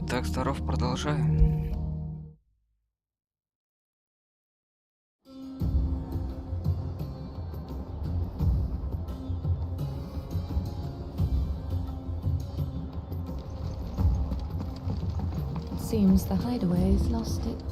Так, здоров, продолжаем. Seems the hideaway's lost it.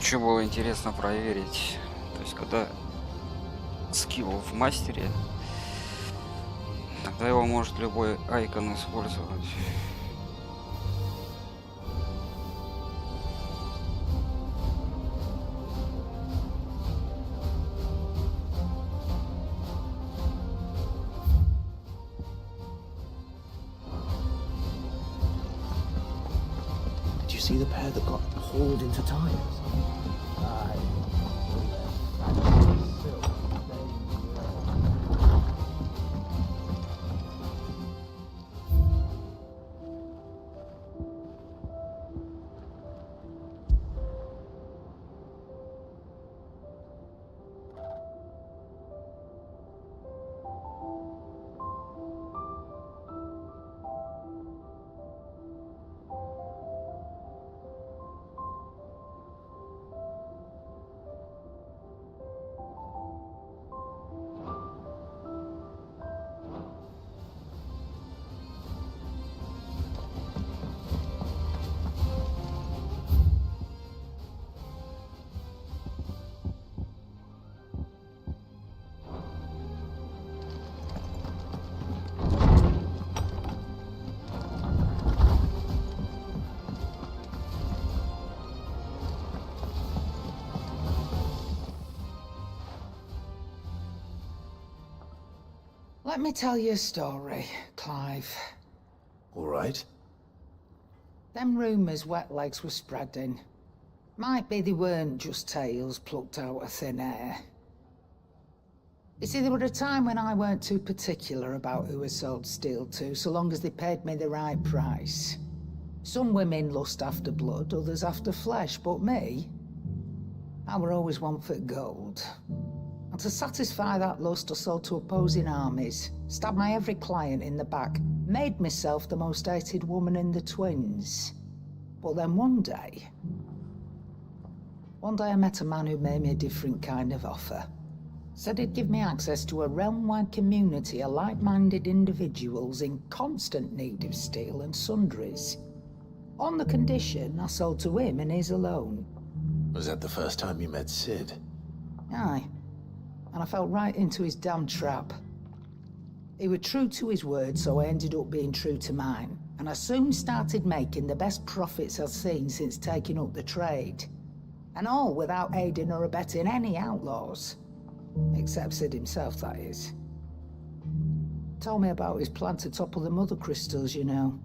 Что было интересно проверить, то есть когда скилл в мастере, тогда его может любой айкон использовать. Did you see the pair that got hauled into tires? Let me tell you a story, Clive. All right. Them rumours wet legs were spreading. Might be they weren't just tales plucked out of thin air. You see, there were a time when I weren't too particular about who I sold steel to, so long as they paid me the right price. Some women lust after blood, others after flesh, but me, I were always one for gold. And to satisfy that lust, I sold to opposing armies, stabbed my every client in the back, made myself the most hated woman in the twins. But then one day, One day I met a man who made me a different kind of offer. Said he'd give me access to a realm-wide community of like-minded individuals in constant need of steel and sundries. On the condition I sold to him and his alone. Was that the first time you met Sid? Aye. And I fell right into his damn trap. He was true to his word, so I ended up being true to mine. And I soon started making the best profits I've seen since taking up the trade. And all without aiding or abetting any outlaws. Except Sid himself, that is. Told me about his plan to topple the mother crystals, you know.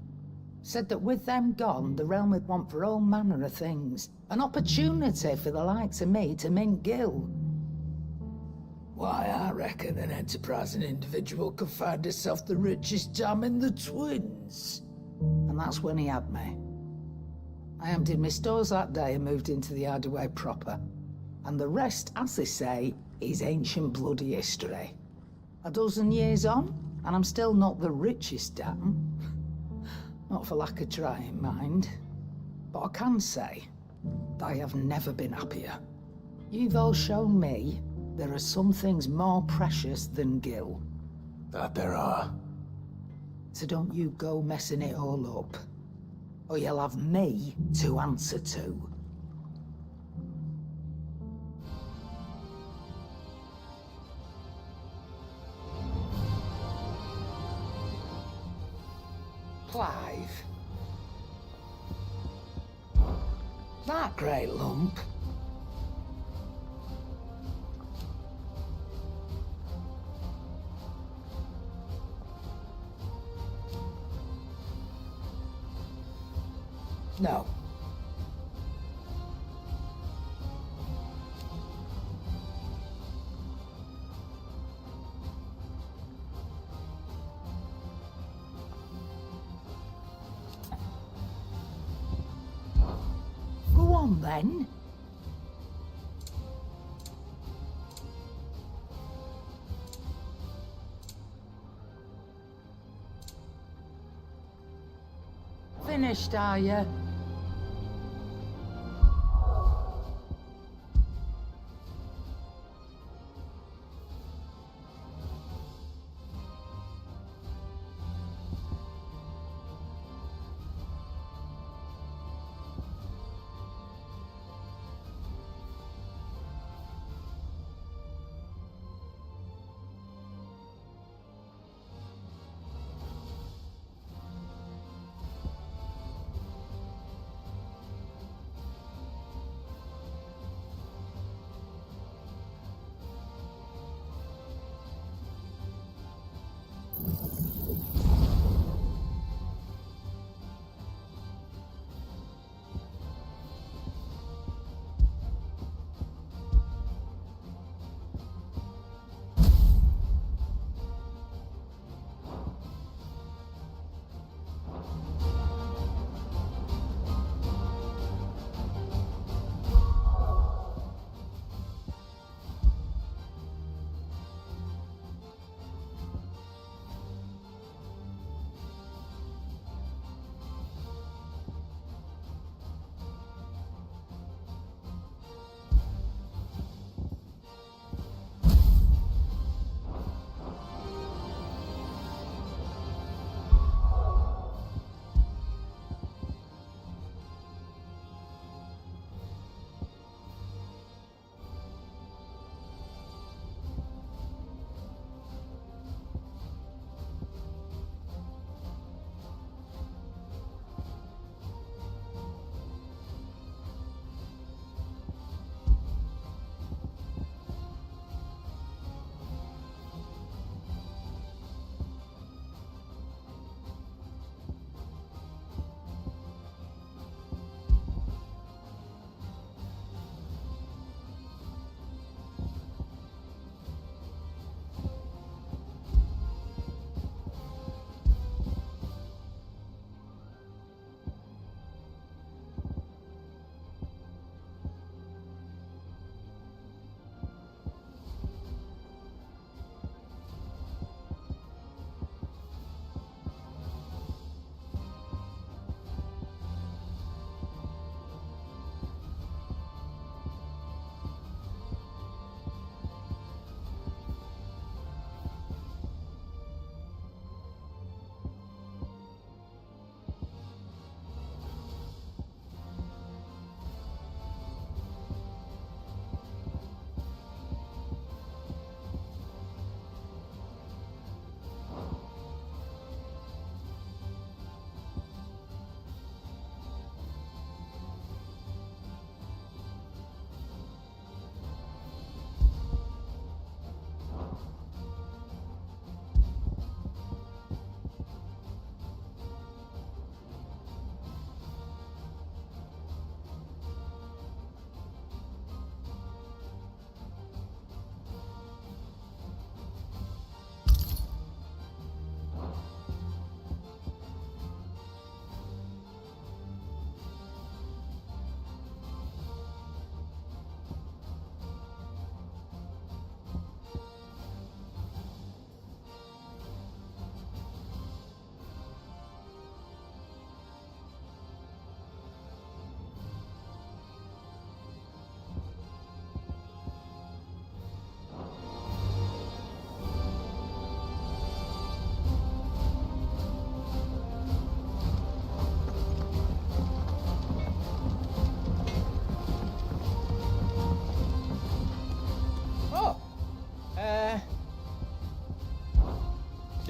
Said that with them gone, the realm would want for all manner of things. An opportunity for the likes of me to mint gil. Why, I reckon an enterprising individual could find herself the richest gem in the twins. And that's when he had me. I emptied my stores that day and moved into the hideaway proper. And the rest, as they say, is ancient bloody history. A dozen years on, and I'm still not the richest damn. Not for lack of trying, mind. But I can say that I have never been happier. You've all shown me there are some things more precious than gil. That there are. So don't you go messing it all up. Or you'll have me to answer to. Clive. That great lump. No. Go on then. Finished, are you?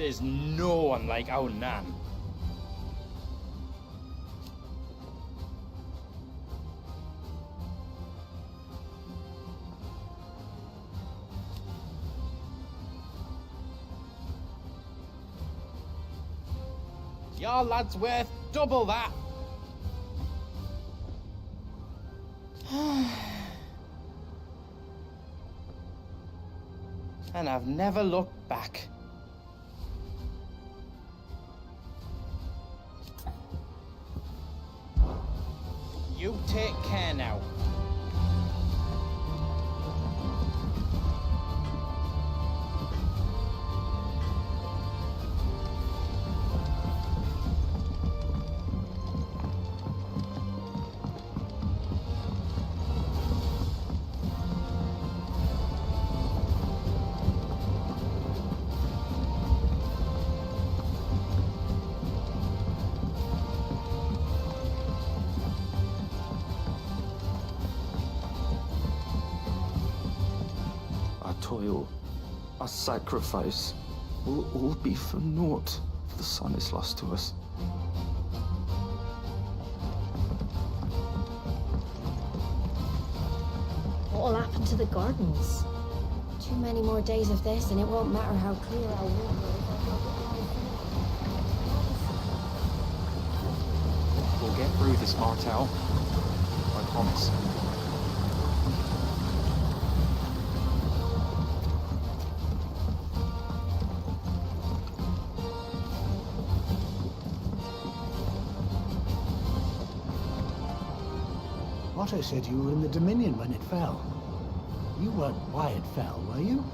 There's no one like our Nan. Your lad's worth double that. And I've never looked back. You take care now. Toil, our sacrifice will all be for naught if the sun is lost to us. What'll happen to the gardens? Too many more days of this and it won't matter how clear our water is. We'll get through this, Martel. I promise. Otto said you were in the Dominion when it fell. You weren't why it fell, were you?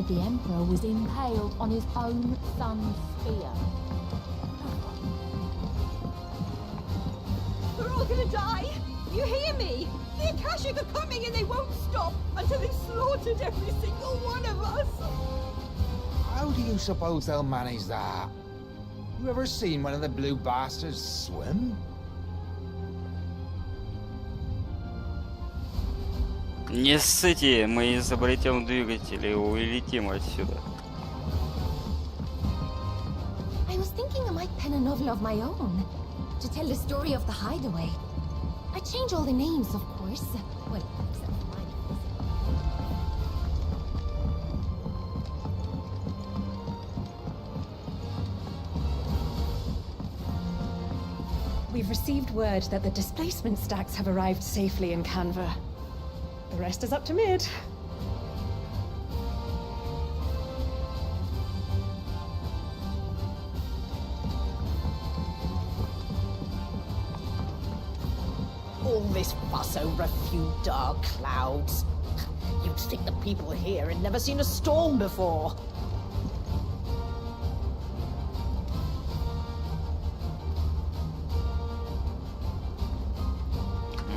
The Emperor was impaled on his own son's spear. We're all gonna die! You hear me? The Akashic are coming and they won't stop until they've slaughtered every single one of us! How do you suppose they'll manage that? You ever seen one of the blue bastards swim? Не ссыте, мы изобретем двигатель и улетим отсюда. I was thinking I might pen a novel of my own to tell the story of the hideaway. I change all the names, of course. Well, except for mine. We've received word that the displacement stacks have arrived safely in Canva. The rest is up to mid. All this fuss over a few dark clouds. You'd think the people here had never seen a storm before.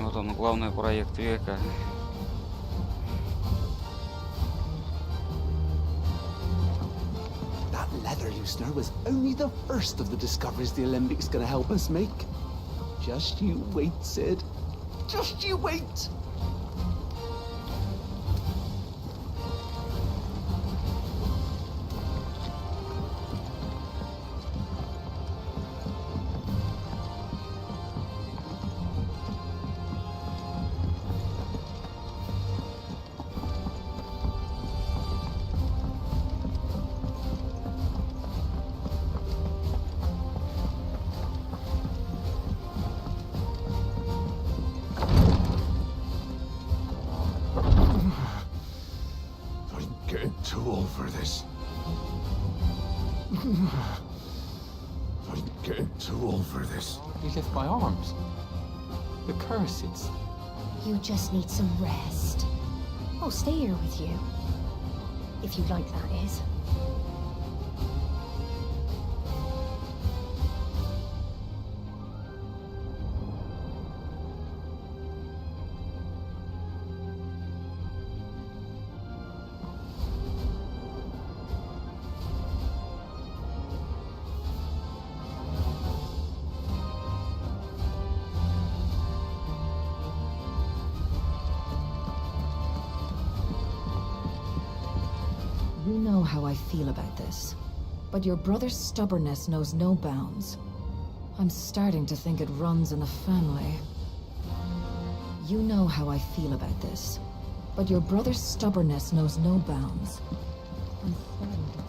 Вот он, главный проект века. That leather loosener was only the first of the discoveries the Olympics gonna help us make. Just you wait, Sid. Just you wait! Too old for this. I'm getting too old for this. You lift my arms. The curses. You just need some rest. I'll stay here with you. If you like, that is. You know how I feel about this, but your brother's stubbornness knows no bounds. I'm starting to think it runs in the family. You know how I feel about this, but your brother's stubbornness knows no bounds. I'm starting to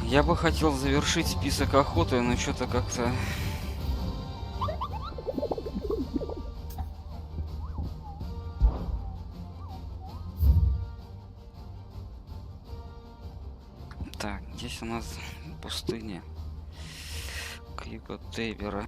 Я бы хотел завершить список охоты, но что-то как-то... Так, здесь у нас пустыня Крикотейвера.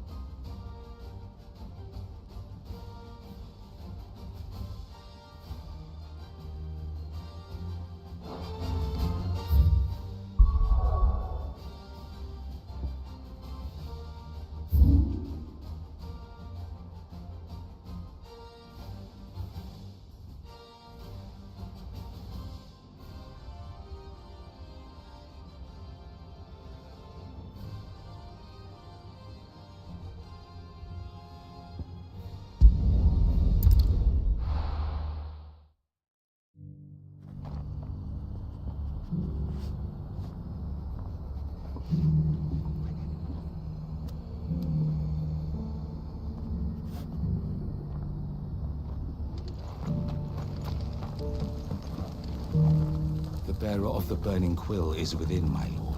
The bearer of the burning quill is within, my lord.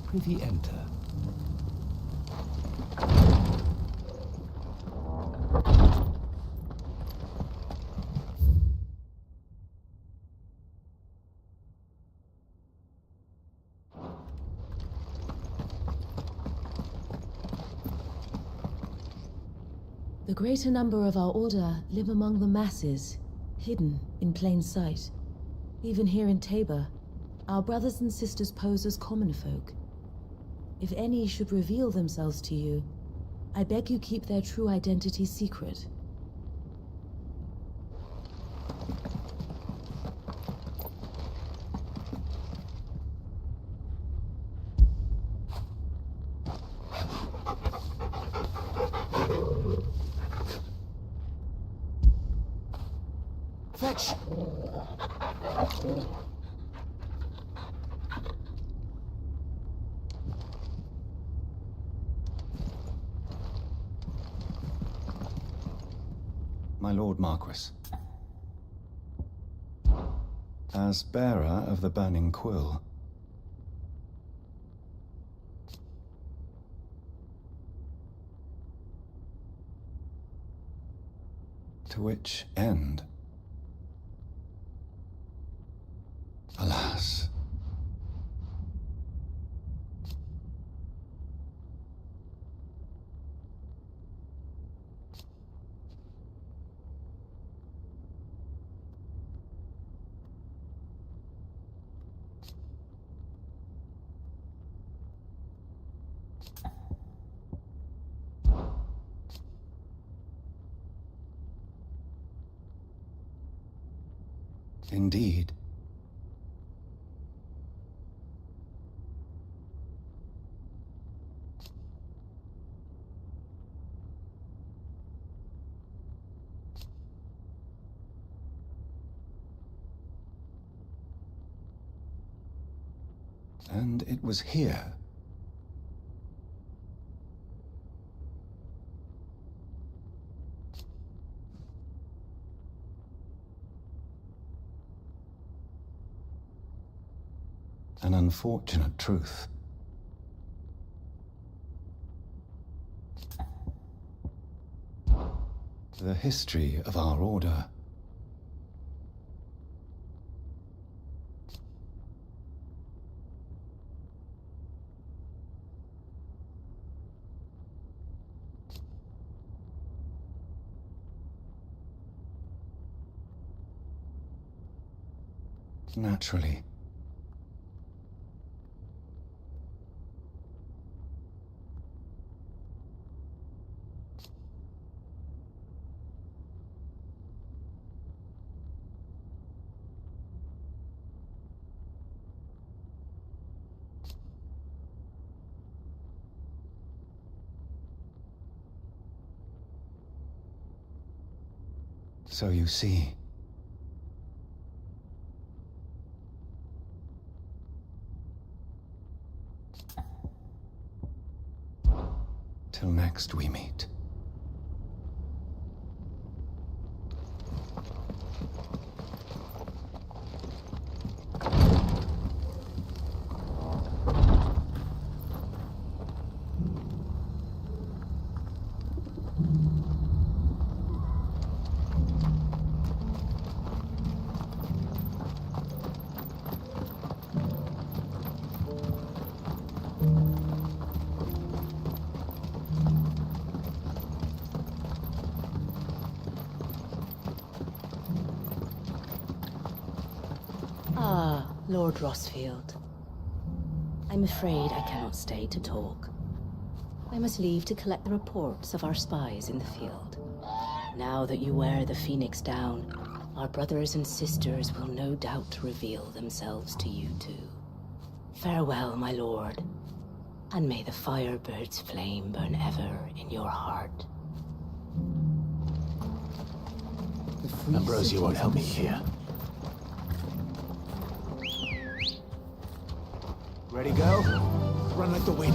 Prithee enter. The greater number of our order live among the masses, hidden in plain sight. Even here in Tabor, our brothers and sisters pose as common folk. If any should reveal themselves to you, I beg you keep their true identity secret. Fetch! My Lord Marquis. As bearer of the burning quill, to which end? Alas. Indeed. And it was here. An unfortunate truth. The history of our order. Naturally. So you see. Till next we meet. Ah, Lord Rossfield. I'm afraid I cannot stay to talk. I must leave to collect the reports of our spies in the field. Now that you wear the Phoenix down, our brothers and sisters will no doubt reveal themselves to you too. Farewell, my lord, and may the Firebird's flame burn ever in your heart. Ambrosia won't help me here. Ready, go? Run like the wind.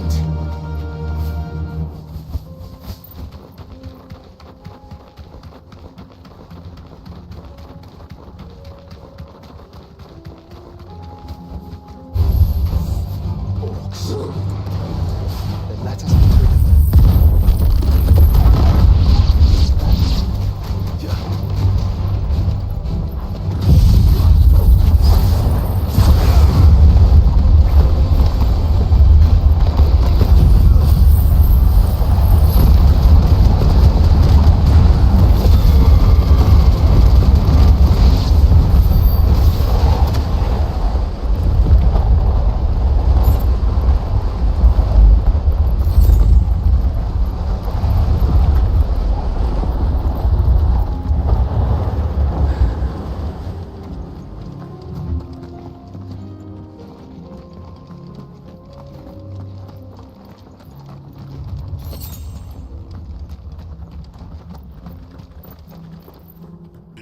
Orcs. Then let us get rid of them.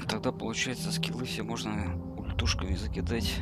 Тогда получается скиллы все можно ультушками закидать.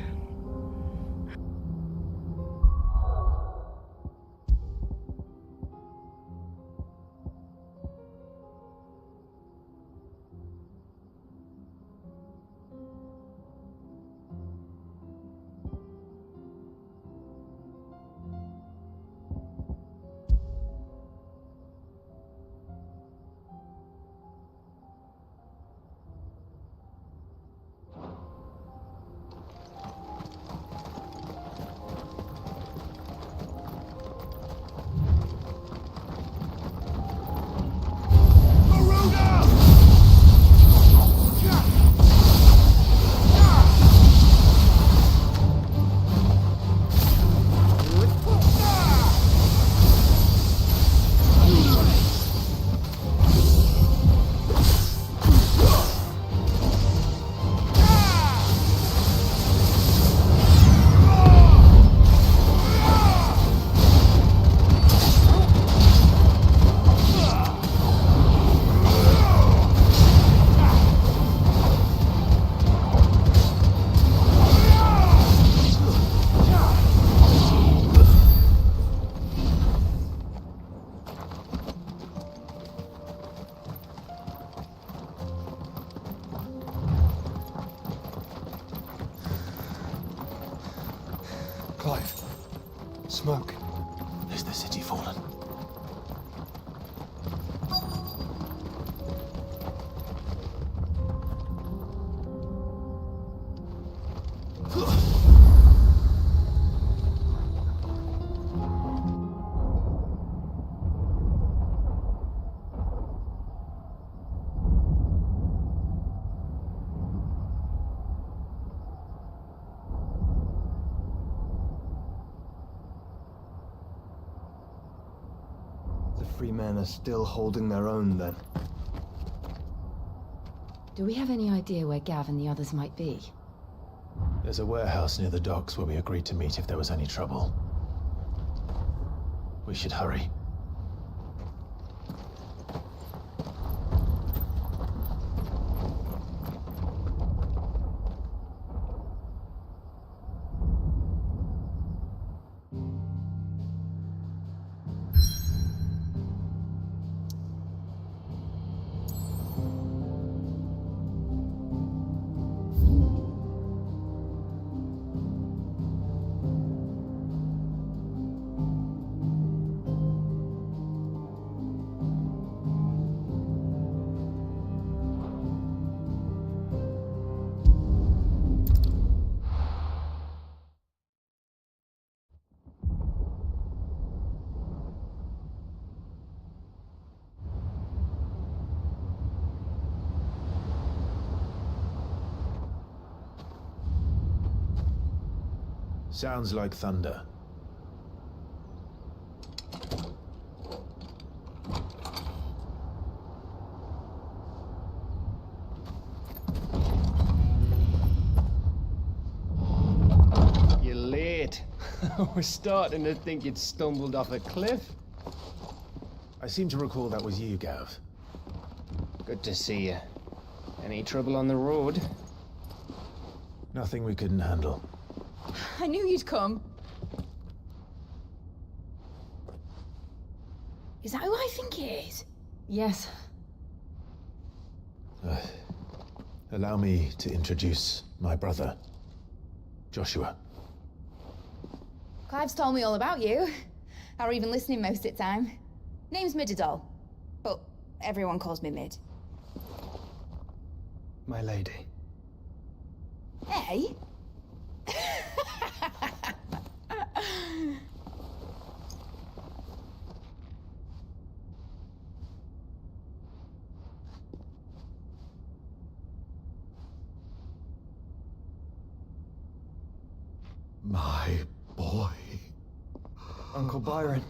Clive. Smoke. Is the city fallen? Free men are still holding their own, then. Do we have any idea where Gav and the others might be? There's a warehouse near the docks where we agreed to meet if there was any trouble. We should hurry. Sounds like thunder. You're late. We're starting to think you'd stumbled off a cliff. I seem to recall that was you, Gav. Good to see you. Any trouble on the road? Nothing we couldn't handle. I knew you'd come. Is that who I think it is? Yes. Allow me to introduce my brother, Joshua. Clive's told me all about you. Or even listening most of the time. Name's Midadol, but everyone calls me Mid. My lady. Hey? My boy. Uncle Byron.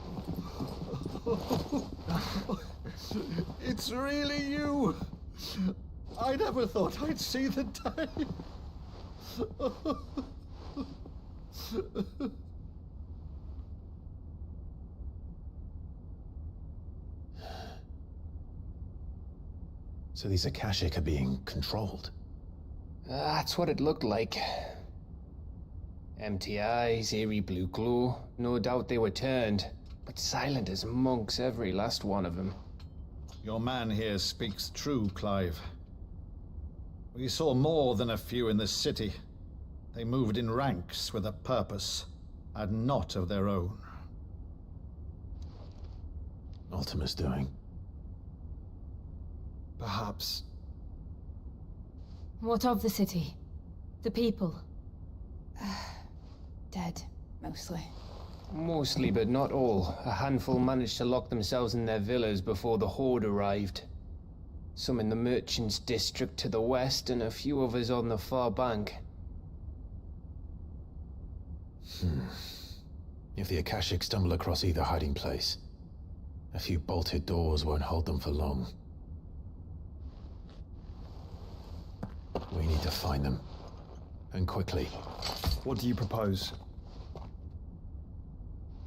It's really you. I never thought I'd see the day. So these Akashic are being controlled? That's what it looked like. Empty eyes, eerie blue glow. No doubt they were turned, but silent as monks, every last one of them. Your man here speaks true, Clive. We saw more than a few in this city. They moved in ranks with a purpose, and not of their own. Ultima's doing. Perhaps. What of the city? The people? Dead, mostly. Mostly, but not all. A handful managed to lock themselves in their villas before the Horde arrived. Some in the Merchants District to the west, and a few others on the far bank. If the Akashic stumble across either hiding place, a few bolted doors won't hold them for long. We need to find them. And quickly. What do you propose?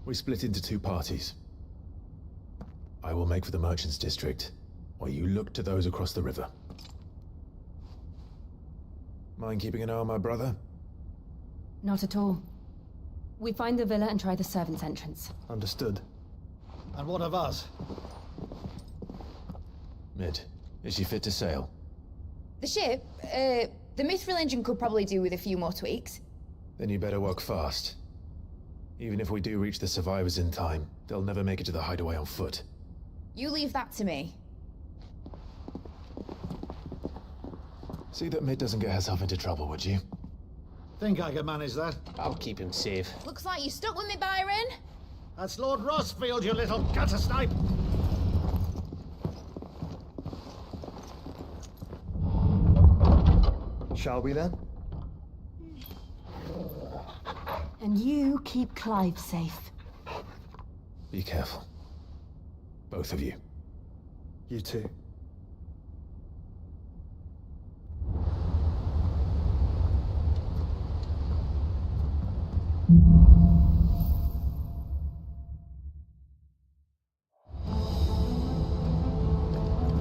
We split into two parties. I will make for the Merchants District, while you look to those across the river. Mind keeping an eye on my brother? Not at all. We find the villa and try the servants' entrance. Understood. And what of us? Mid, is she fit to sail? The ship? The Mithril engine could probably do with a few more tweaks. Then you better work fast. Even if we do reach the survivors in time, they'll never make it to the hideaway on foot. You leave that to me. See that Mid doesn't get herself into trouble, would you? Think I can manage that? I'll keep him safe. Looks like you stuck with me, Byron. That's Lord Rossfield, you little gutter snipe! Shall we then? And you keep Clive safe. Be careful. Both of you. You too.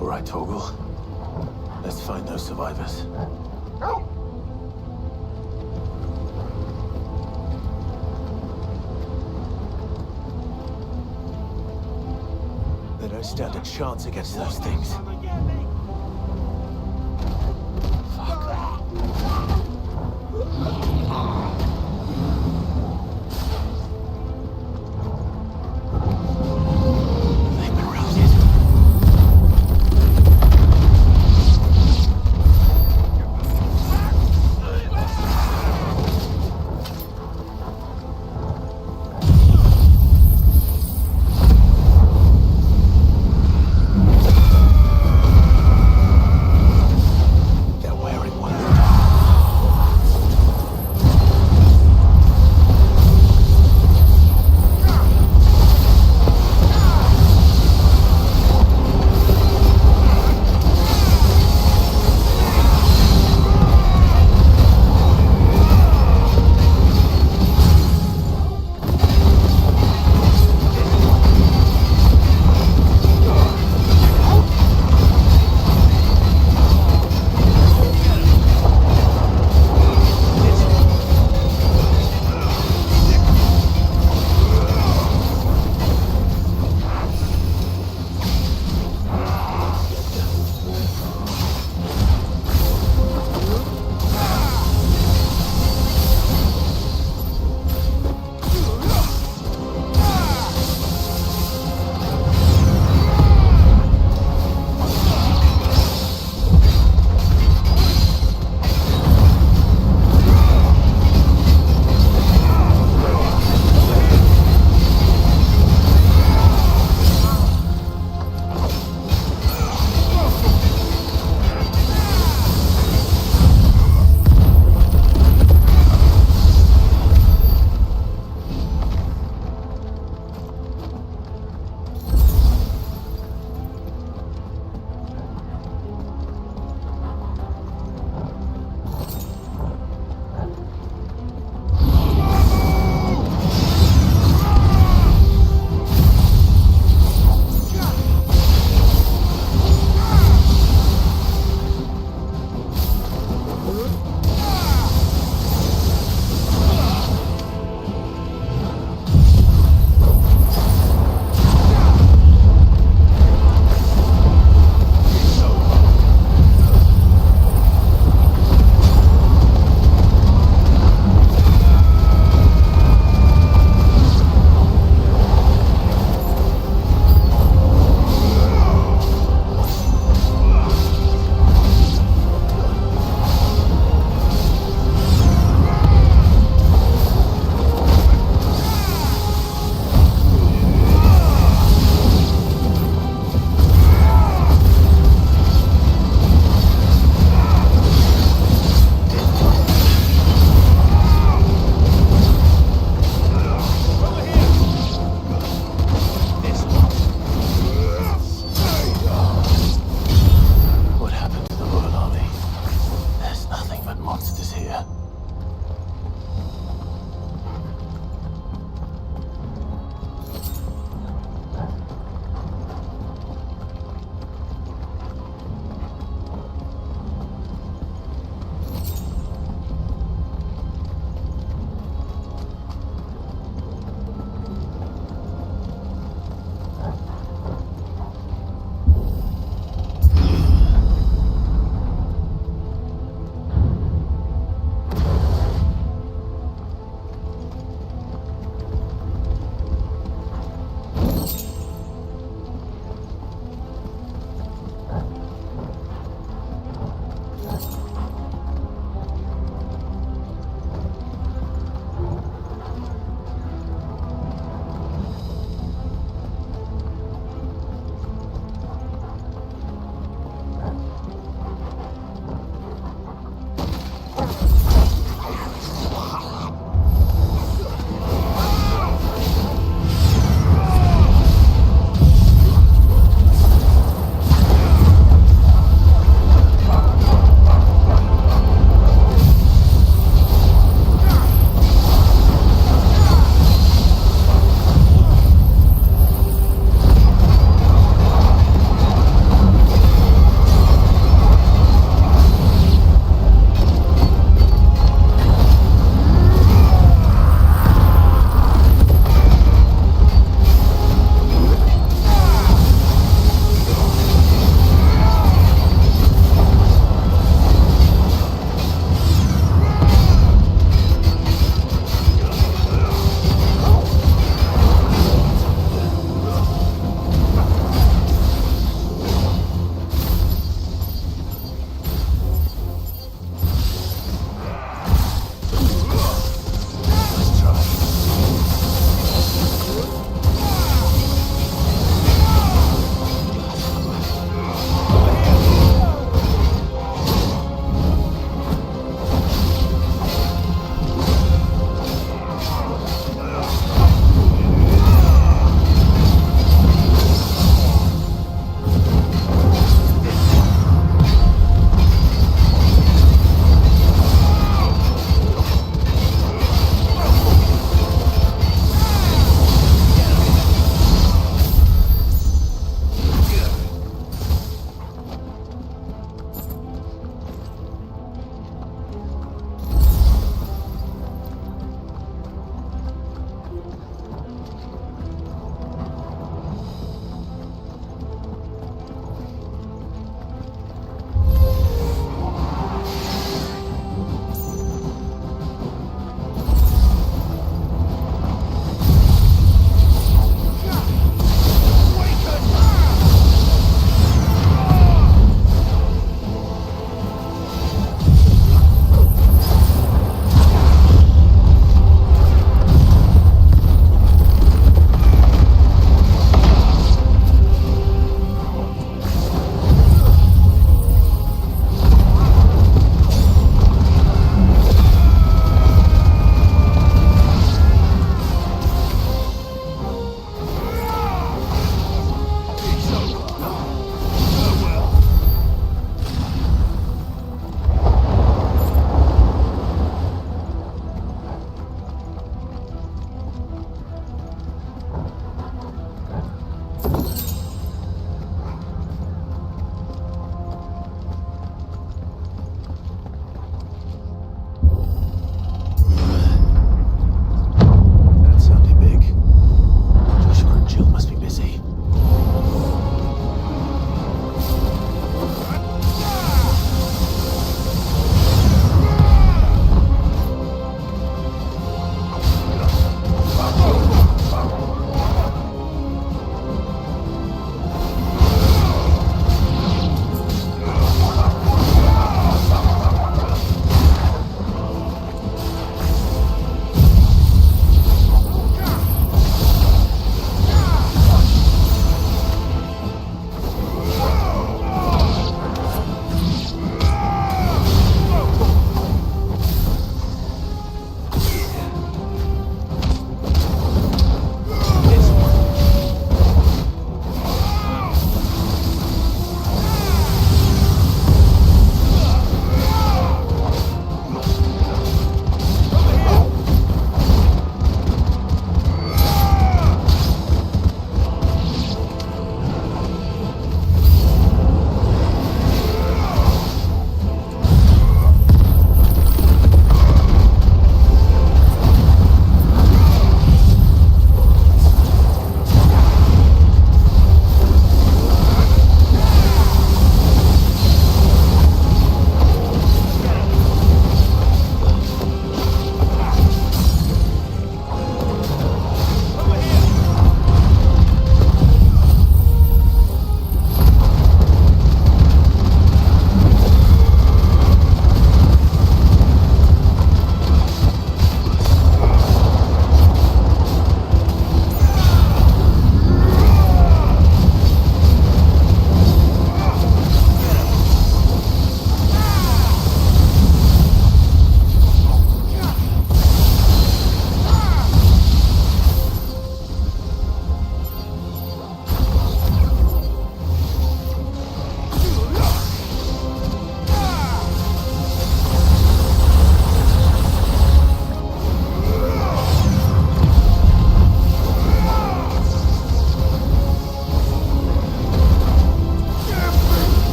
All right, Torgal. Let's find those survivors. They don't stand a chance against those things.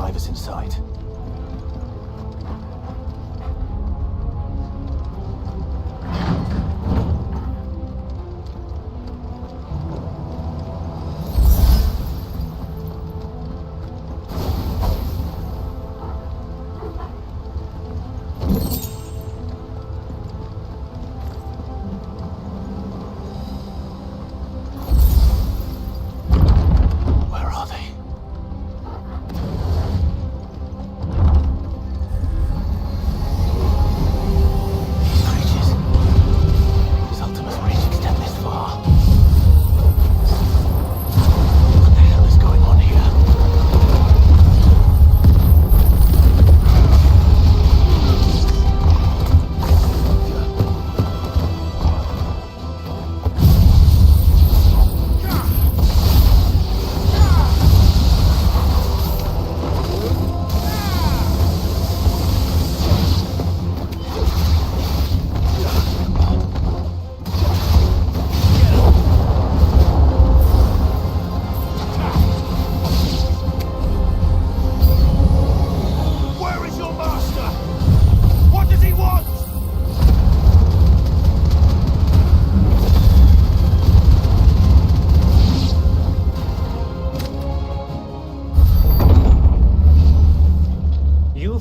survivors inside.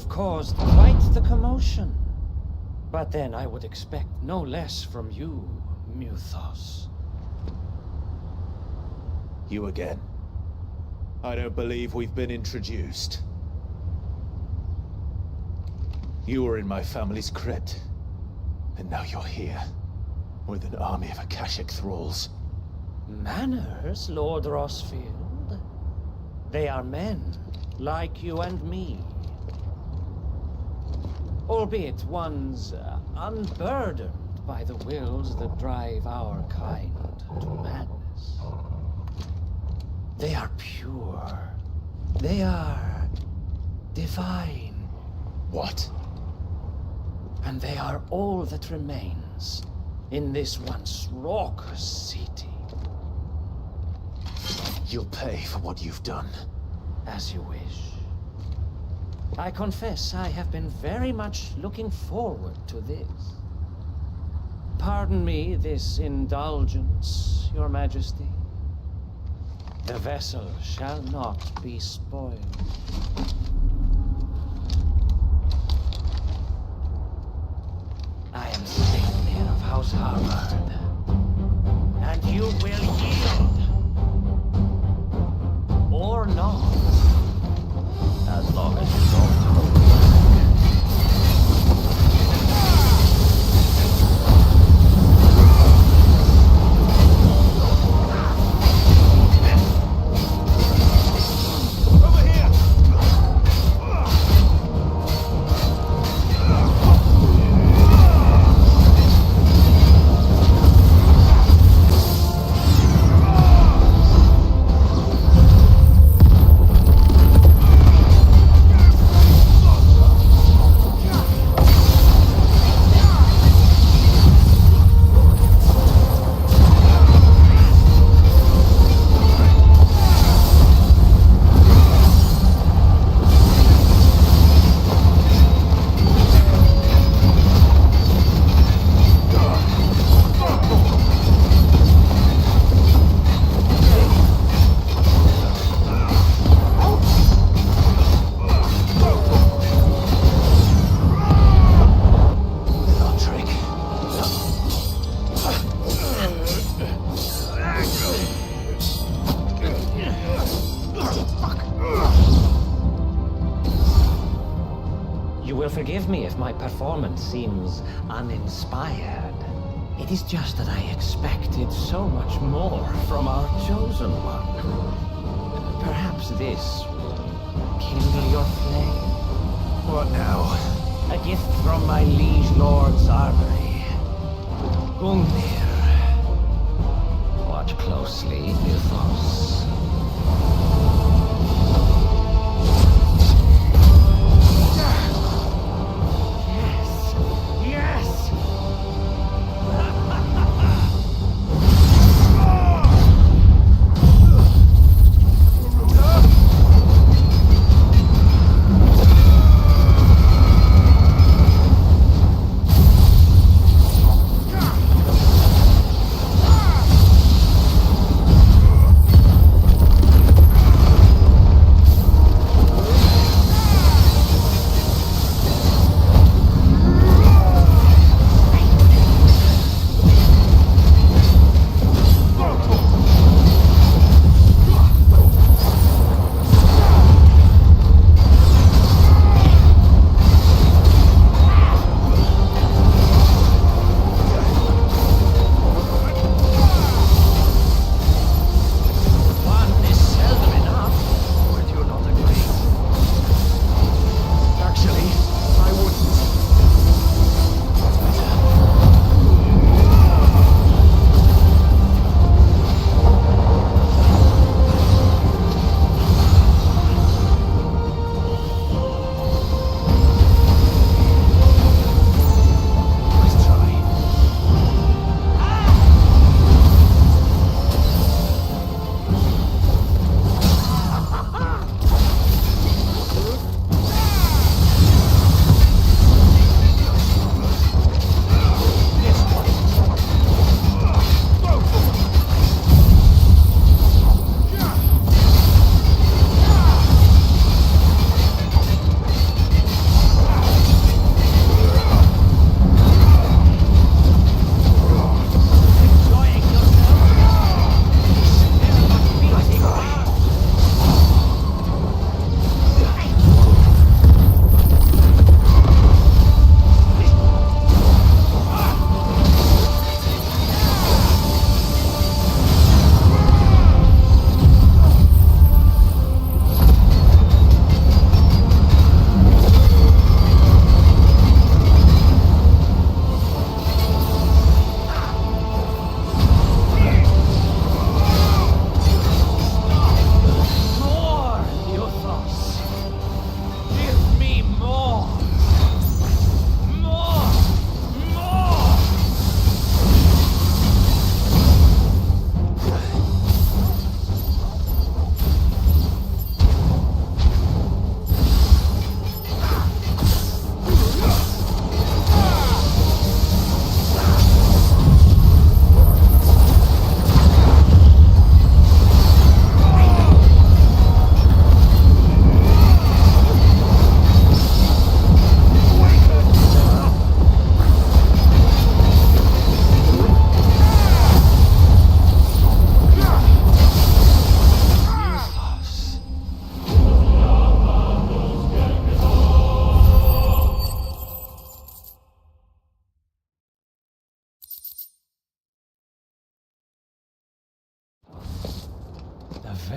Caused quite the commotion. But then I would expect no less from you, Muthos. You again. I don't believe we've been introduced. You were in my family's crypt, and now you're here, with an army of Akashic thralls. Manners, Lord Rosfield? They are men, like you and me. Albeit ones unburdened by the wills that drive our kind to madness. They are pure. They are divine. What? And they are all that remains in this once raucous city. You'll pay for what you've done. As you wish. I confess I have been very much looking forward to this. Pardon me this indulgence, Your Majesty. The vessel shall not be spoiled. I am Saintmere of House Harvard, and you will yield. Or not. As long as you don't hold back. Over here! Forgive me if my performance seems uninspired. It is just that I expected so much more from our chosen one. Perhaps this will kindle your flame. What now? A gift from my liege lord's armory. Gungnir. Watch closely, Muthos.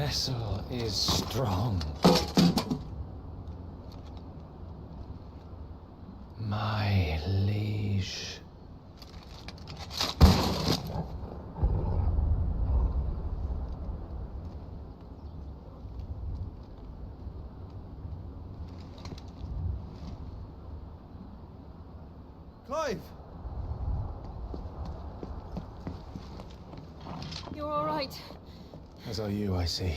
vessel is strong. My liege. Clive! You're all right. As are you, I see.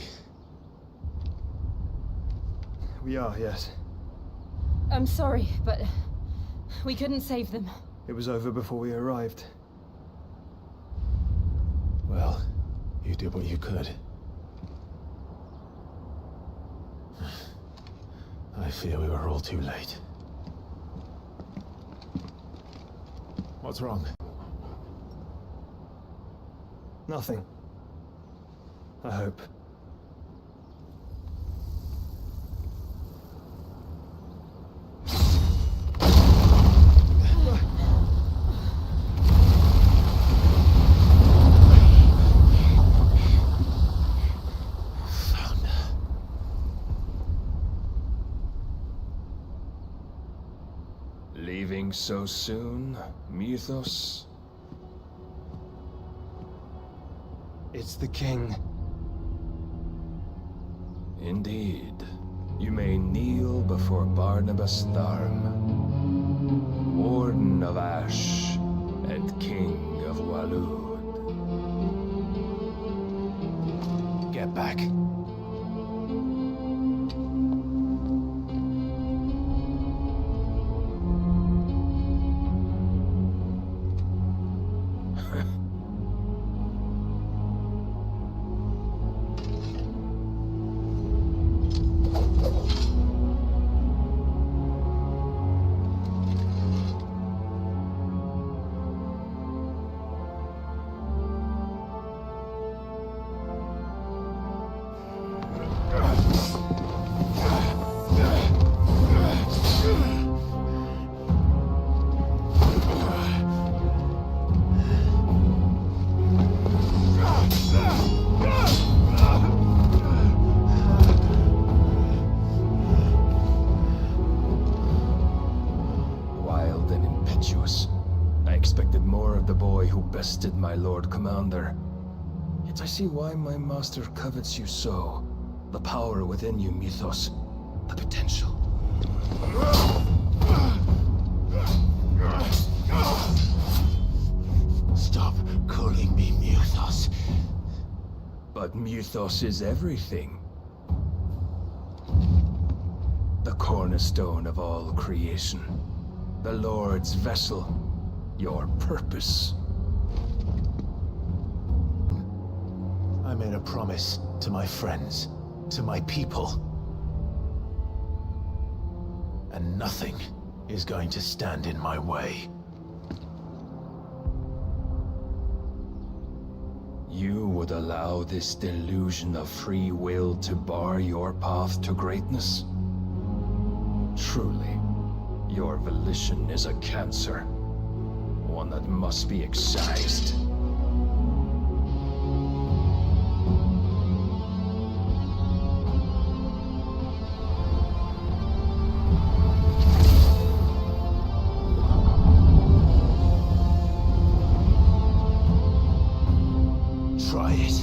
We are, yes. I'm sorry, but we couldn't save them. It was over before we arrived. Well, you did what you could. I fear we were all too late. What's wrong? Nothing. I hope. Leaving so soon, Mythos? It's the king. Indeed. You may kneel before Barnabas Tharm, Warden of Ash and King of Waloed. Get back. Bested my Lord Commander. Yet I see why my master covets you so. The power within you, Mythos. The potential. Stop calling me Mythos. But Mythos is everything. The cornerstone of all creation. The Lord's vessel. Your purpose. I made a promise to my friends, to my people. And nothing is going to stand in my way. You would allow this delusion of free will to bar your path to greatness? Truly, your volition is a cancer. One that must be excised. Try it.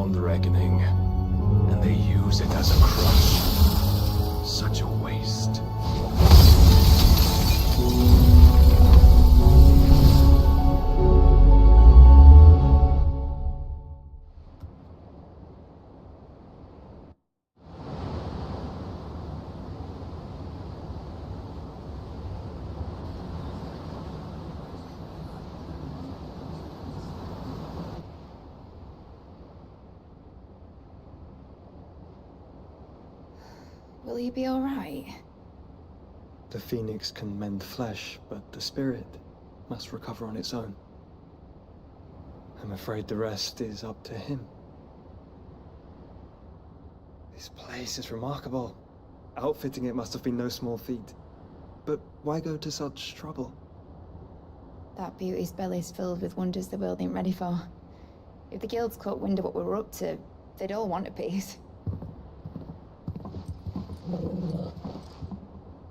on the reckoning, and they use it as a crutch. Such a waste. Will he be alright? The phoenix can mend flesh, but the spirit must recover on its own. I'm afraid the rest is up to him. This place is remarkable. Outfitting it must have been no small feat. But why go to such trouble? That beauty's belly's filled with wonders the world ain't ready for. If the guilds caught wind of what we were up to, they'd all want a piece.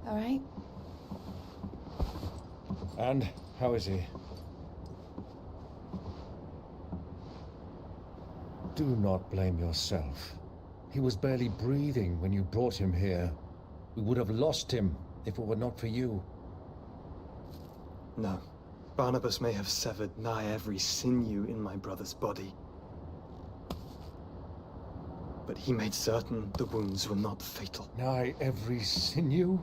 All right? And how is he? Do not blame yourself. He was barely breathing when you brought him here. We would have lost him if it were not for you. No. Barnabas may have severed nigh every sinew in my brother's body. But he made certain the wounds were not fatal. Nigh every sinew?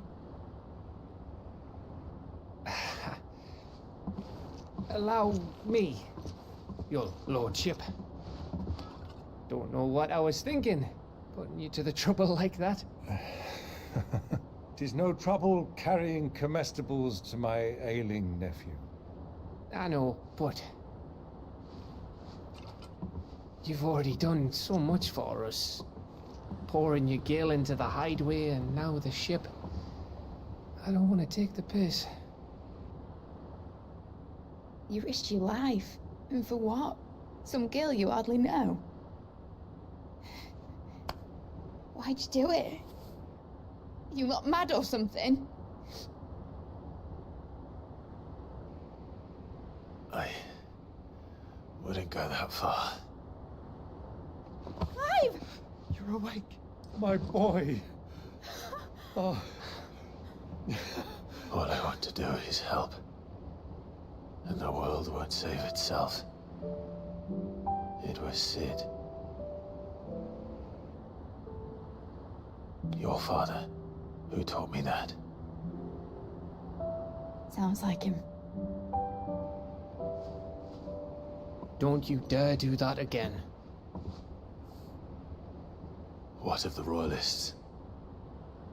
Allow me, your lordship. Don't know what I was thinking, putting you to the trouble like that. 'Tis no trouble carrying comestibles to my ailing nephew. I know, but you've already done so much for us. Pouring your gale into the hideaway and now the ship. I don't want to take the piss. You risked your life. And for what? Some girl you hardly know. Why'd you do it? You not mad or something? I wouldn't go that far. Clive! You're awake, my boy. Oh. All I want to do is help. And the world won't save itself. It was Sid. Your father, who taught me that. Sounds like him. Don't you dare do that again. What of the Royalists?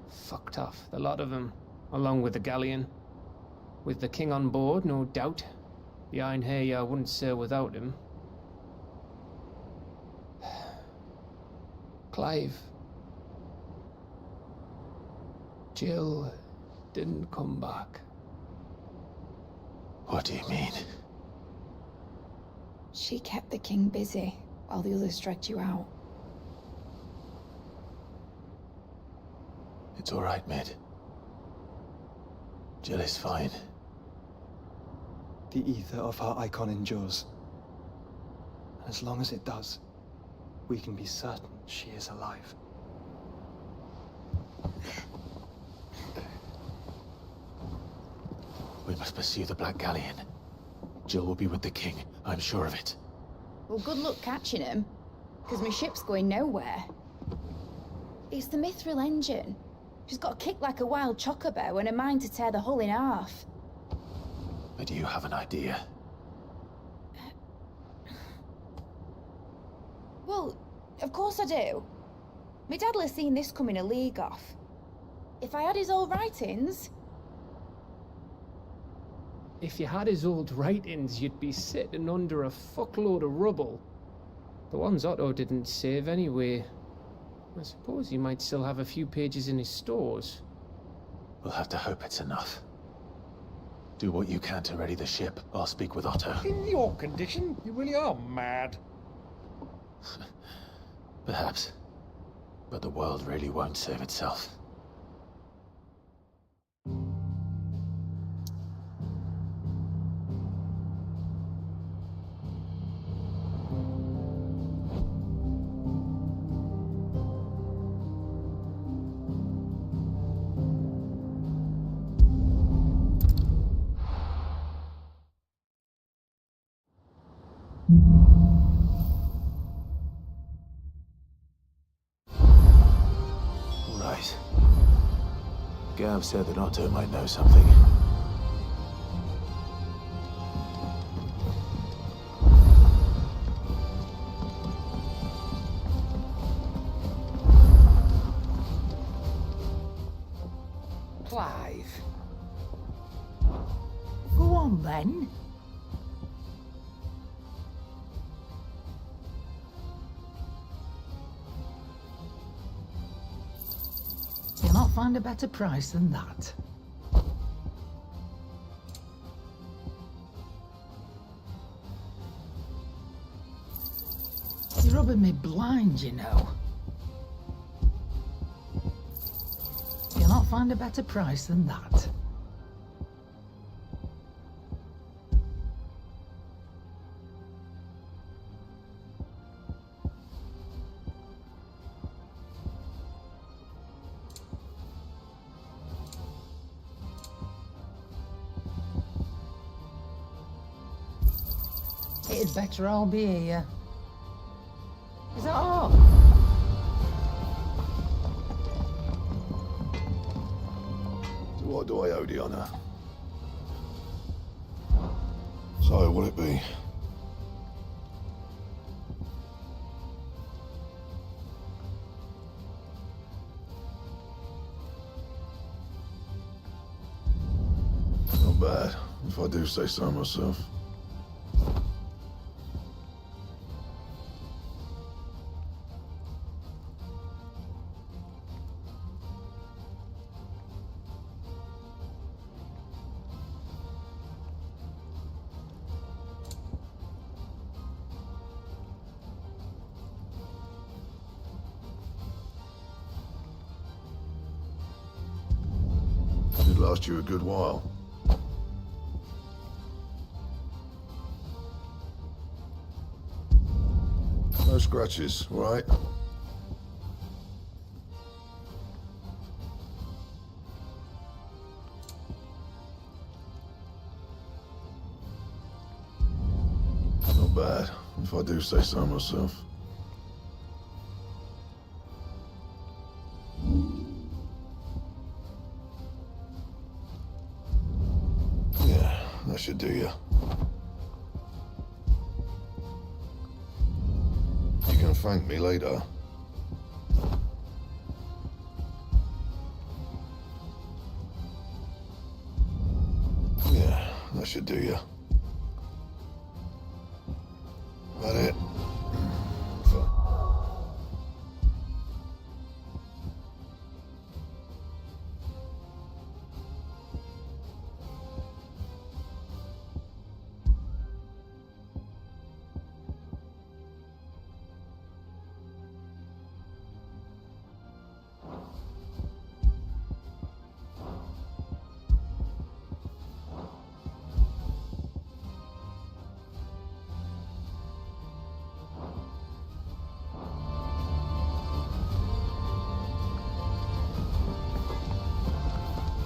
Fucked off, the lot of them, along with the galleon. With the king on board, no doubt. Behind here, I wouldn't sail without him. Clive. Jill didn't come back. What do you mean? She kept the king busy while the others dragged you out. It's all right, Mid. Jill is fine. The ether of her icon endures. And as long as it does, we can be certain she is alive. We must pursue the Black Galleon. Jill will be with the king, I'm sure of it. Well, good luck catching him, because my ship's going nowhere. It's the Mithril engine. She's got a kick like a wild chocobo and a mind to tear the hull in half. But do you have an idea? Well, of course I do. My dad'll have seen this coming a league off. If I had his old writings... If you had his old writings, you'd be sitting under a fuckload of rubble. The ones Otto didn't save anyway. I suppose he might still have a few pages in his stores. We'll have to hope it's enough. Do what you can to ready the ship. I'll speak with Otto. In your condition, you really are mad. Perhaps. But the world really won't save itself. Right. Gav said that Otto might know something. Clive. Go on then. You'll not find a better price than that. You're rubbing me blind, you know. You'll not find a better price than that. It'd better all be here. Is that all? So what do I owe the honour? So, will it be? Not bad, if I do say so myself. Did last you a good while. No scratches, all right? Not bad, if I do say so myself. Yeah, that should do you. You can thank me later. Yeah, that should do you. That it?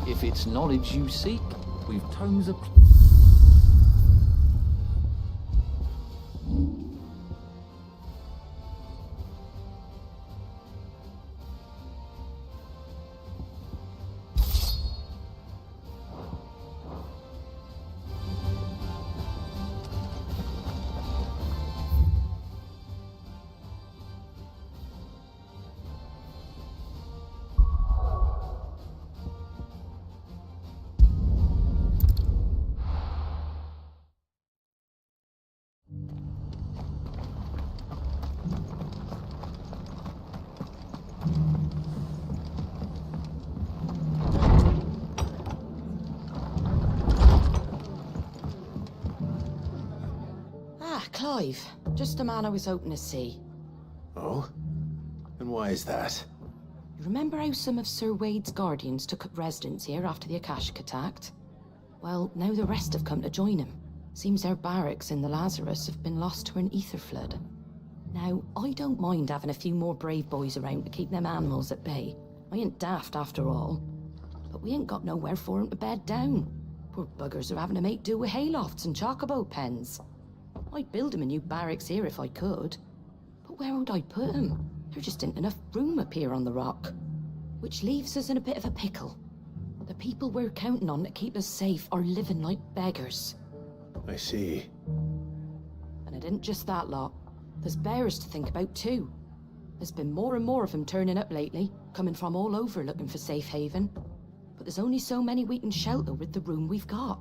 If it's knowledge you seek, we've tomes of... Clive, just the man I was hoping to see. Oh? And why is that? You remember how some of Sir Wade's guardians took up residence here after the Akashic attacked? Well, now the rest have come to join him. Seems their barracks in the Lazarus have been lost to an ether flood. Now, I don't mind having a few more brave boys around to keep them animals at bay. I ain't daft after all. But we ain't got nowhere for 'em to bed down. Poor buggers are having to make do with haylofts and chocobo pens. I'd build him a new barracks here if I could. But where would I put him? There just isn't enough room up here on the rock. Which leaves us in a bit of a pickle. The people we're counting on to keep us safe are living like beggars. I see. And it isn't just that lot. There's bearers to think about too. There's been more and more of them turning up lately, coming from all over looking for safe haven. But there's only so many we can shelter with the room we've got.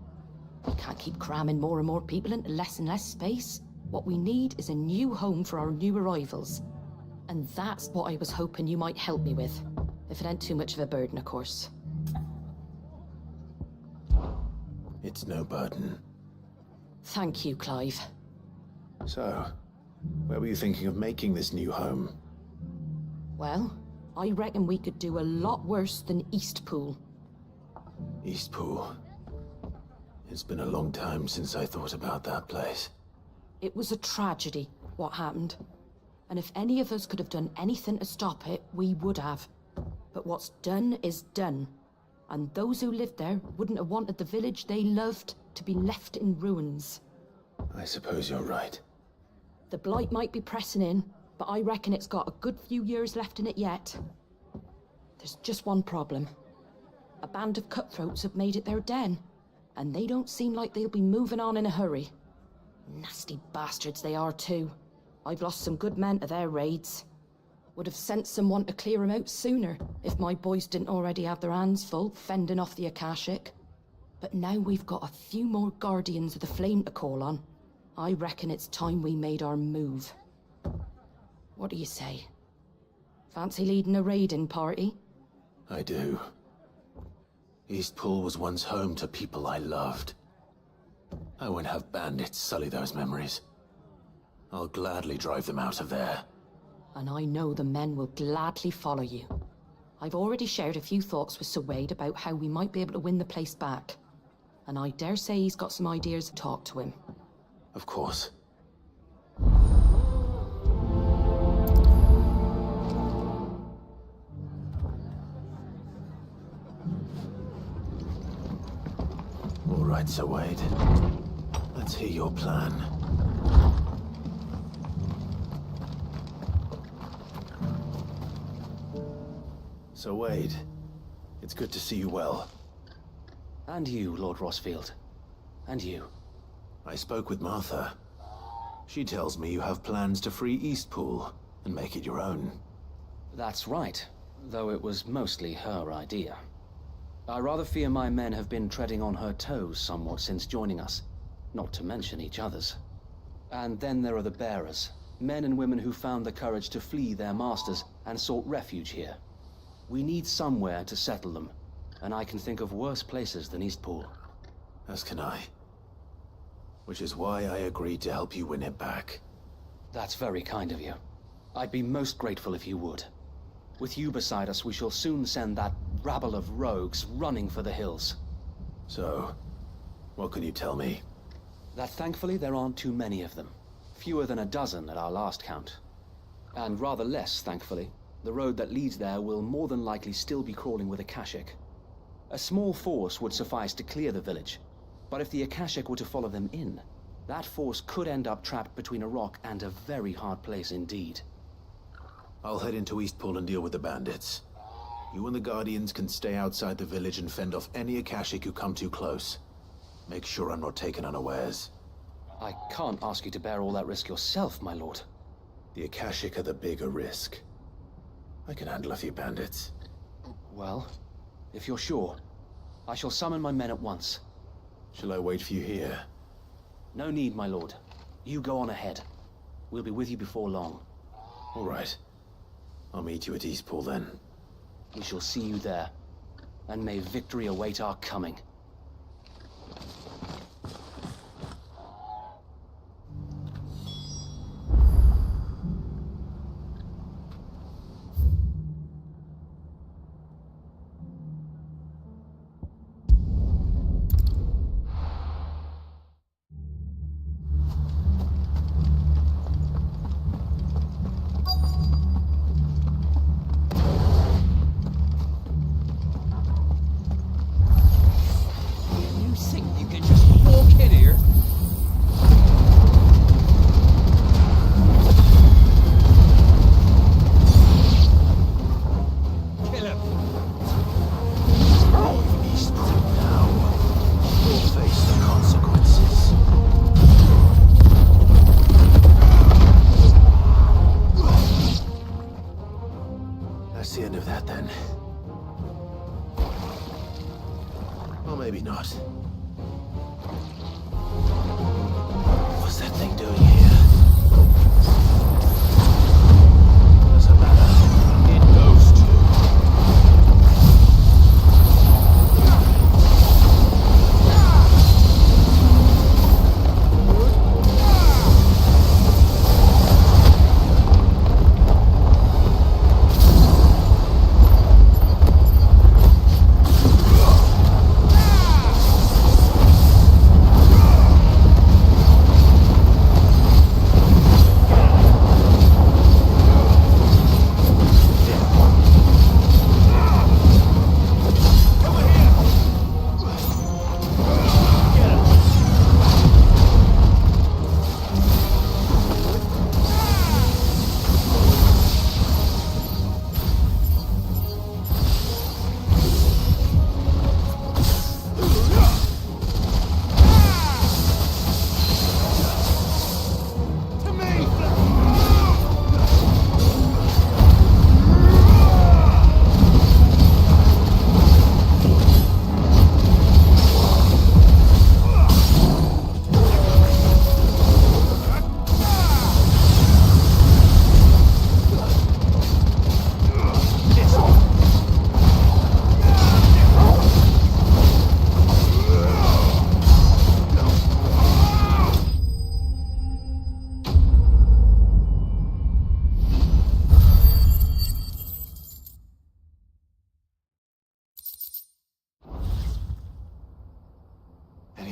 We can't keep cramming more and more people into less and less space. What we need is a new home for our new arrivals. And that's what I was hoping you might help me with. If it ain't too much of a burden, of course. It's no burden. Thank you, Clive. So, where were you thinking of making this new home? Well, I reckon we could do a lot worse than Eastpool. Eastpool. It's been a long time since I thought about that place. It was a tragedy, what happened. And if any of us could have done anything to stop it, we would have. But what's done is done. And those who lived there wouldn't have wanted the village they loved to be left in ruins. I suppose you're right. The blight might be pressing in, but I reckon it's got a good few years left in it yet. There's just one problem. A band of cutthroats have made it their den, and they don't seem like they'll be moving on in a hurry. Nasty bastards they are too. I've lost some good men to their raids. Would have sent someone to clear them out sooner, if my boys didn't already have their hands full fending off the Akashic. But now we've got a few more Guardians of the Flame to call on. I reckon it's time we made our move. What do you say? Fancy leading a raiding party? I do. Eastpool was once home to people I loved. I won't have bandits sully those memories. I'll gladly drive them out of there. And I know the men will gladly follow you. I've already shared a few thoughts with Sir Wade about how we might be able to win the place back. And I dare say he's got some ideas to talk to him. Of course. All right, Sir Wade. Let's hear your plan. Sir Wade, it's good to see you well. And you, Lord Rossfield. And you. I spoke with Martha. She tells me you have plans to free Eastpool and make it your own. That's right, though it was mostly her idea. I rather fear my men have been treading on her toes somewhat since joining us, not to mention each other's. And then there are the bearers, men and women who found the courage to flee their masters and sought refuge here. We need somewhere to settle them, and I can think of worse places than Eastpool. As can I. Which is why I agreed to help you win it back. That's very kind of you. I'd be most grateful if you would. With you beside us, we shall soon send that rabble of rogues running for the hills. So, what can you tell me? That thankfully there aren't too many of them. Fewer than a dozen at our last count. And rather less, thankfully. The road that leads there will more than likely still be crawling with Akashic. A small force would suffice to clear the village, but if the Akashic were to follow them in, that force could end up trapped between a rock and a very hard place indeed. I'll head into Eastpool and deal with the bandits. You and the Guardians can stay outside the village and fend off any Akashic who come too close. Make sure I'm not taken unawares. I can't ask you to bear all that risk yourself, my lord. The Akashic are the bigger risk. I can handle a few bandits. Well, if you're sure, I shall summon my men at once. Shall I wait for you here? No need, my lord. You go on ahead. We'll be with you before long. All right. I'll meet you at Eastpool then. We shall see you there. And may victory await our coming.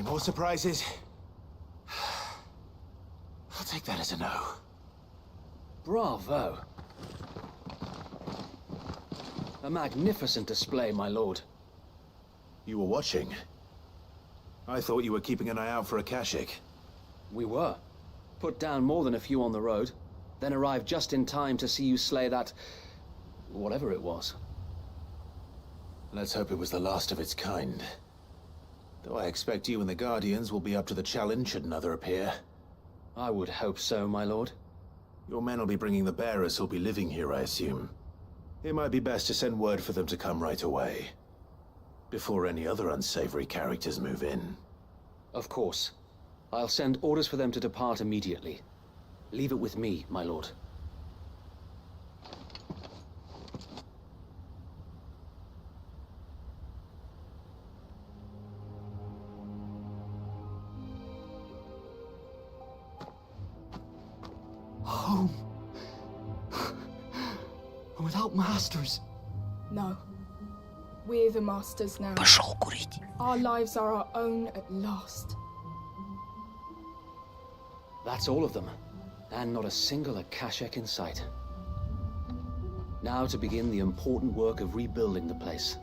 more surprises? I'll take that as a no. Bravo. A magnificent display, my lord. You were watching? I thought you were keeping an eye out for a Kashik. We were. Put down more than a few on the road, then arrived just in time to see you slay that... whatever it was. Let's hope it was the last of its kind. Though I expect you and the Guardians will be up to the challenge should another appear. I would hope so, my lord. Your men will be bringing the bearers who'll be living here, I assume. It might be best to send word for them to come right away, before any other unsavory characters move in. Of course. I'll send orders for them to depart immediately. Leave it with me, my lord. Home. Without masters. No. We're the masters now. Our lives are our own at last. That's all of them. And not a single Akashek in sight. Now to begin the important work of rebuilding the place.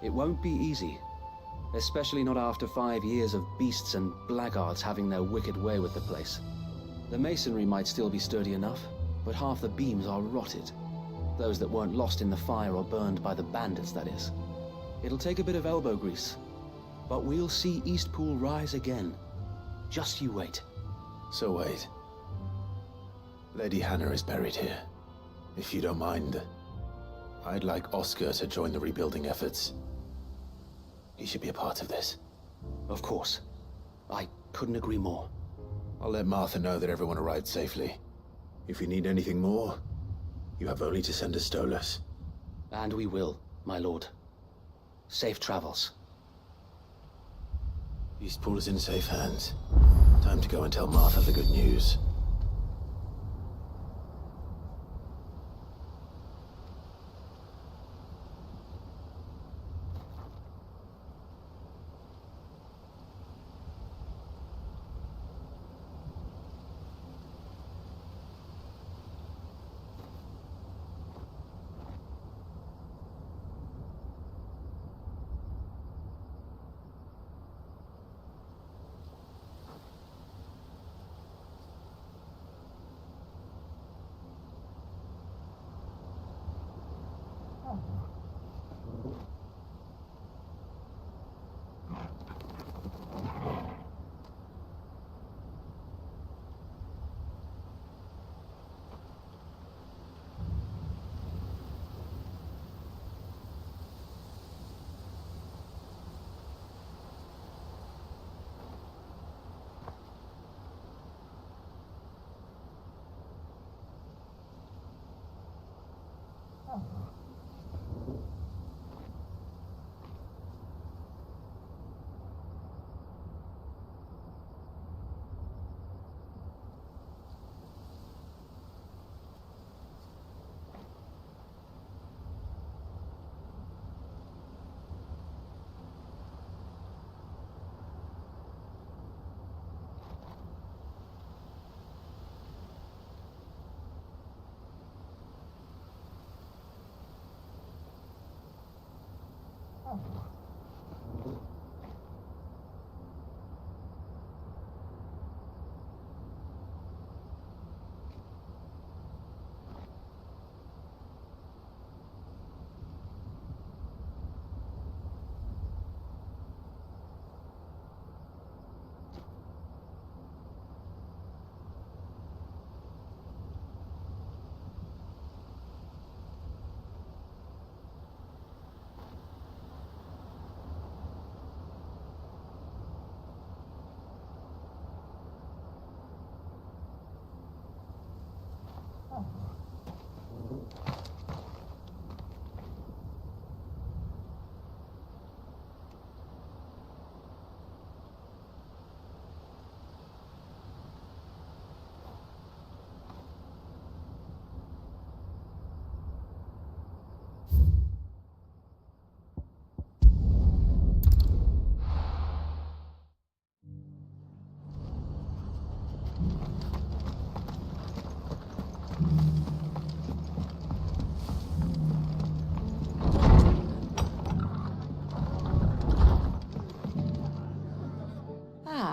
It won't be easy. Especially not after 5 years of beasts and blackguards having their wicked way with the place. The masonry might still be sturdy enough, but half the beams are rotted. Those that weren't lost in the fire or burned by the bandits, that is. It'll take a bit of elbow grease, but we'll see Eastpool rise again. Just you wait. So wait. Lady Hannah is buried here. If you don't mind, I'd like Oscar to join the rebuilding efforts. He should be a part of this. Of course. I couldn't agree more. I'll let Martha know that everyone arrived safely. If you need anything more, you have only to send a Stolas. And we will, my lord. Safe travels. Eastpool is in safe hands. Time to go and tell Martha the good news.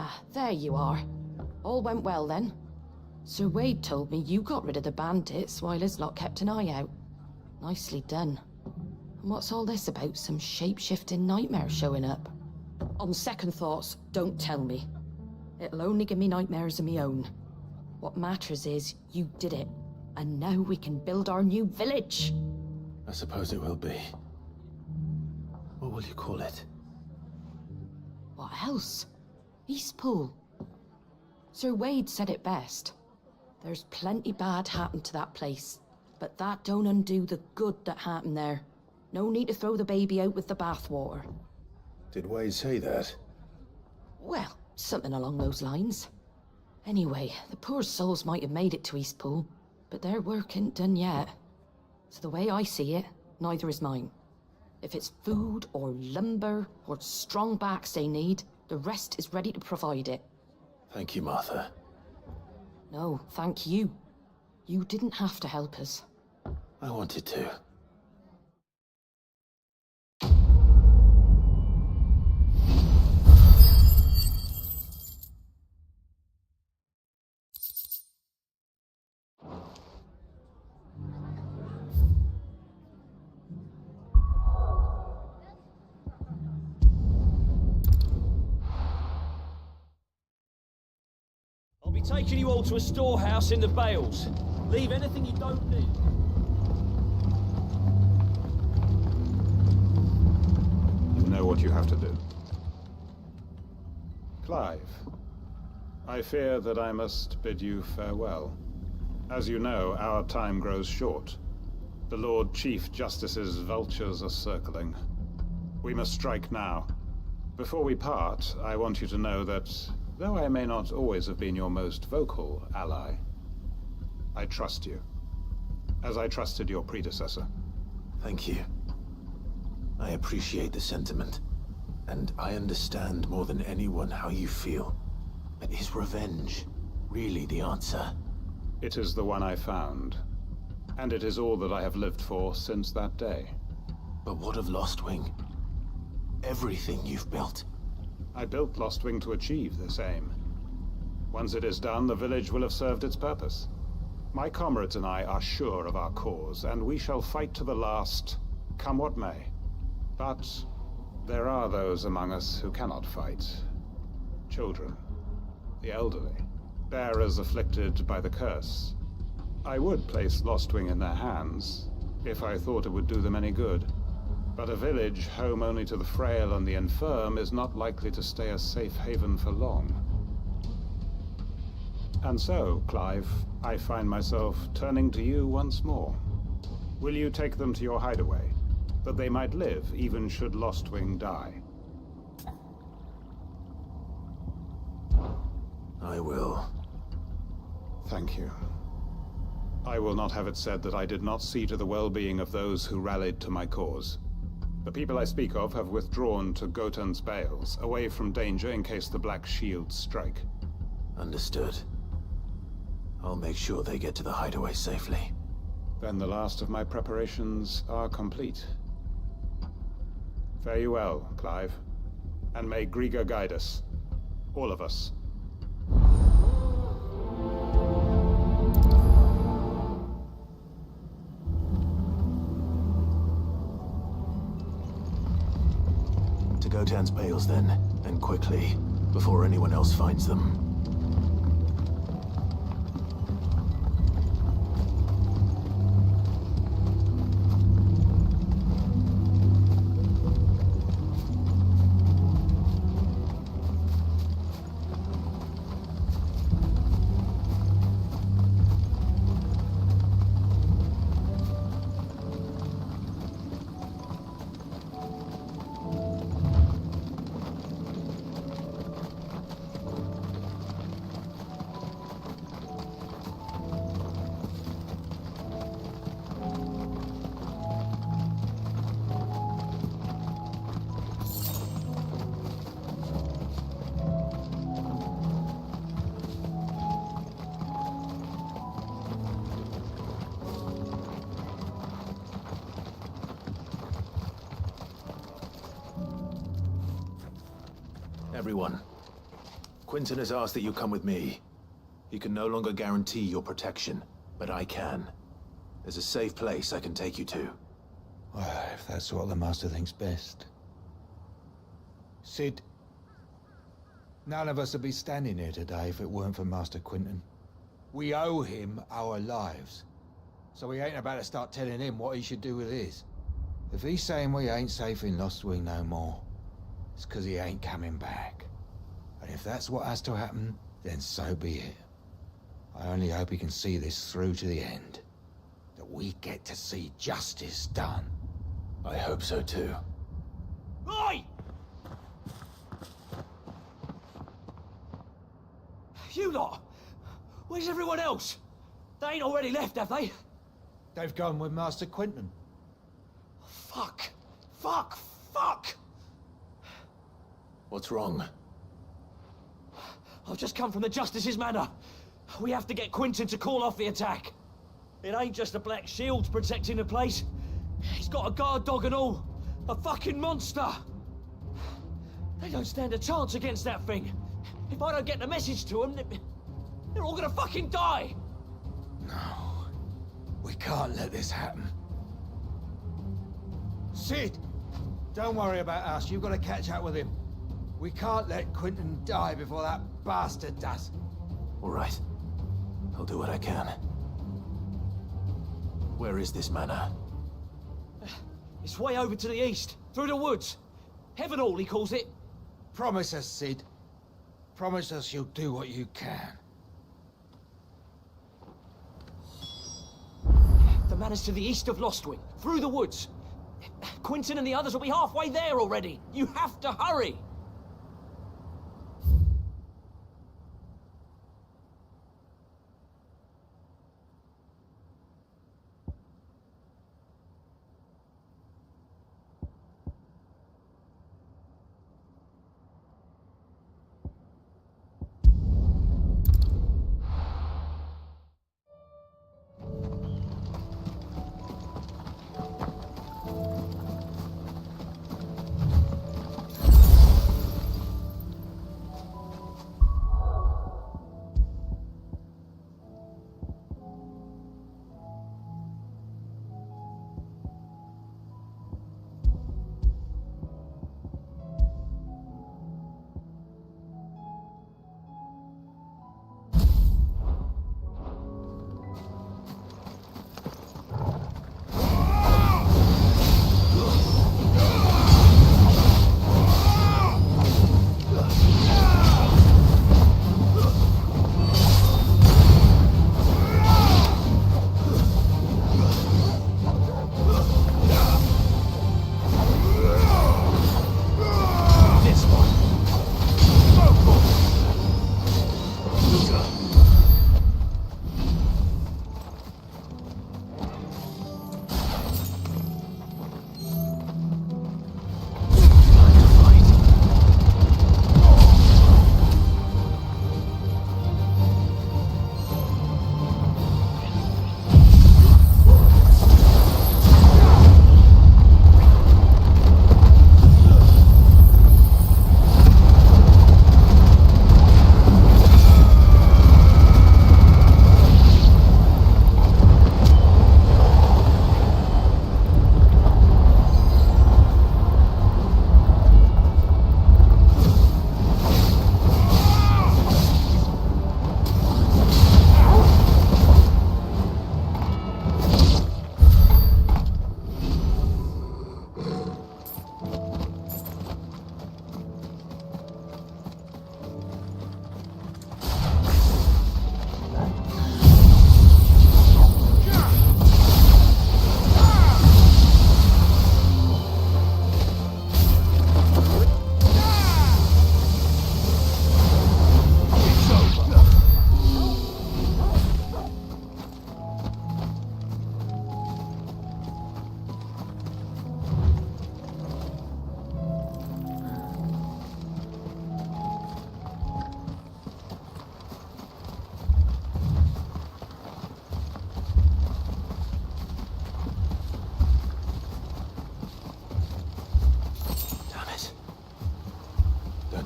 Ah, there you are. All went well then. Sir Wade told me you got rid of the bandits while his lot kept an eye out. Nicely done. And what's all this about some shape-shifting nightmare showing up? On second thoughts, don't tell me. It'll only give me nightmares of me own. What matters is, you did it. And now we can build our new village. I suppose it will be. What will you call it? What else? Eastpool. Sir Wade said it best. There's plenty bad happened to that place, but that don't undo the good that happened there. No need to throw the baby out with the bathwater. Did Wade say that? Well, something along those lines. Anyway, the poor souls might have made it to Eastpool, but their work ain't done yet. So the way I see it, neither is mine. If it's food or lumber or strong backs they need, the rest is ready to provide it. Thank you, Martha. No, thank you. You didn't have to help us. I wanted to. I'll be taking you all to a storehouse in the Bales. Leave anything you don't need. You know what you have to do. Clive, I fear that I must bid you farewell. As you know, our time grows short. The Lord Chief Justice's vultures are circling. We must strike now. Before we part, I want you to know that, though I may not always have been your most vocal ally, I trust you, as I trusted your predecessor. Thank you. I appreciate the sentiment, and I understand more than anyone how you feel. But is revenge really the answer? It is the one I found, and it is all that I have lived for since that day. But what of Lostwing? Everything you've built. I built Lostwing to achieve this aim. Once it is done, the village will have served its purpose. My comrades and I are sure of our cause, and we shall fight to the last, come what may. But there are those among us who cannot fight. Children, the elderly, bearers afflicted by the curse. I would place Lostwing in their hands, if I thought it would do them any good. But a village home only to the frail and the infirm is not likely to stay a safe haven for long. And so, Clive, I find myself turning to you once more. Will you take them to your hideaway, that they might live even should Lostwing die? I will. Thank you. I will not have it said that I did not see to the well-being of those who rallied to my cause. The people I speak of have withdrawn to Gotan's Bales, away from danger in case the Black Shields strike. Understood. I'll make sure they get to the hideaway safely. Then the last of my preparations are complete. Fare you well, Clive. And may Griga guide us. All of us. To Gotan's Bales then, and quickly, before anyone else finds them. Everyone, Quinton has asked that you come with me. He can no longer guarantee your protection, but I can. There's a safe place I can take you to. Well, if that's what the Master thinks best. Sid, none of us would be standing here today if it weren't for Master Quinton. We owe him our lives. So we ain't about to start telling him what he should do with his. If he's saying we ain't safe in Lost Wing no more, it's because he ain't coming back. And if that's what has to happen, then so be it. I only hope he can see this through to the end. That we get to see justice done. I hope so too. Oi! You lot! Where's everyone else? They ain't already left, have they? They've gone with Master Quinton. Fuck! Fuck! Fuck! What's wrong? I've just come from the Justice's Manor. We have to get Quinton to call off the attack. It ain't just the Black Shields protecting the place. He's got a guard dog and all. A fucking monster! They don't stand a chance against that thing. If I don't get the message to them, they're all gonna fucking die! No. We can't let this happen. Sid! Don't worry about us. You've got to catch up with him. We can't let Quinton die before that bastard does. All right. I'll do what I can. Where is this manor? It's way over to the east, through the woods. Heaven Hall, he calls it. Promise us, Sid. Promise us you'll do what you can. The manor's to the east of Lostwing, through the woods. Quinton and the others will be halfway there already. You have to hurry.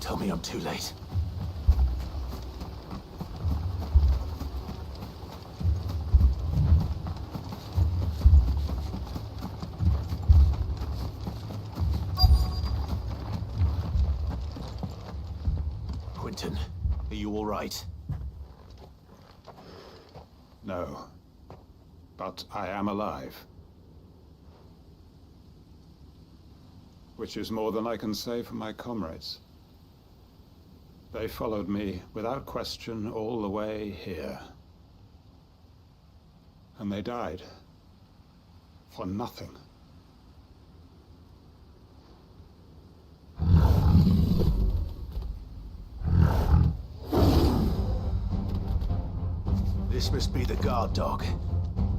Tell me I'm too late. Quentin, are you all right? No. But I am alive. Which is more than I can say for my comrades. They followed me without question all the way here. And they died. For nothing. This must be the guard dog.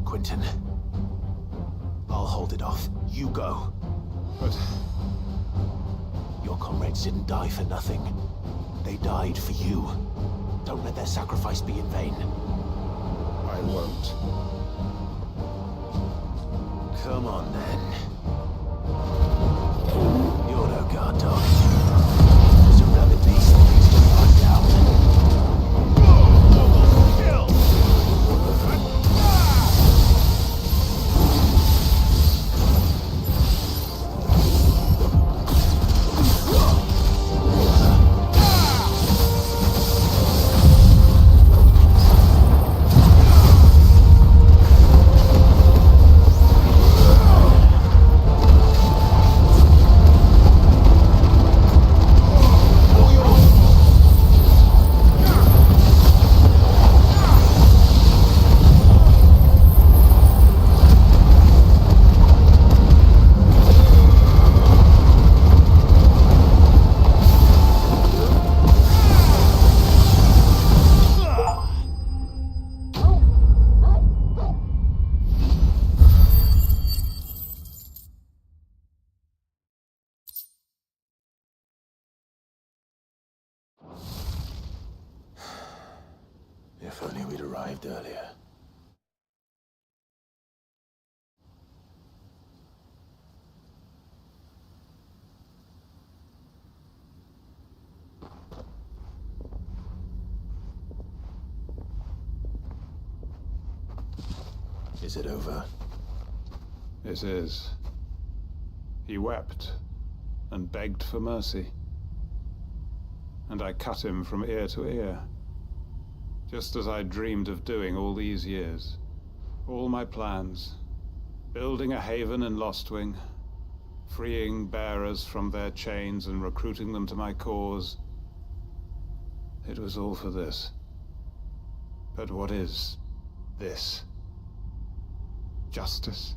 Quentin. I'll hold it off. You go. But... your comrades didn't die for nothing. They died for you. Don't let their sacrifice be in vain. I won't. Come on, then. You're no guard dog. Just a rabid beast that needs to run down. If only we'd arrived earlier. Is it over? It is. He wept and begged for mercy. And I cut him from ear to ear. Just as I dreamed of doing all these years. All my plans. Building a haven in Lostwing. Freeing bearers from their chains and recruiting them to my cause. It was all for this. But what is this? Justice?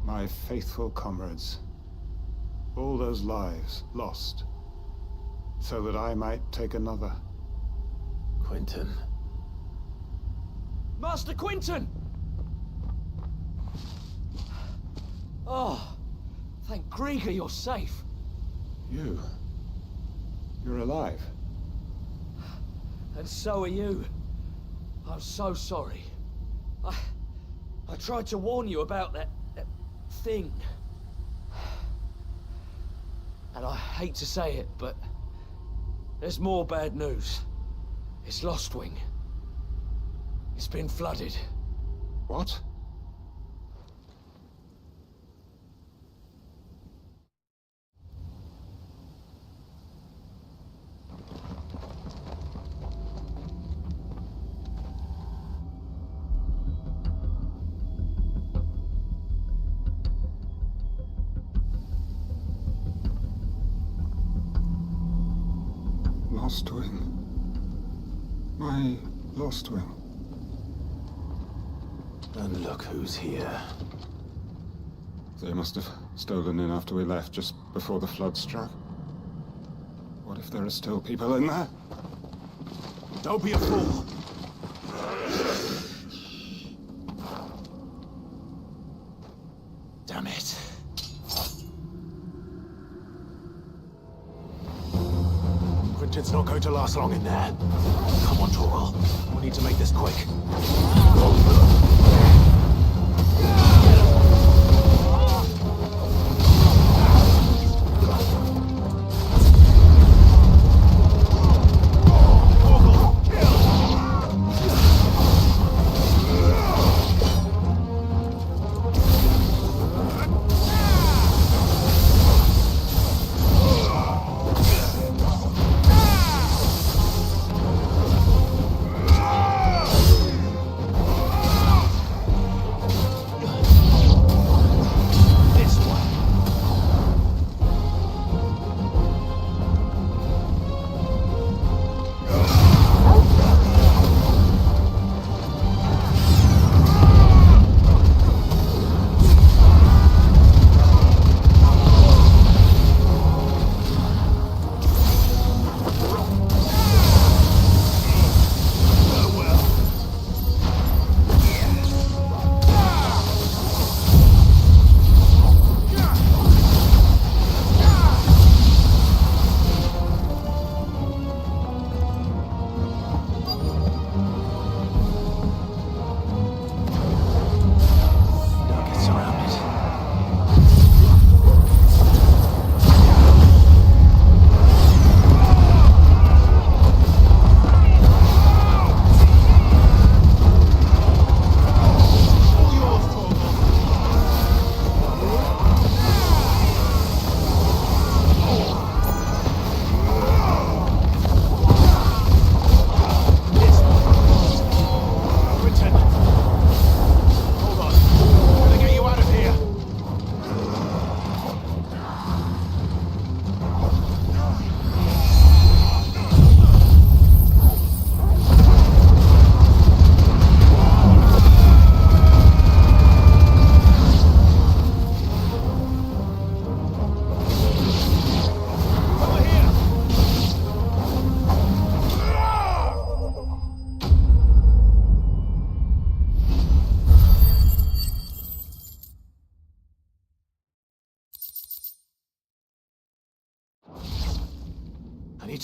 My faithful comrades. All those lives lost. So that I might take another. Quentin. Master Quentin! Oh, thank Grieger you're safe. You're alive. And so are you. I'm so sorry. I tried to warn you about that thing. And I hate to say it, but there's more bad news. It's Lostwing. It's been flooded. What? Lostwing. My Lostwing. And look who's here. They must have stolen in after we left, just before the flood struck. What if there are still people in there? Don't be a fool! Damn it. Quentin's not going to last long in there. Come on, Torgal. We need to make this quick.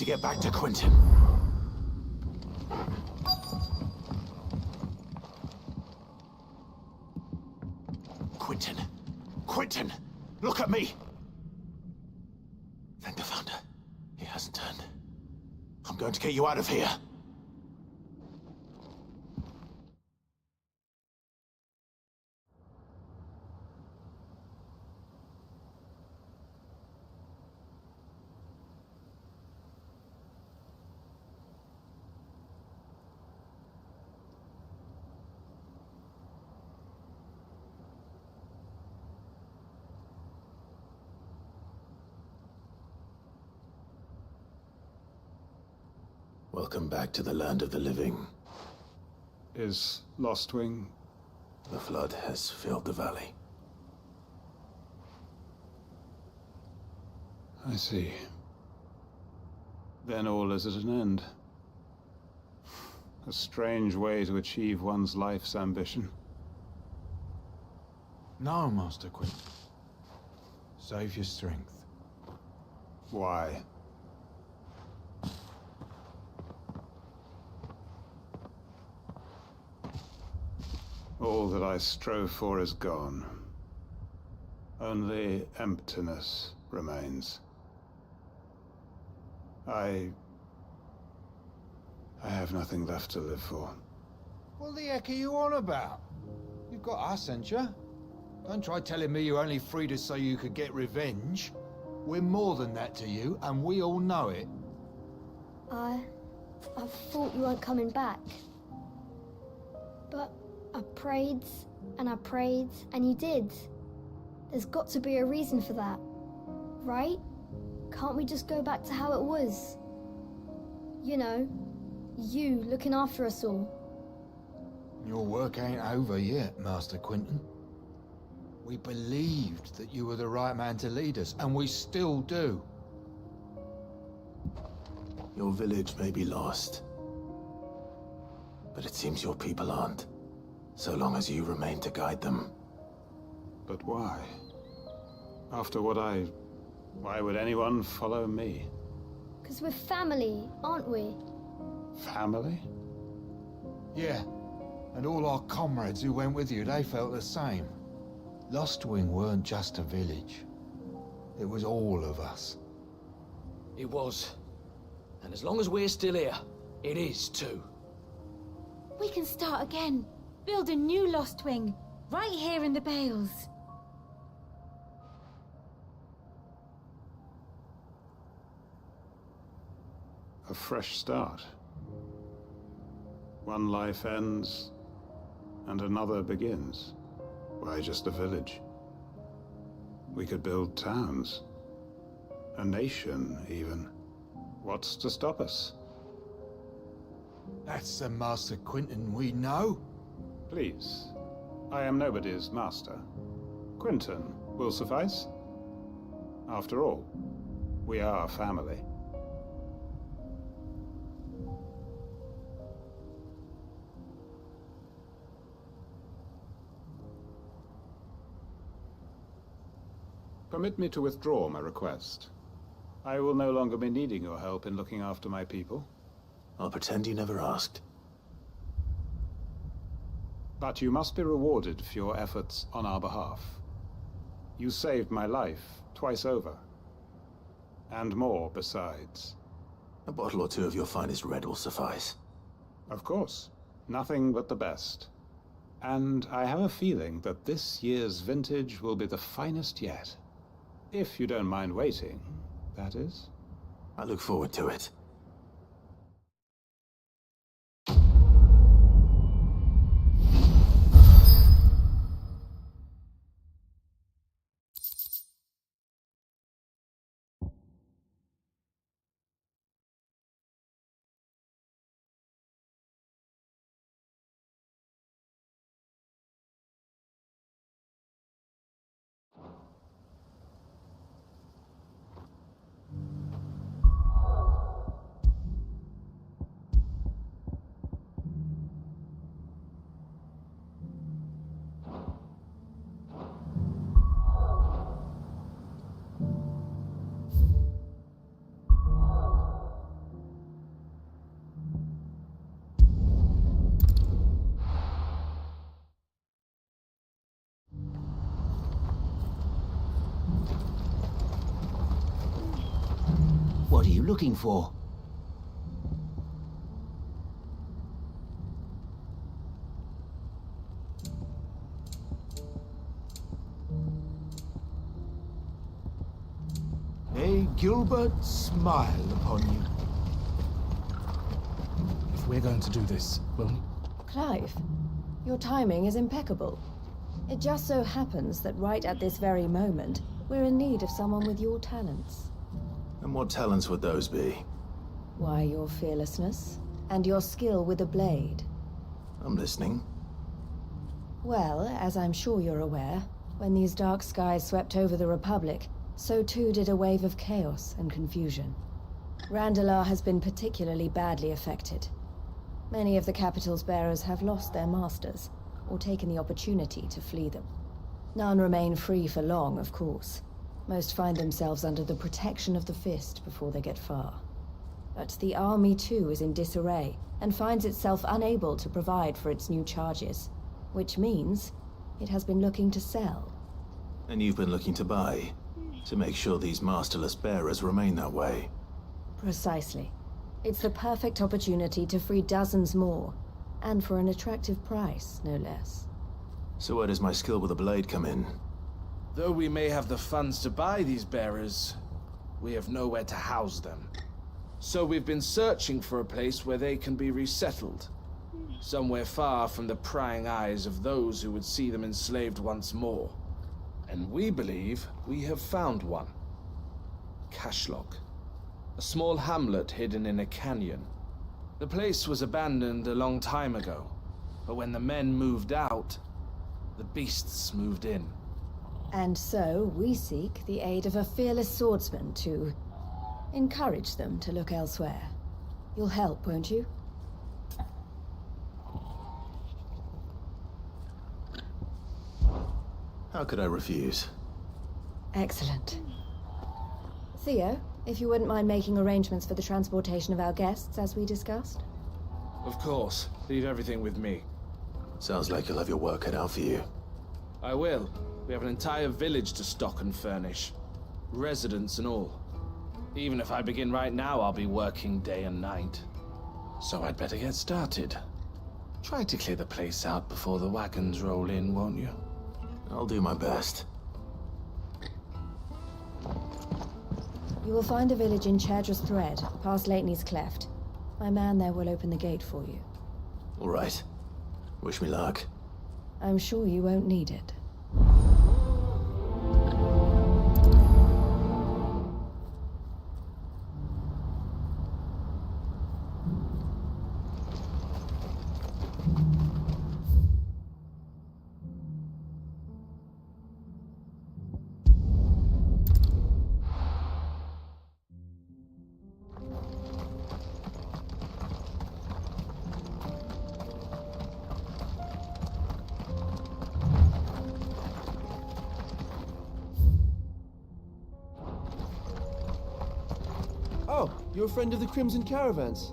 to get back to Quentin. Quentin! Quentin! Look at me! Thank the Founder. He hasn't turned. I'm going to get you out of here. Welcome back to the land of the living. Is Lost Wing? The flood has filled the valley. I see. Then all is at an end. A strange way to achieve one's life's ambition. No, Master Quentin. Save your strength. Why? All that I strove for is gone. Only emptiness remains. I have nothing left to live for. What the heck are you on about? You've got us, ain't you? Don't try telling me you only freed us so you could get revenge. We're more than that to you, and we all know it. I thought you weren't coming back. But I prayed, and you did. There's got to be a reason for that, right? Can't we just go back to how it was? You know, you looking after us all. Your work ain't over yet, Master Quentin. We believed that you were the right man to lead us, and we still do. Your village may be lost, but it seems your people aren't, so long as you remain to guide them. But why? After what why would anyone follow me? 'Cause we're family, aren't we? Family? Yeah, and all our comrades who went with you, they felt the same. Lost Wing weren't just a village. It was all of us. It was. And as long as we're still here, it is too. We can start again. Build a new Lost Wing, right here in the Bales. A fresh start. One life ends, and another begins. Why just a village? We could build towns. A nation, even. What's to stop us? That's the Master Quentin we know. Please. I am nobody's master. Quentin will suffice. After all, we are family. Permit me to withdraw my request. I will no longer be needing your help in looking after my people. I'll pretend you never asked. But you must be rewarded for your efforts on our behalf. You saved my life twice over. And more besides. A bottle or two of your finest red will suffice. Of course. Nothing but the best. And I have a feeling that this year's vintage will be the finest yet. If you don't mind waiting, that is. I look forward to it. you looking for? May Gilbert smile upon you. If we're going to do this, well... Clive, your timing is impeccable. It just so happens that right at this very moment, we're in need of someone with your talents. And what talents would those be? Why, your fearlessness, and your skill with a blade. I'm listening. Well, as I'm sure you're aware, when these dark skies swept over the Republic, so too did a wave of chaos and confusion. Randalar has been particularly badly affected. Many of the capital's bearers have lost their masters, or taken the opportunity to flee them. None remain free for long, of course. Most find themselves under the protection of the Fist before they get far. But the army too is in disarray, and finds itself unable to provide for its new charges. Which means it has been looking to sell. And you've been looking to buy, to make sure these masterless bearers remain that way. Precisely. It's the perfect opportunity to free dozens more, and for an attractive price, no less. So where does my skill with a blade come in? Though we may have the funds to buy these bearers, we have nowhere to house them. So we've been searching for a place where they can be resettled. Somewhere far from the prying eyes of those who would see them enslaved once more. And we believe we have found one. Cashlock. A small hamlet hidden in a canyon. The place was abandoned a long time ago, but when the men moved out, the beasts moved in. And so we seek the aid of a fearless swordsman to encourage them to look elsewhere. You'll help, won't you? How could I refuse? Excellent. Theo, if you wouldn't mind making arrangements for the transportation of our guests, as we discussed. Of course. Leave everything with me. Sounds like you'll have your work cut out for you. I will. We have an entire village to stock and furnish. Residents and all. Even if I begin right now, I'll be working day and night. So I'd better get started. Try to clear the place out before the wagons roll in, won't you? I'll do my best. You will find a village in Chadra's Thread, past Lateney's Cleft. My man there will open the gate for you. All right. Wish me luck. I'm sure you won't need it. Oh, you're a friend of the Crimson Caravans.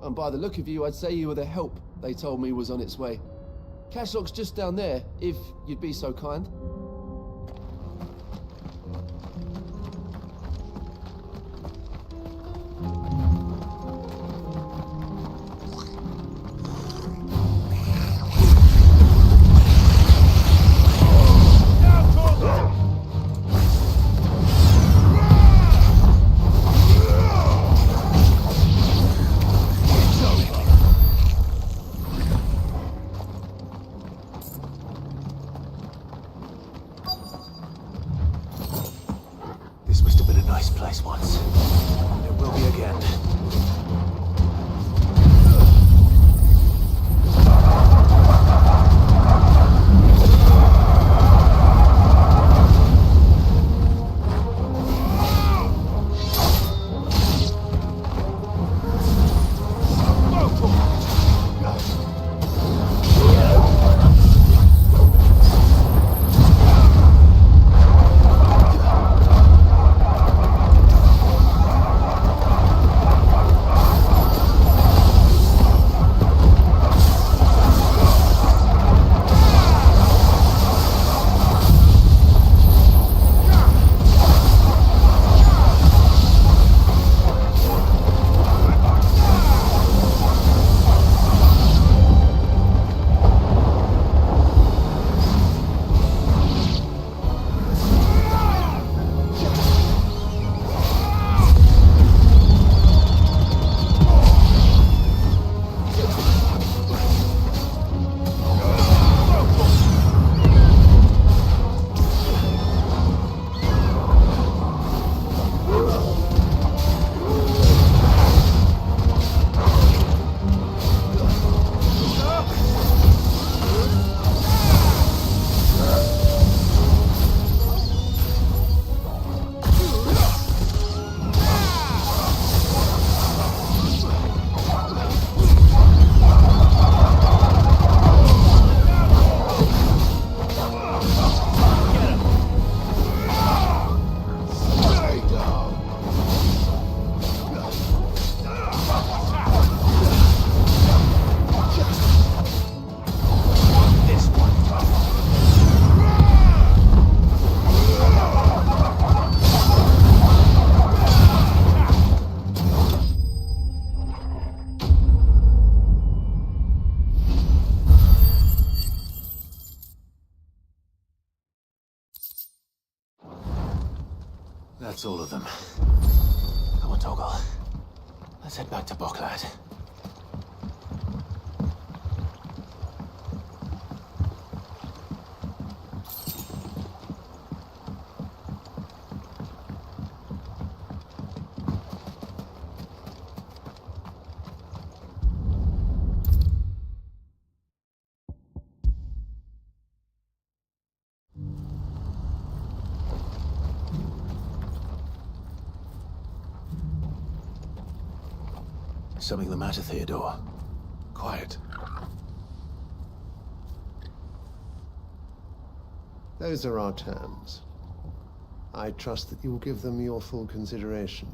And by the look of you, I'd say you were the help they told me was on its way. Cashlock's just down there, if you'd be so kind. That's all of them. Come on, Toggle. Let's head back to Boklad. Something the matter, Theodore? Quiet. Those are our terms. I trust that you will give them your full consideration.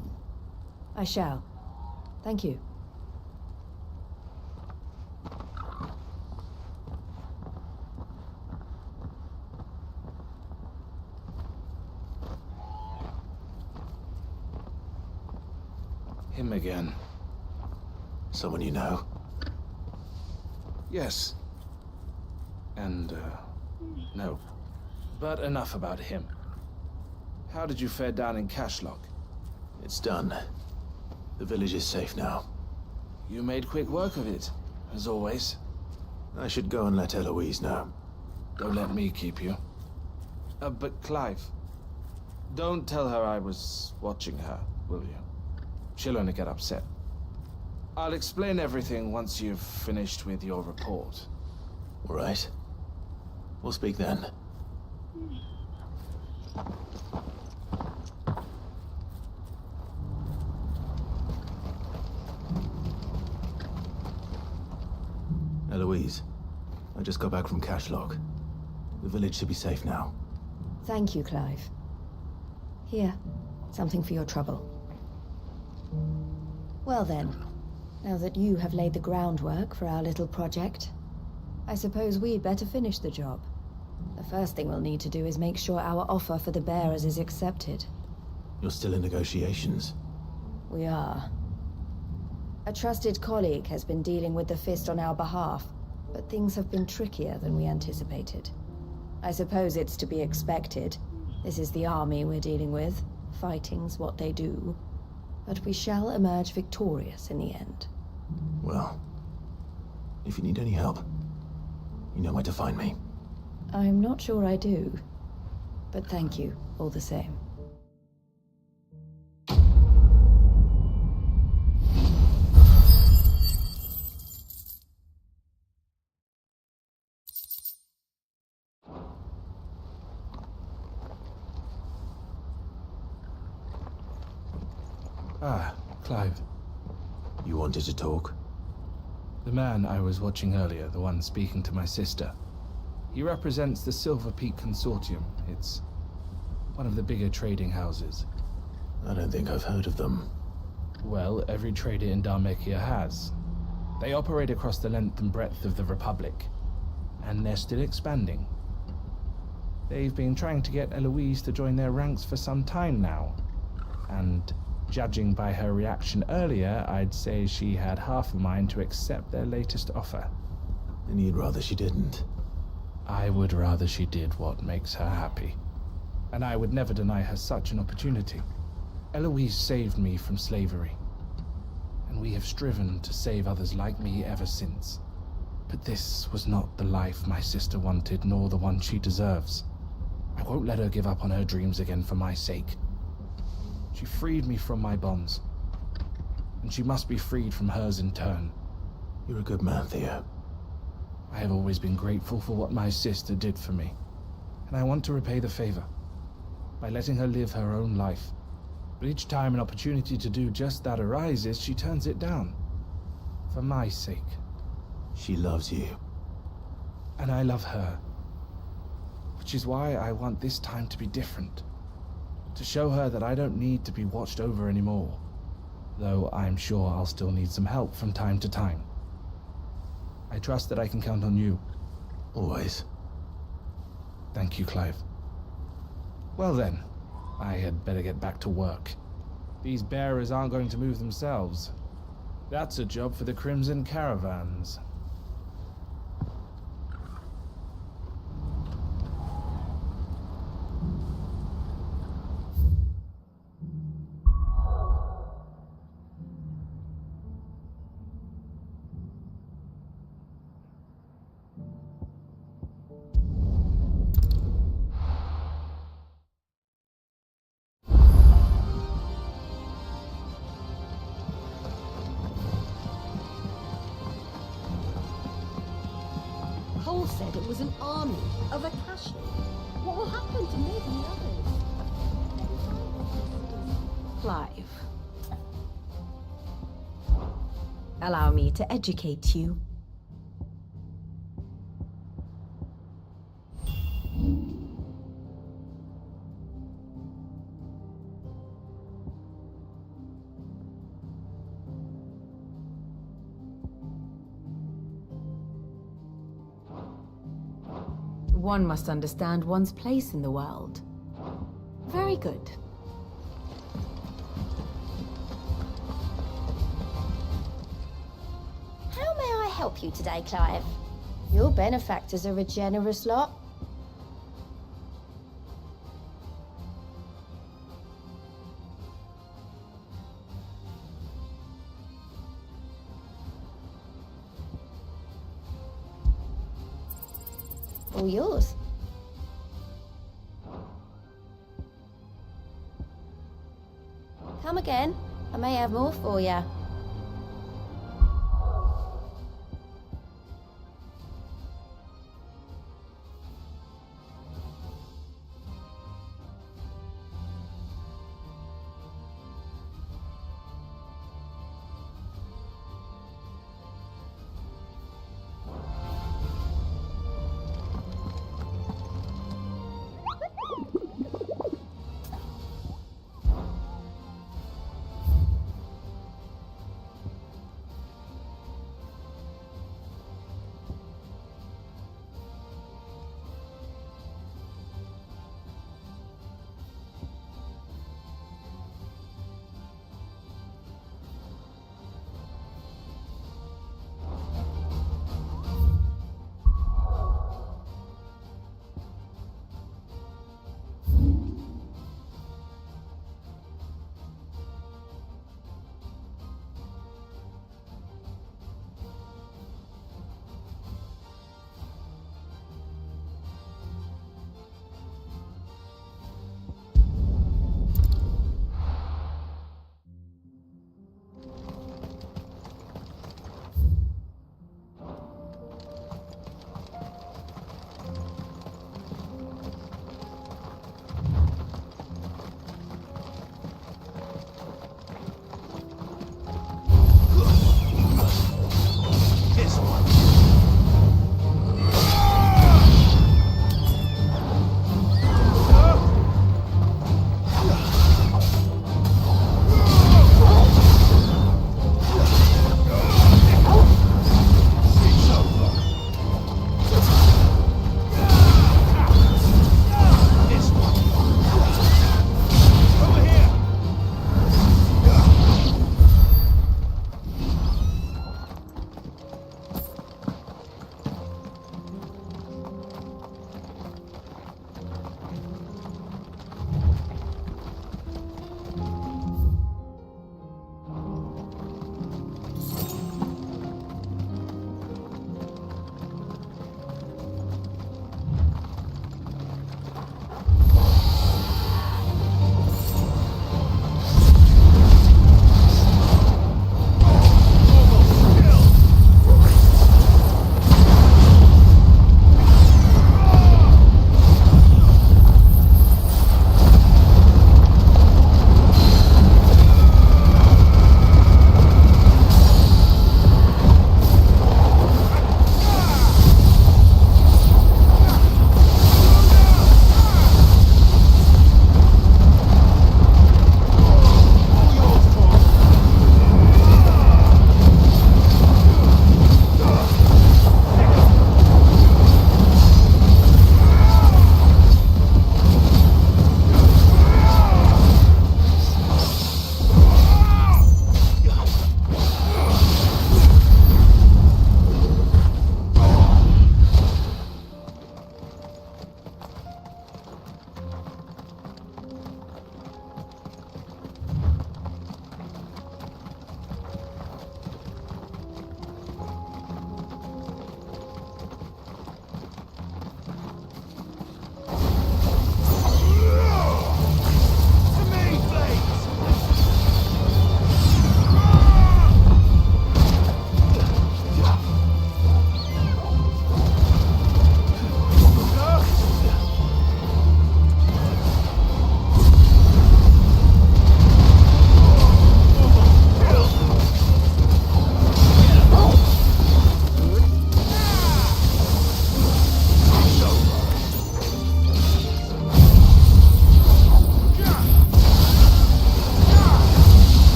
I shall. Thank you. Him again. Someone you know? Yes. And, no. But enough about him. How did you fare down in Cashlock? It's done. The village is safe now. You made quick work of it, as always. I should go and let Eloise know. Don't let me keep you. But Clive, don't tell her I was watching her, will you? She'll only get upset. I'll explain everything once you've finished with your report. All right. We'll speak then. Eloise, I just got back from Cashlock. The village should be safe now. Thank you, Clive. Here, something for your trouble. Well then, now that you have laid the groundwork for our little project, I suppose we'd better finish the job. The first thing we'll need to do is make sure our offer for the bearers is accepted. You're still in negotiations? We are. A trusted colleague has been dealing with the Fist on our behalf, but things have been trickier than we anticipated. I suppose it's to be expected. This is the army we're dealing with. Fighting's what they do. But we shall emerge victorious in the end. Well, if you need any help, you know where to find me. I'm not sure I do, but thank you all the same. Ah, Clive. You wanted to talk? The man I was watching earlier, the one speaking to my sister. He represents the Silver Peak Consortium. It's one of the bigger trading houses. I don't think I've heard of them. Well, every trader in Dharmekia has. They operate across the length and breadth of the Republic, and they're still expanding. They've been trying to get Eloise to join their ranks for some time now, and judging by her reaction earlier, I'd say she had half a mind to accept their latest offer. And you'd rather she didn't? I would rather she did what makes her happy. And I would never deny her such an opportunity. Eloise saved me from slavery. And we have striven to save others like me ever since. But this was not the life my sister wanted, nor the one she deserves. I won't let her give up on her dreams again for my sake. She freed me from my bonds, and she must be freed from hers in turn. You're a good man, Theo. I have always been grateful for what my sister did for me, and I want to repay the favor by letting her live her own life. But each time an opportunity to do just that arises, she turns it down. For my sake. She loves you. And I love her. Which is why I want this time to be different. To show her that I don't need to be watched over anymore. Though I'm sure I'll still need some help from time to time. I trust that I can count on you. Always. Thank you, Clive. Well then, I had better get back to work. These bearers aren't going to move themselves. That's a job for the Crimson Caravans. Paul said it was an army of Akashi. What will happen to me and the others? Clive. Allow me to educate you. One must understand one's place in the world. Very good. How may I help you today, Clive? Your benefactors are a generous lot. All yours. Come again. I may have more for you.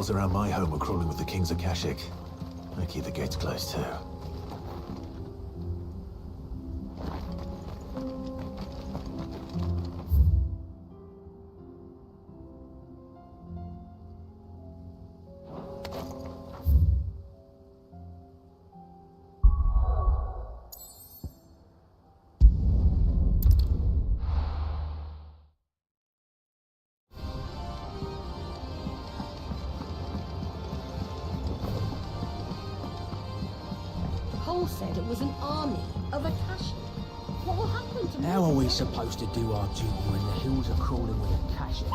Those around my home are crawling with the King's Akashic. I keep the gates closed too. Paul said it was an army of Akashi. What will happen to How are we supposed to do our duty when the hills are crawling with Akashi?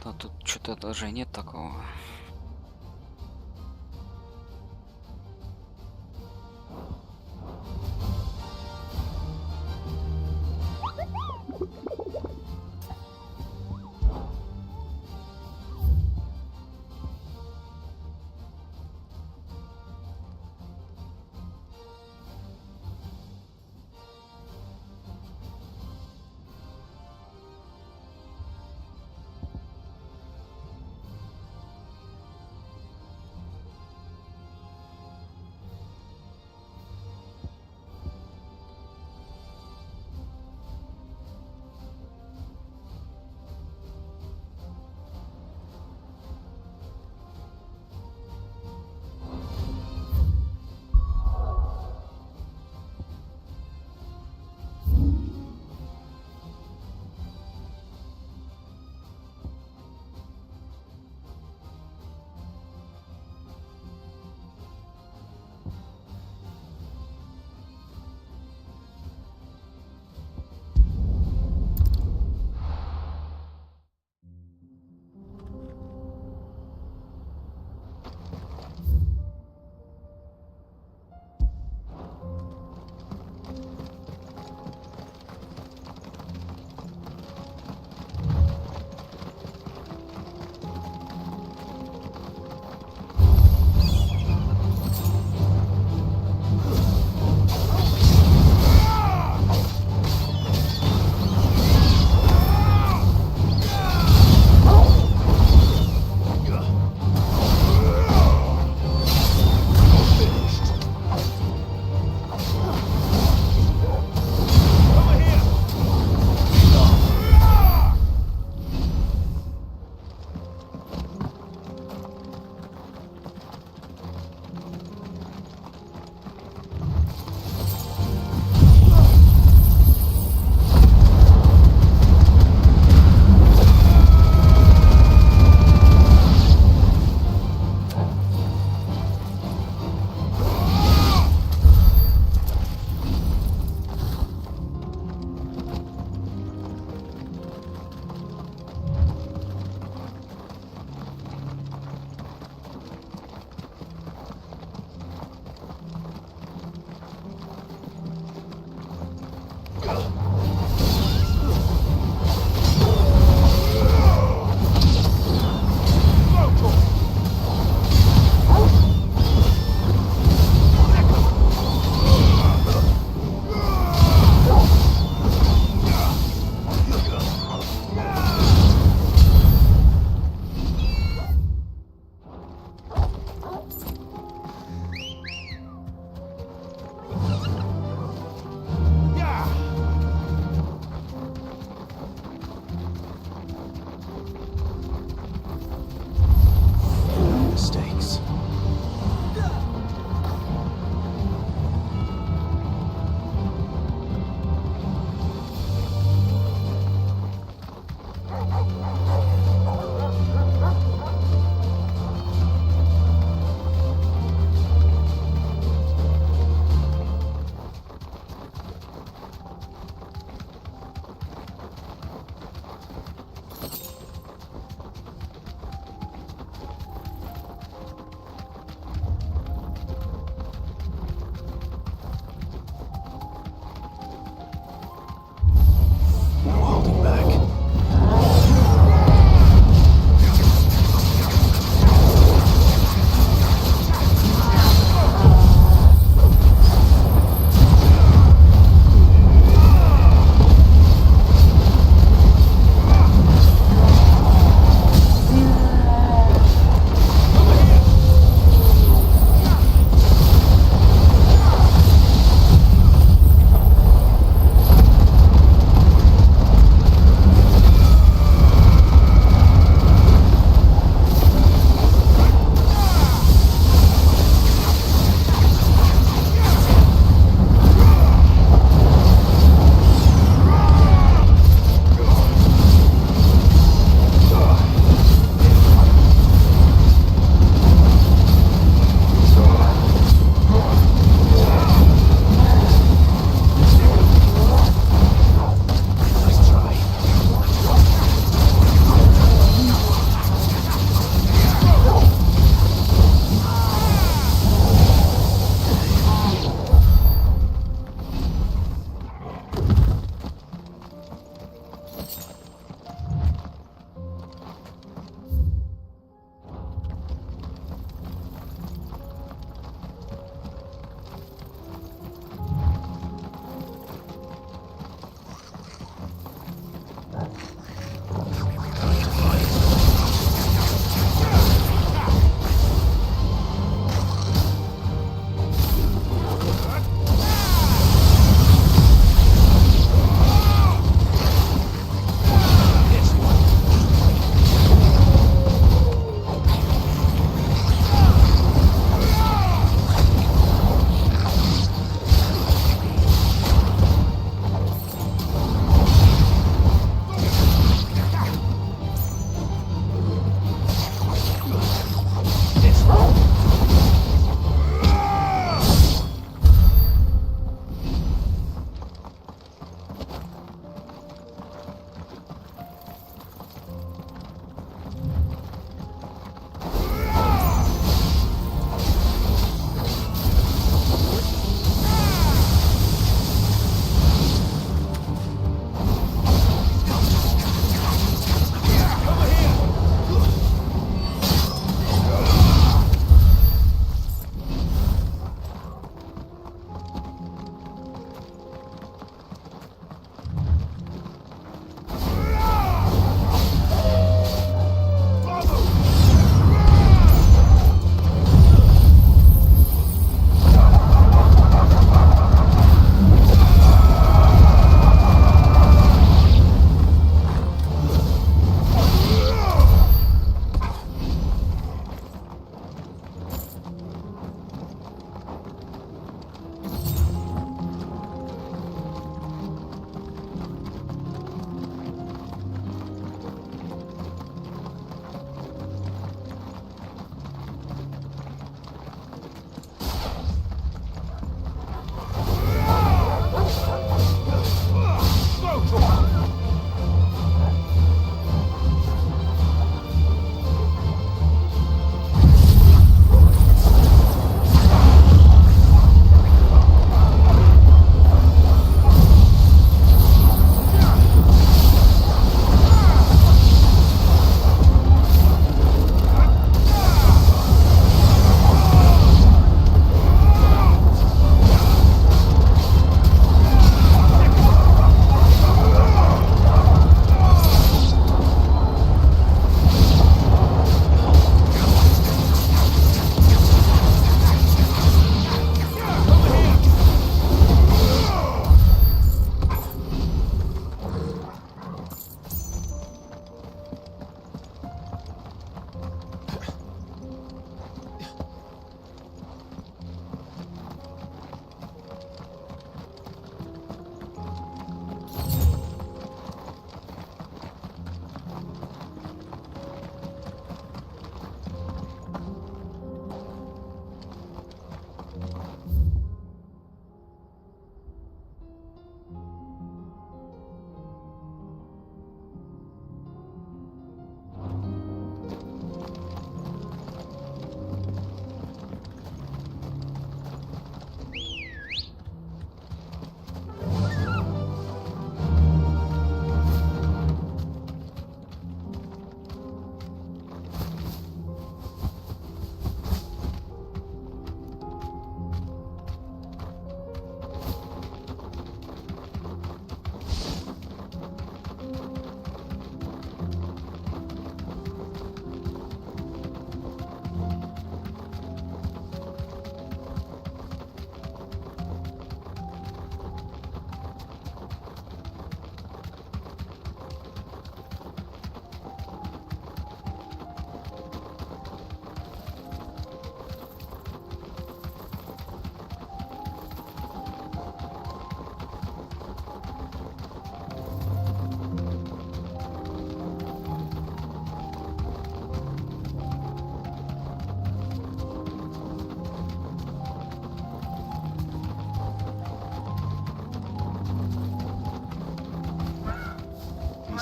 Да тут что-то даже нет такого.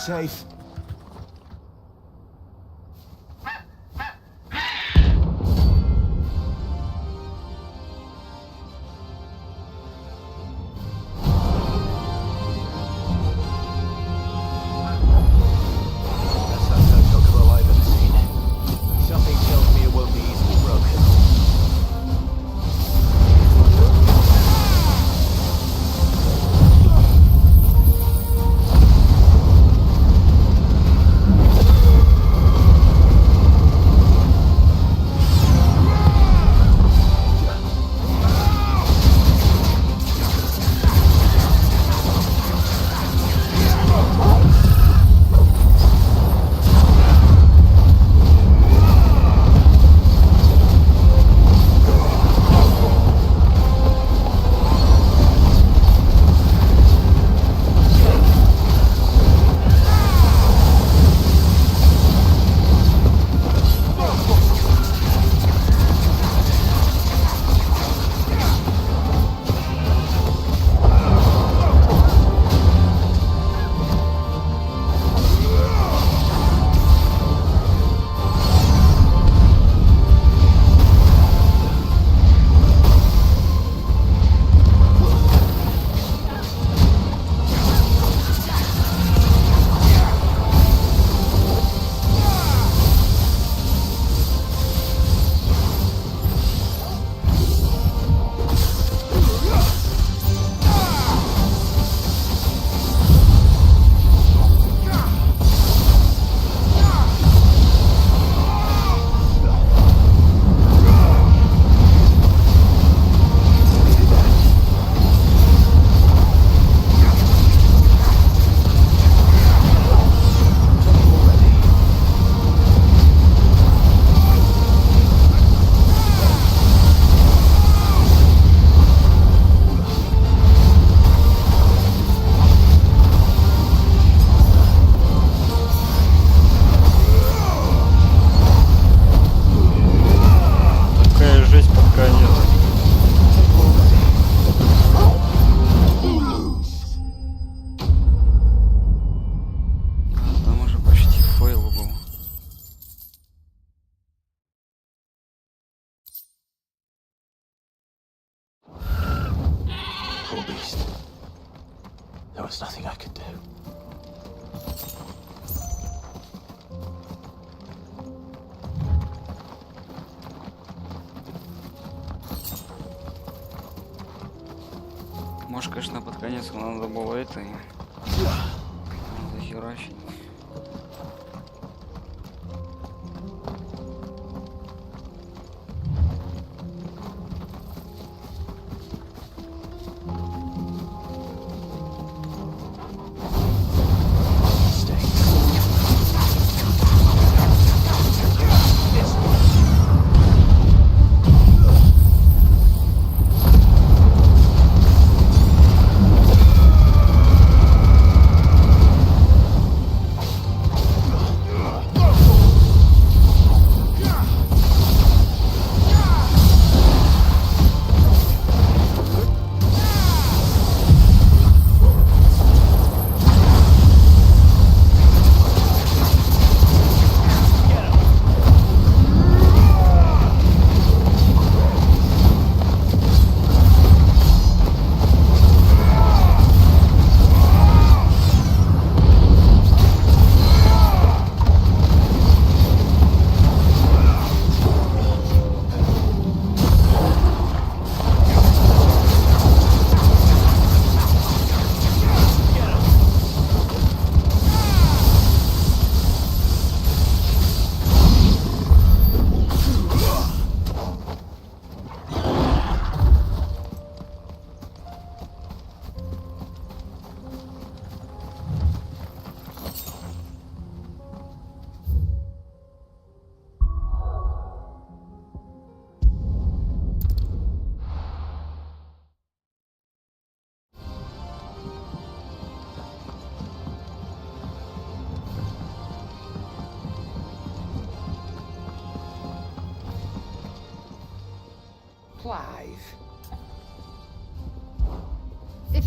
safe. was nothing I could do. Может, конечно, под конец надо было это и захерачить.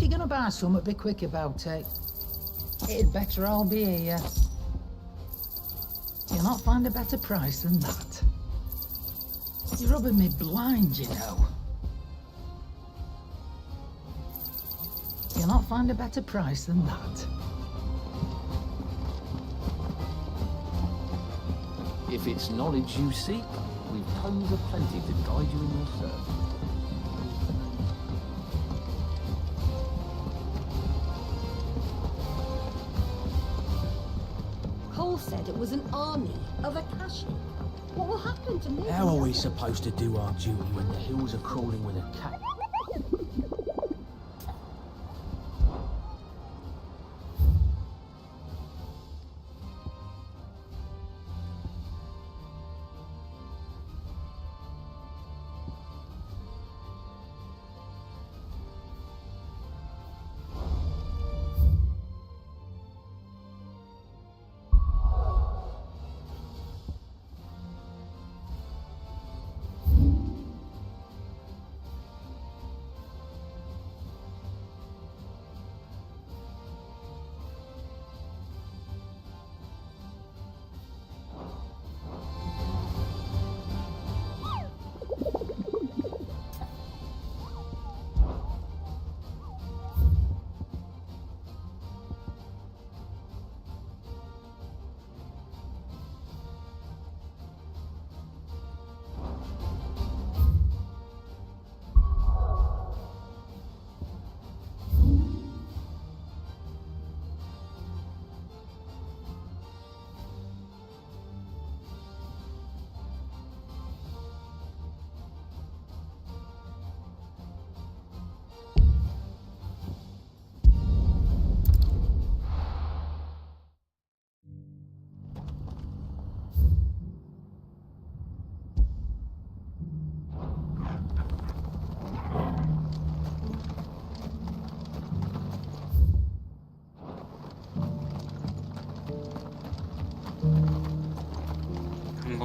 If you're gonna buy something, be quick about it. It'd better all be here. You'll not find a better price than that. You're rubbing me blind, you know. You'll not find a better price than that. If it's knowledge you seek, we've tons of plenty to guide you in your search. Cole said it was an army of Akashi. What will happen to me? How are we supposed to do our duty when the hills are crawling with a cat?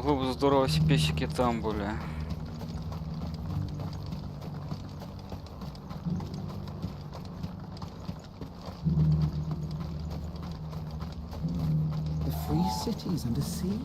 Было бы здорово, если песики там были. The free cities under sea?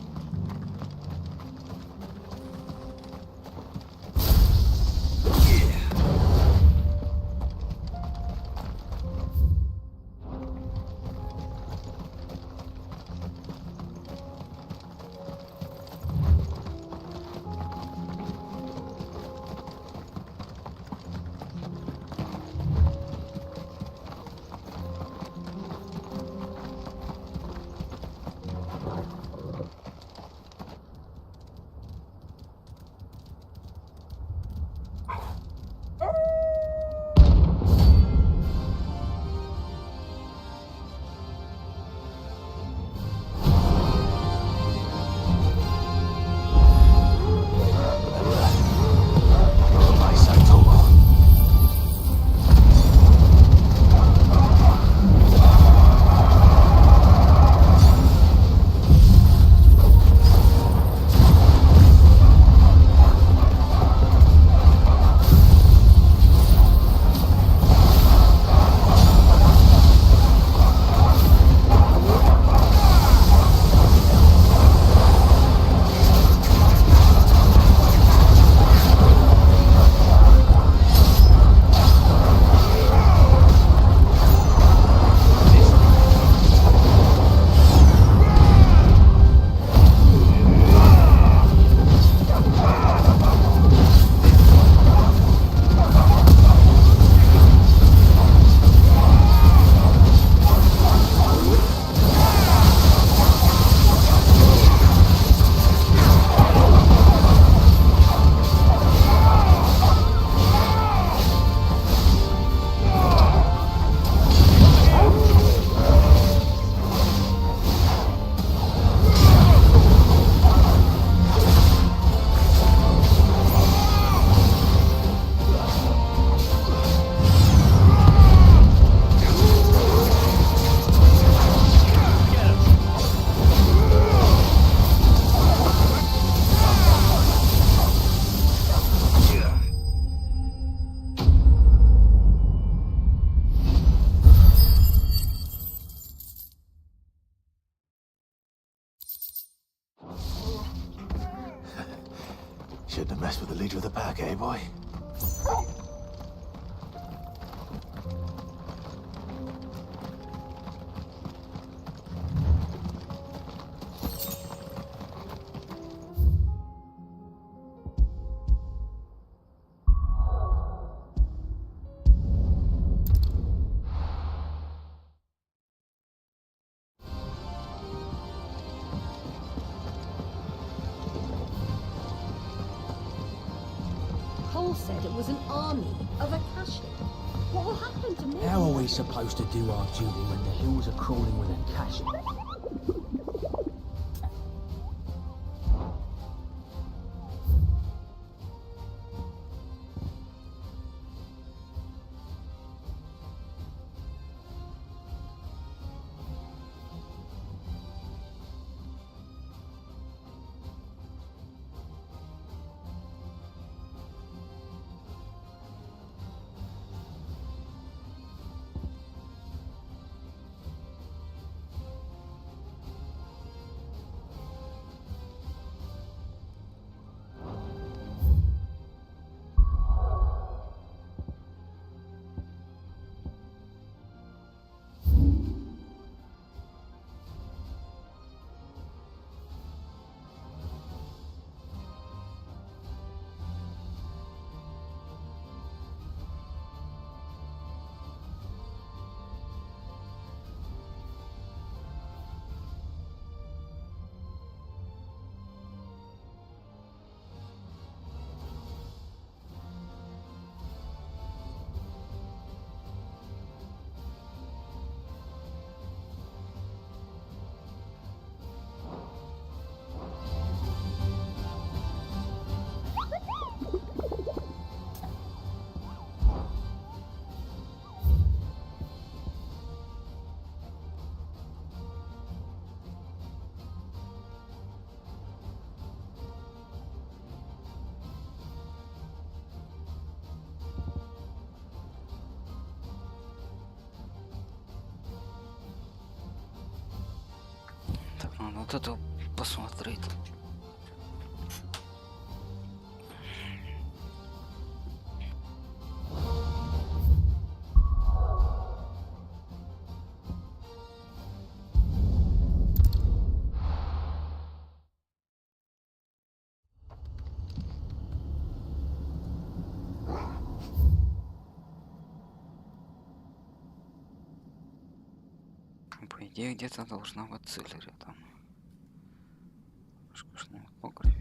back, eh, boy? Cole said it was an army of Akashi. What will happen to me? How are we supposed to do our duty when the hills are crawling with Akashi? Так, надо вот это посмотреть. По идее, где-то должна быть цель рядом. В роскошном погребе.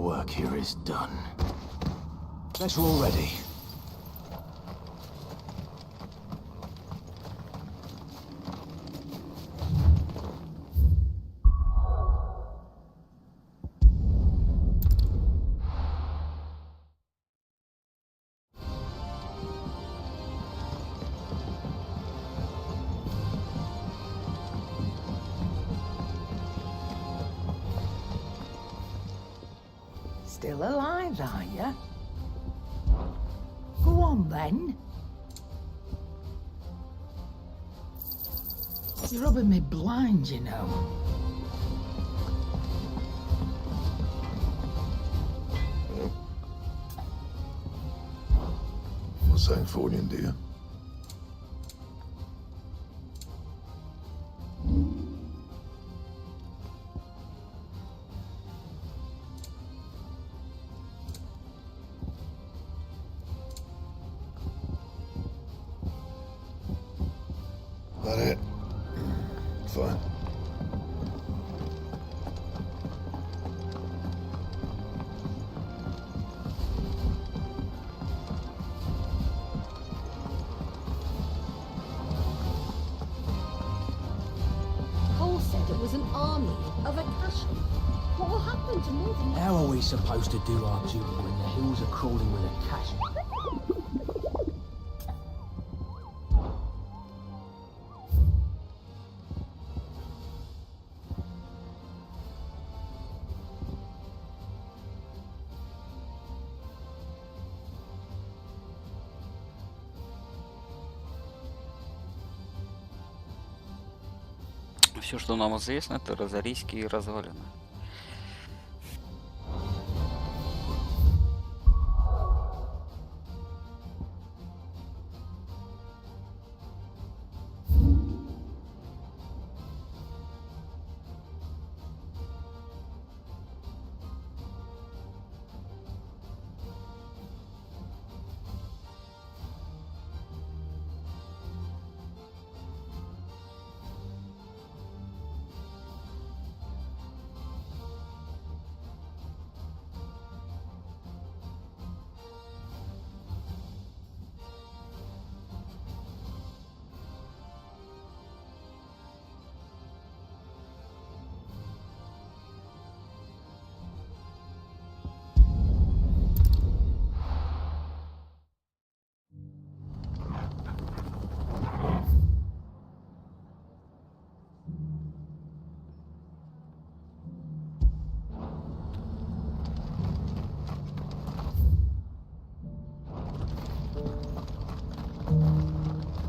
Your work here is done. Let's roll ready. Still alive, are you? Go on, then. You're rubbing me blind, you know. What's that for you, dear? That it? Fine. Cole said it was an army of a castle. What will happen to more than How are we supposed to do our duty when the hills are crawling with a cash? Все, что нам известно, это розарийские развалины.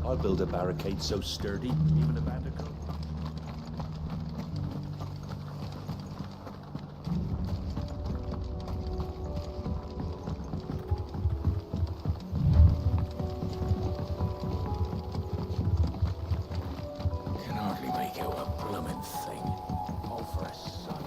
I'll build a barricade so sturdy, even a bandicoot. Can hardly make out a blooming thing. All for a son.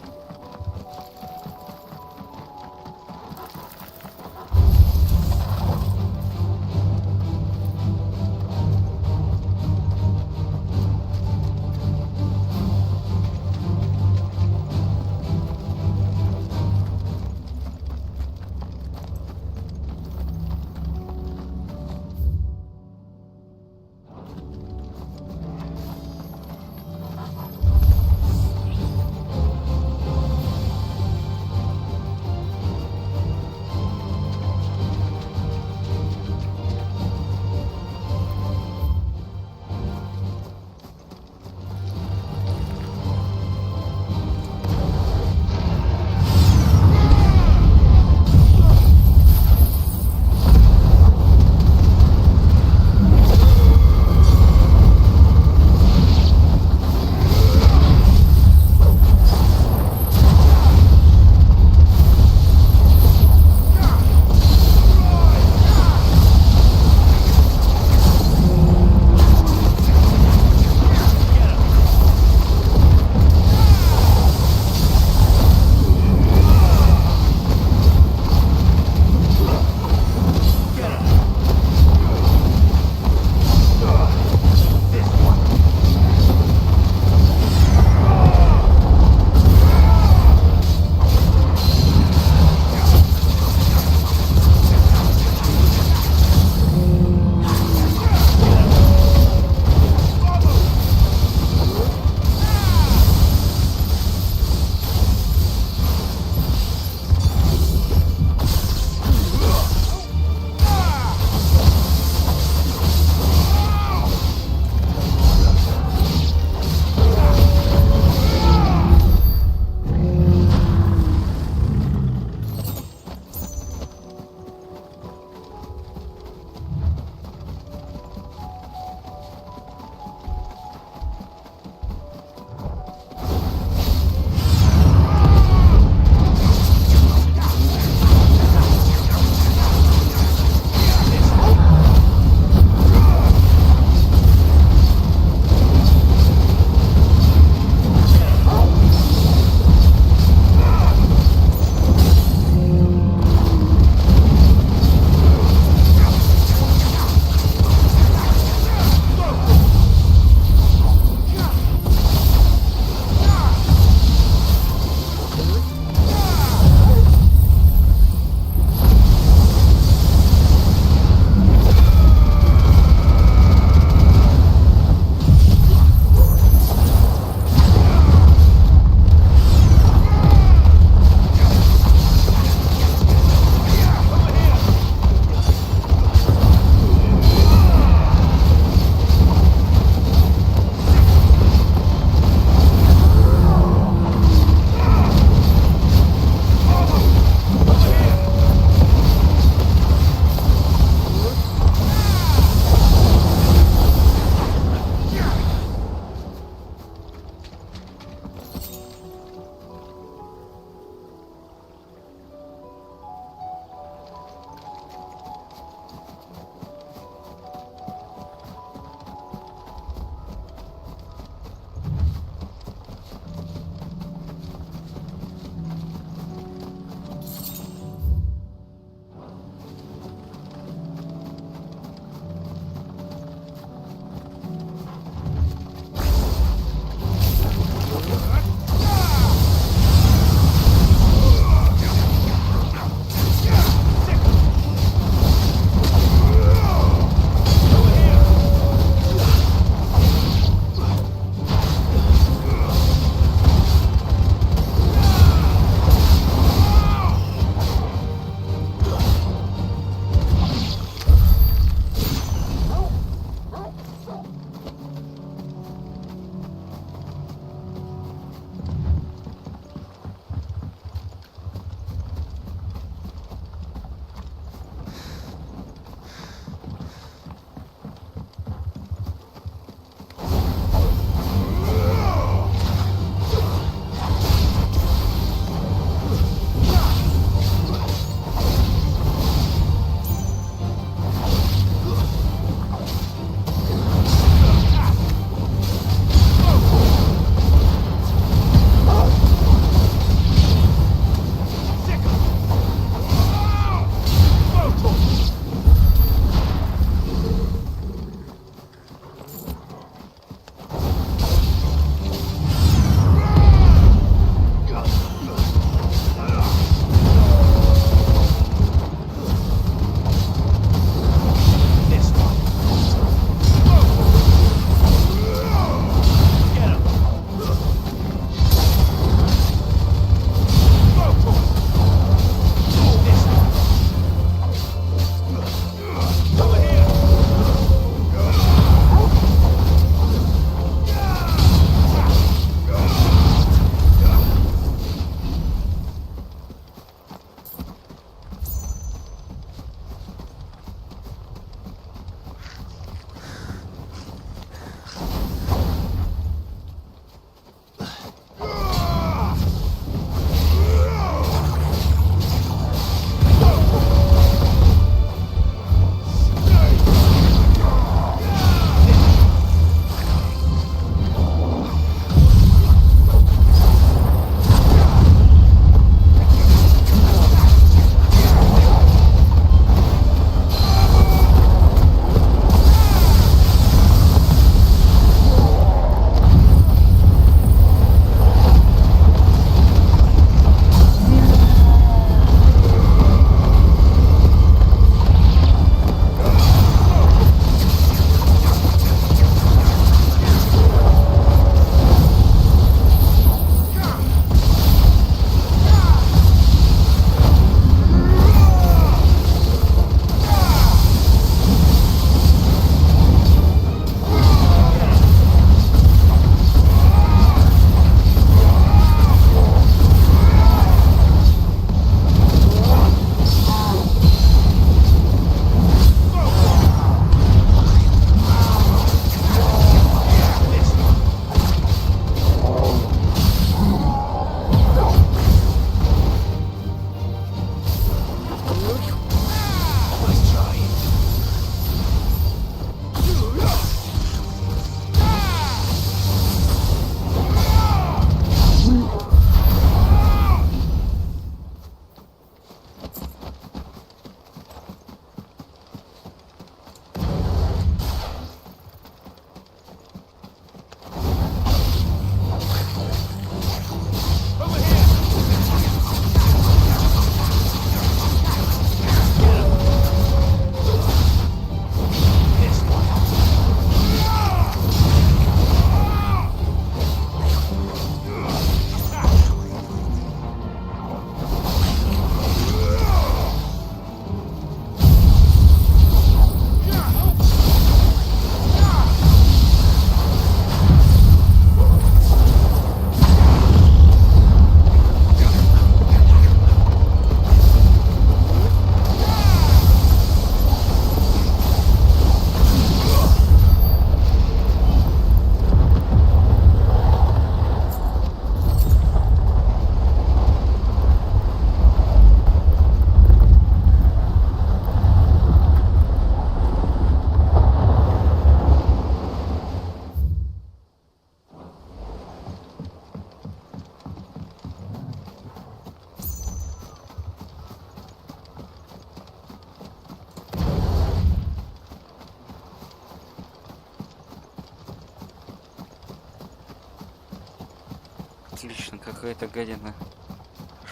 какая-то гадина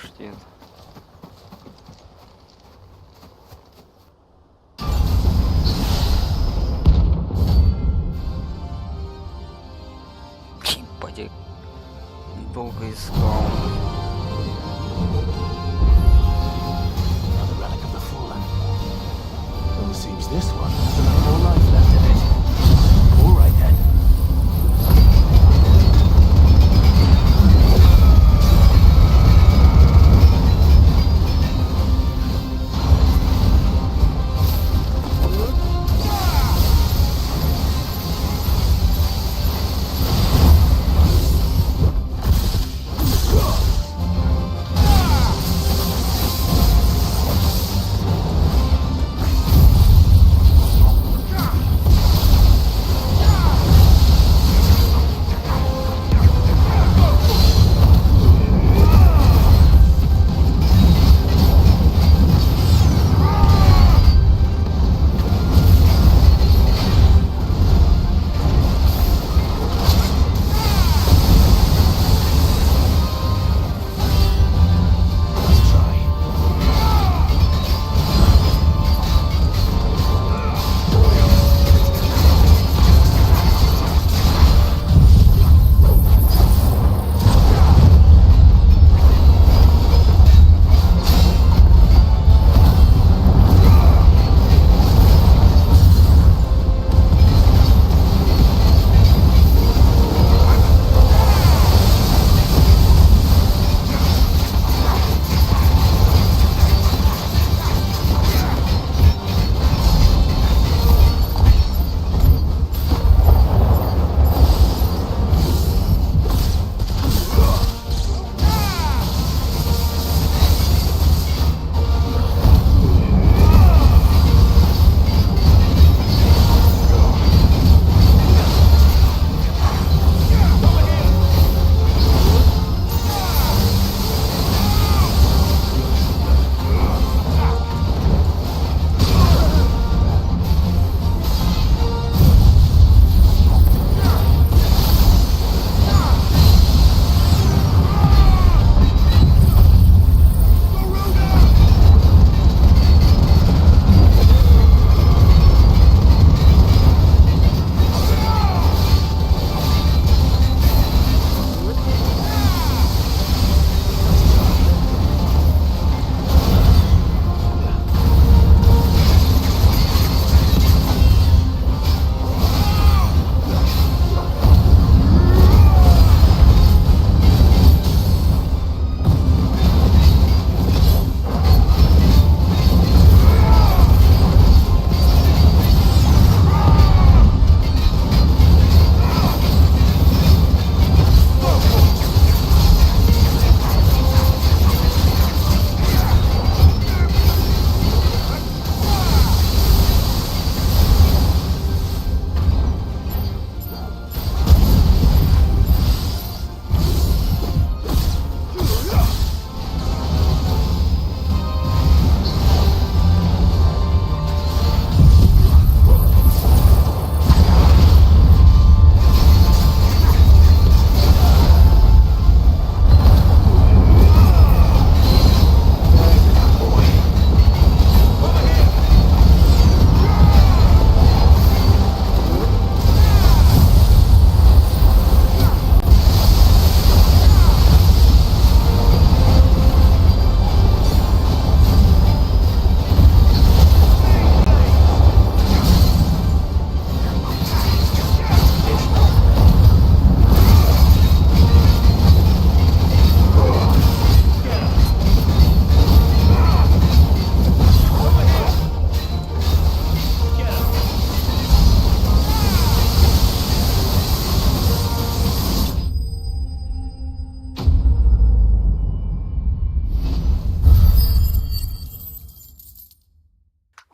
ждет. Ебать, долго искал. Another relic of the fallen. Well, it seems this one has a lot more life left in it. All right then.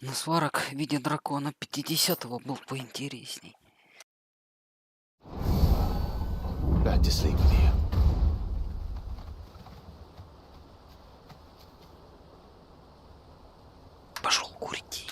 Но сварок в виде дракона 50-го был поинтересней. Back to sleep with you. Пошел курить.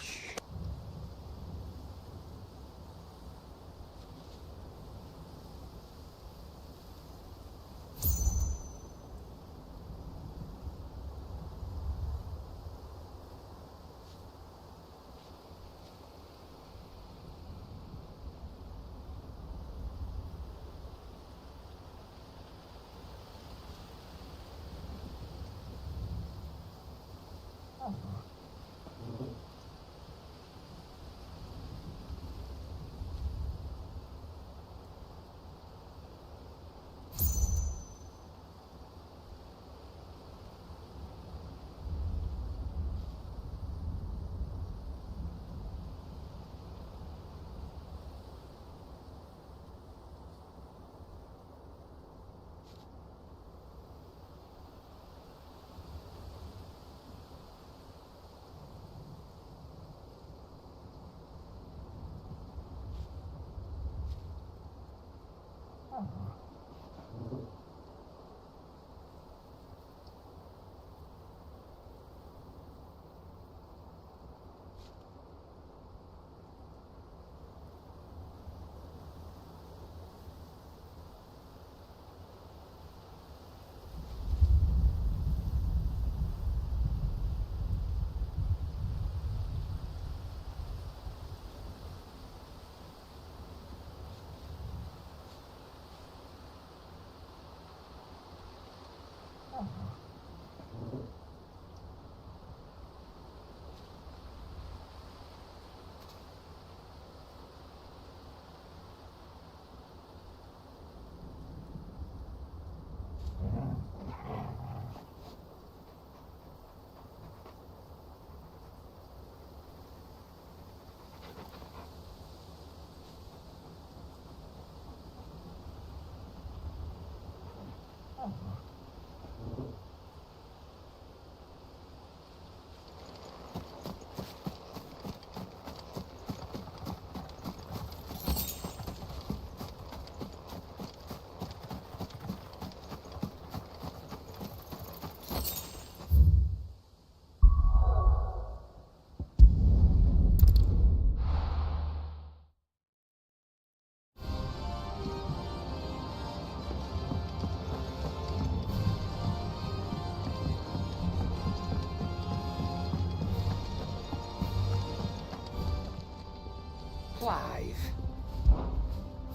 Clive.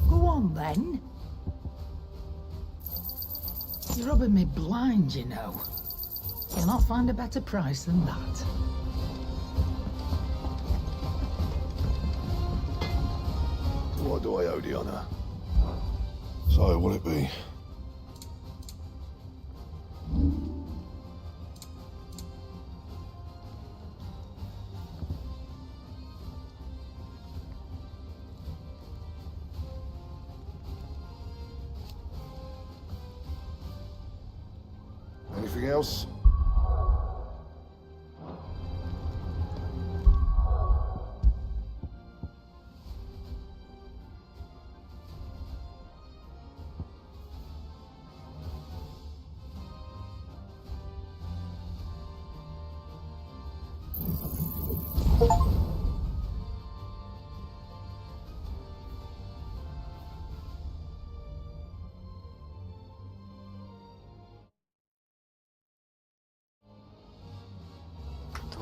Go on then. You're rubbing me blind, you know. You'll not find a better price than that. What do I owe the honor? So, will it be? Anything else?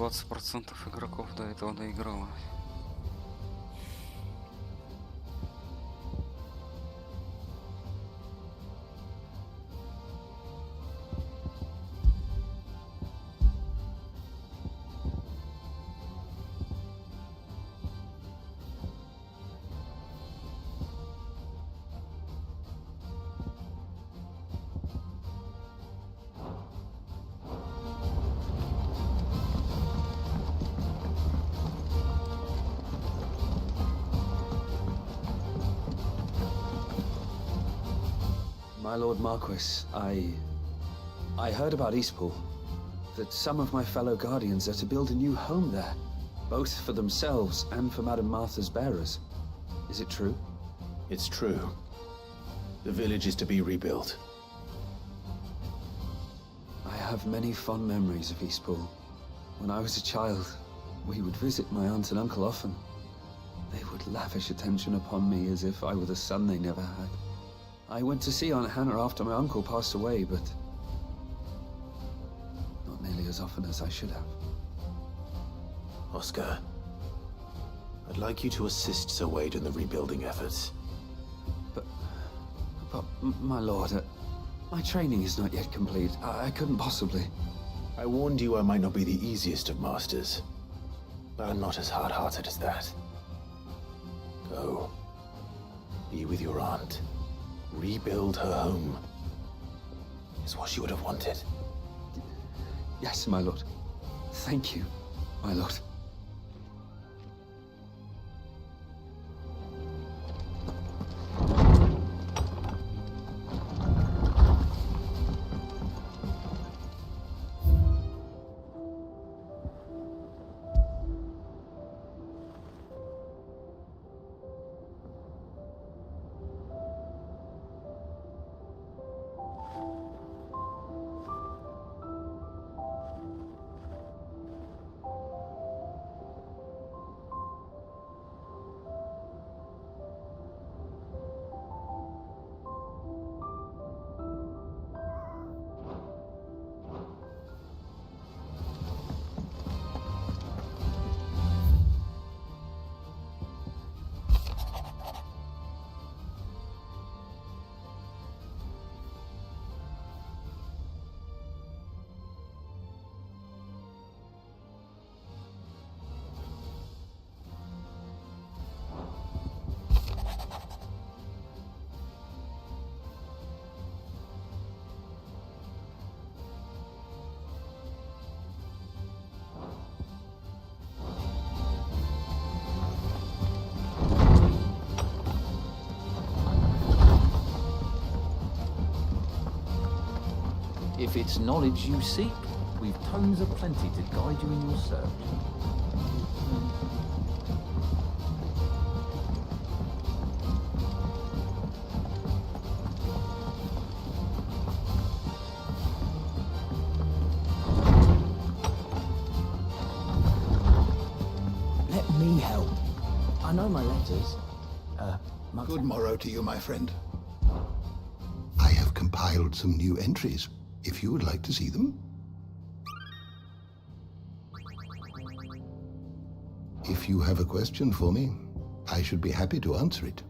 %20 игроков до этого доиграло. My Lord Marquis, I heard about Eastpool. That some of my fellow Guardians are to build a new home there, both for themselves and for Madame Martha's bearers. Is it true? It's true. The village is to be rebuilt. I have many fond memories of Eastpool. When I was a child, we would visit my aunt and uncle often. They would lavish attention upon me as if I were the son they never had. I went to see Aunt Hannah after my uncle passed away, but not nearly as often as I should have. Oscar, I'd like you to assist Sir Wade in the rebuilding efforts. But my lord, my training is not yet complete. I couldn't possibly. I warned you I might not be the easiest of masters, but I'm not as hard-hearted as that. Go. Be with your aunt. Rebuild her home. Is what she would have wanted. Yes, my lord. Thank you, my lord. If it's knowledge you seek, we've tomes aplenty to guide you in your search. Let me help. I know my letters. Good morrow to you, my friend. I have compiled some new entries, if you would like to see them. If you have a question for me, I should be happy to answer it.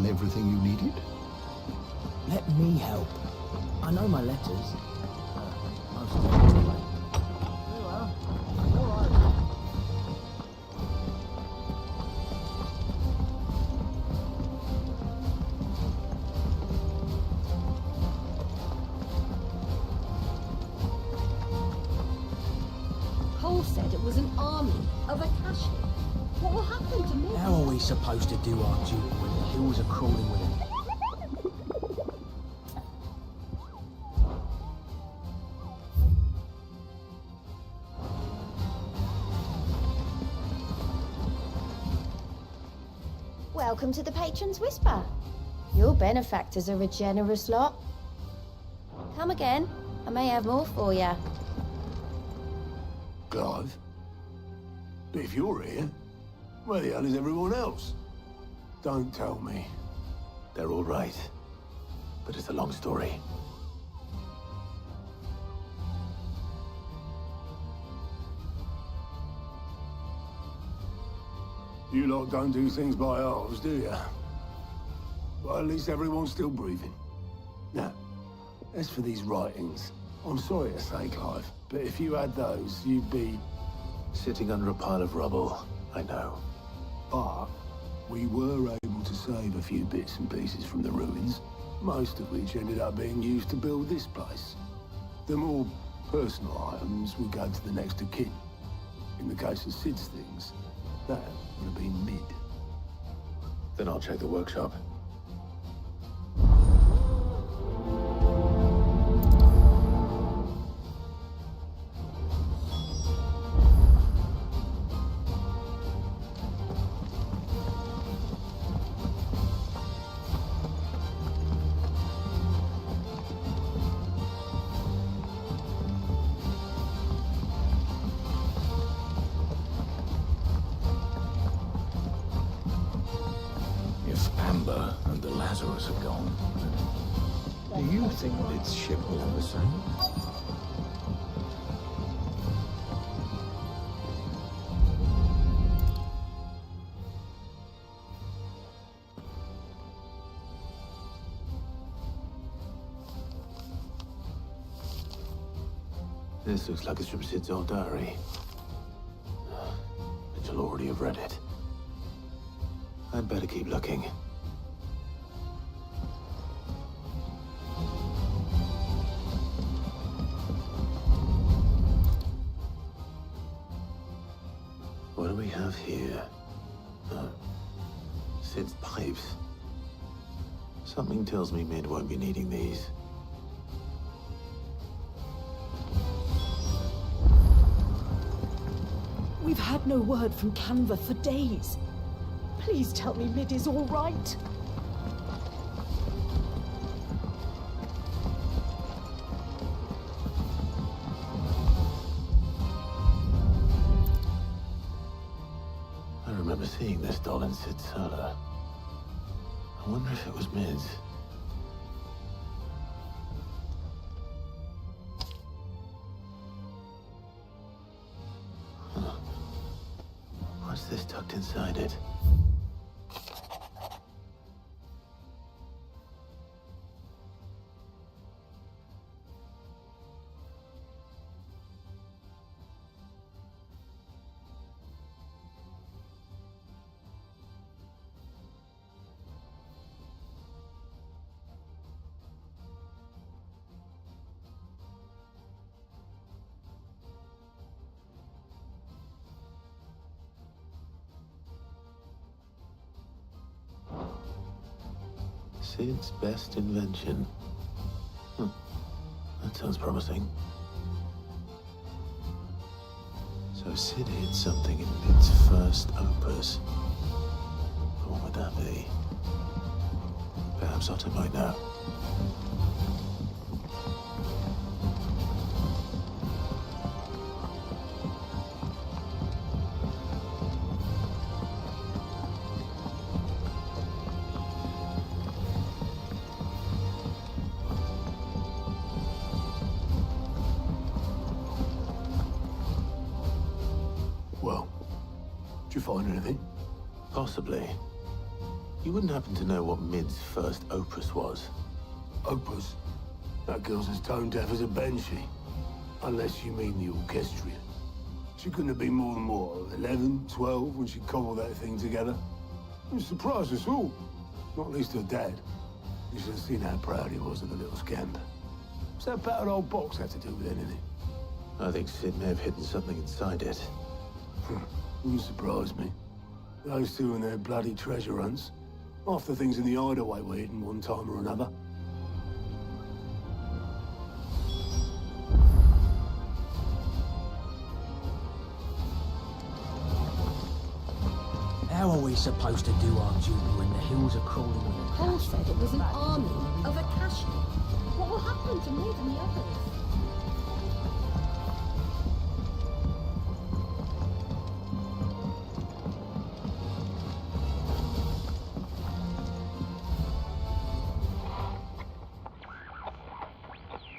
everything you needed? Let me help. I know my letters. Most of them anyway. Very well. All right. Cole said it was an army of Akashi. What will happen to me? How are we supposed to do our duty when the hills are crawling with it? Welcome to the Patron's Whisper. Your benefactors are a generous lot. Come again. I may have more for you. Clive? But if you're here, where the hell is everyone else? Don't tell me. They're all right. But it's a long story. You lot don't do things by halves, do you? Well, at least everyone's still breathing. Now, as for these writings, I'm sorry to say, Clive, but if you had those, you'd be... Sitting under a pile of rubble, I know. But we were able to save a few bits and pieces from the ruins, most of which ended up being used to build this place. The more personal items would go to the next of kin. In the case of Sid's things, that would have been mid. Then I'll check the workshop. Lazarus are gone. Do you think this ship will ever sail? This looks like it's from Sid's old diary. But you'll already have read it. I'd better keep looking. What do we have here? Oh, Sid's pipes. Something tells me Mid won't be needing these. We've had no word from Canva for days. Please tell me Mid is all right. I remember seeing this doll in Sid's cellar. I wonder if it was Mid's. Huh. What's this tucked inside it? Sid's best invention. That sounds promising. So Sid hid something in Mid's first opus. What would that be? Perhaps Otto might know. Well, did you find anything? Possibly. You wouldn't happen to know what Mid's first opus was? Opus? That girl's as tone deaf as a banshee. Unless you mean the orchestrion. She couldn't have been more than, what, 11, 12 when she cobbled that thing together? It surprised us all. Not least her dad. You should have seen how proud he was of the little scamp. What's that battered old box have to do with anything? I think Sid may have hidden something inside it. Wouldn't surprise me. Those two and their bloody treasure hunts. Half the things in the hideaway were hidden one time or another. How are we supposed to do our duty when the hills are crawling with a Paul said it was an army of Akashi. What will happen to me and the others?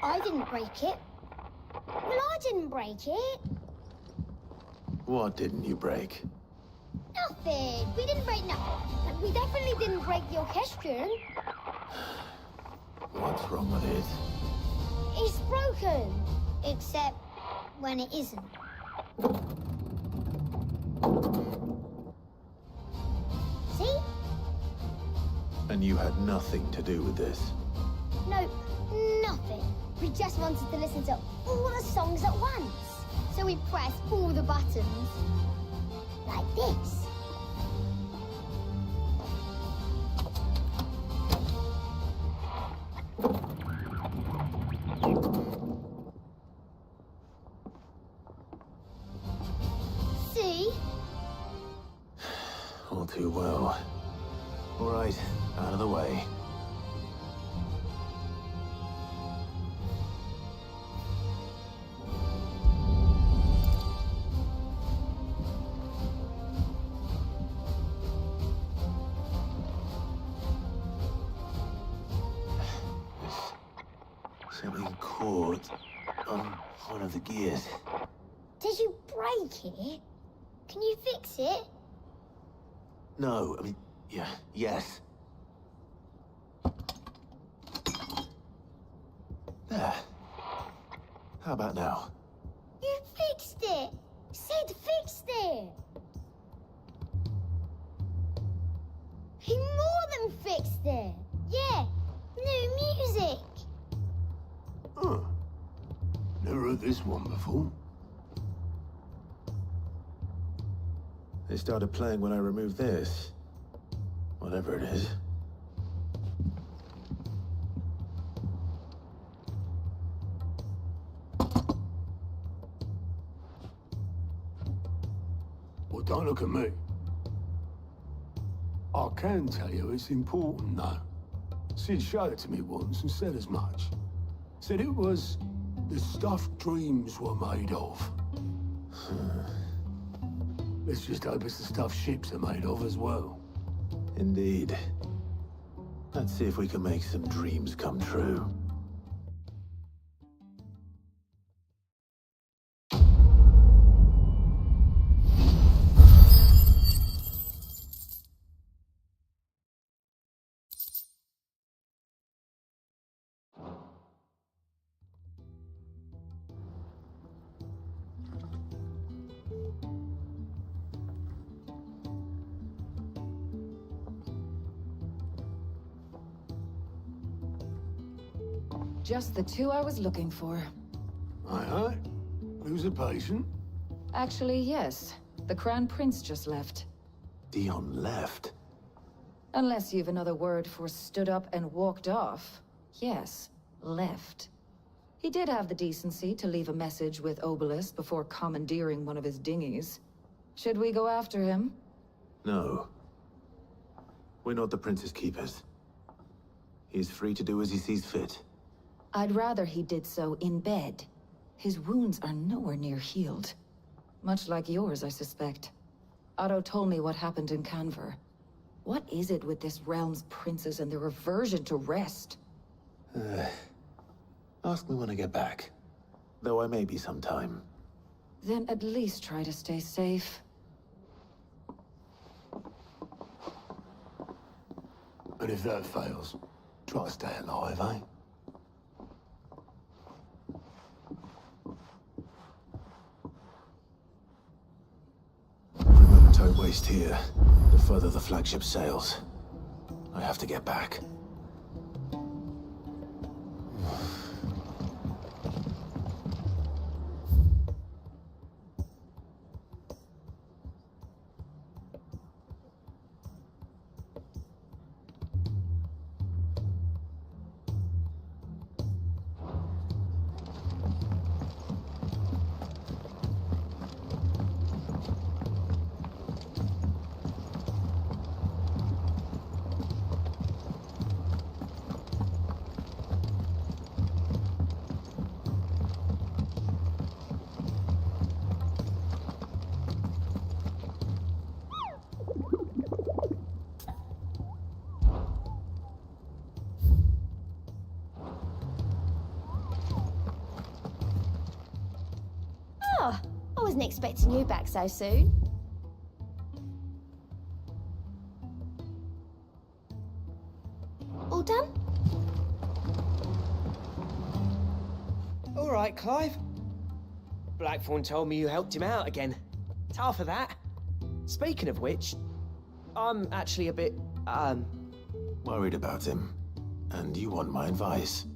I didn't break it. Well, I didn't break it. What didn't you break? Nothing. We didn't break nothing. But we definitely didn't break the orchestrion. What's wrong with it? It's broken. Except when it isn't. See? And you had nothing to do with this? Nope, nothing. We just wanted to listen to all the songs at once. So we pressed all the buttons. Like this. See? All too well. All right, out of the way. Something caught on one of the gears. Did you break it? Can you fix it? No, I mean, yes. There. How about now? You fixed it! Sid fixed it! He more than fixed it! Yeah, new music! Huh. Never heard this one before. They started playing when I removed this. Whatever it is. Well, don't look at me. I can tell you it's important, though. Sid showed it to me once and said as much. Said it was the stuff dreams were made of. Let's just hope it's the stuff ships are made of as well. Indeed. Let's see if we can make some dreams come true. Just the two I was looking for. Aye. Who's a patient? Actually, yes. The Crown Prince just left. Dion left? Unless you've another word for stood up and walked off. Yes, left. He did have the decency to leave a message with Obelisk before commandeering one of his dinghies. Should we go after him? No. We're not the Prince's keepers. He's free to do as he sees fit. I'd rather he did so in bed. His wounds are nowhere near healed. Much like yours, I suspect. Otto told me what happened in Canver. What is it with this realm's princes and their aversion to rest? Ask me when I get back. Though I may be sometime. Then at least try to stay safe. But if that fails, try to stay alive, eh? The moment I waste here, the further the flagship sails. I have to get back. Oh, I wasn't expecting you back so soon. All done? All right, Clive. Blackthorn told me you helped him out again. It's half of that. Speaking of which, I'm actually a bit, Worried about him. And you want my advice?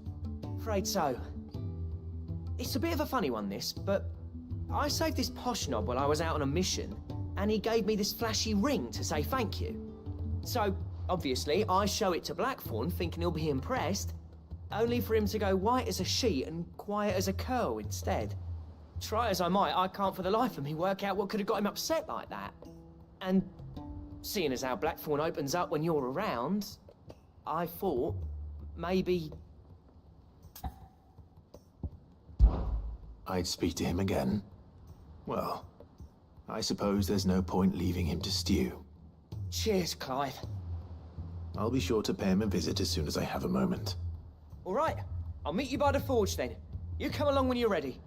afraid so. It's a bit of a funny one, this, but I saved this posh knob while I was out on a mission, and he gave me this flashy ring to say thank you. So, obviously, I show it to Blackthorn, thinking he'll be impressed, only for him to go white as a sheet and quiet as a curl instead. Try as I might, I can't for the life of me work out what could have got him upset like that. And seeing as how Blackthorn opens up when you're around, I thought maybe... I'd speak to him again? Well, I suppose there's no point leaving him to stew. Cheers, Clive. I'll be sure to pay him a visit as soon as I have a moment. All right, I'll meet you by the forge then. You come along when you're ready.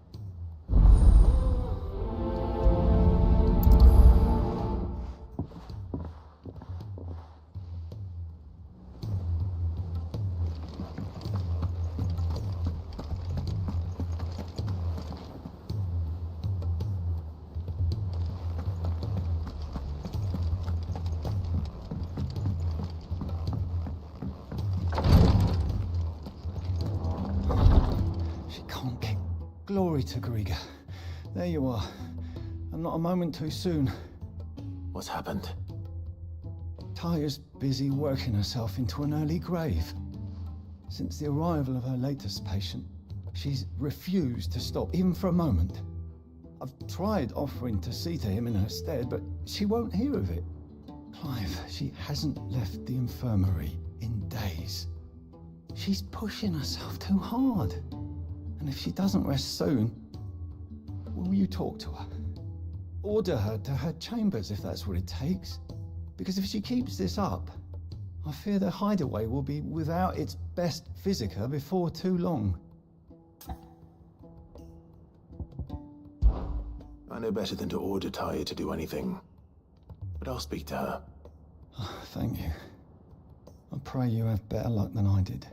Glory to Griga. There you are. And not a moment too soon. What's happened? Taya's busy working herself into an early grave. Since the arrival of her latest patient, she's refused to stop, even for a moment. I've tried offering to see to him in her stead, but she won't hear of it. Clive, she hasn't left the infirmary in days. She's pushing herself too hard. And if she doesn't rest soon, will you talk to her? Order her to her chambers if that's what it takes. Because if she keeps this up, I fear the hideaway will be without its best physica before too long. I know better than to order Taya to do anything. But I'll speak to her. Oh, thank you. I pray you have better luck than I did.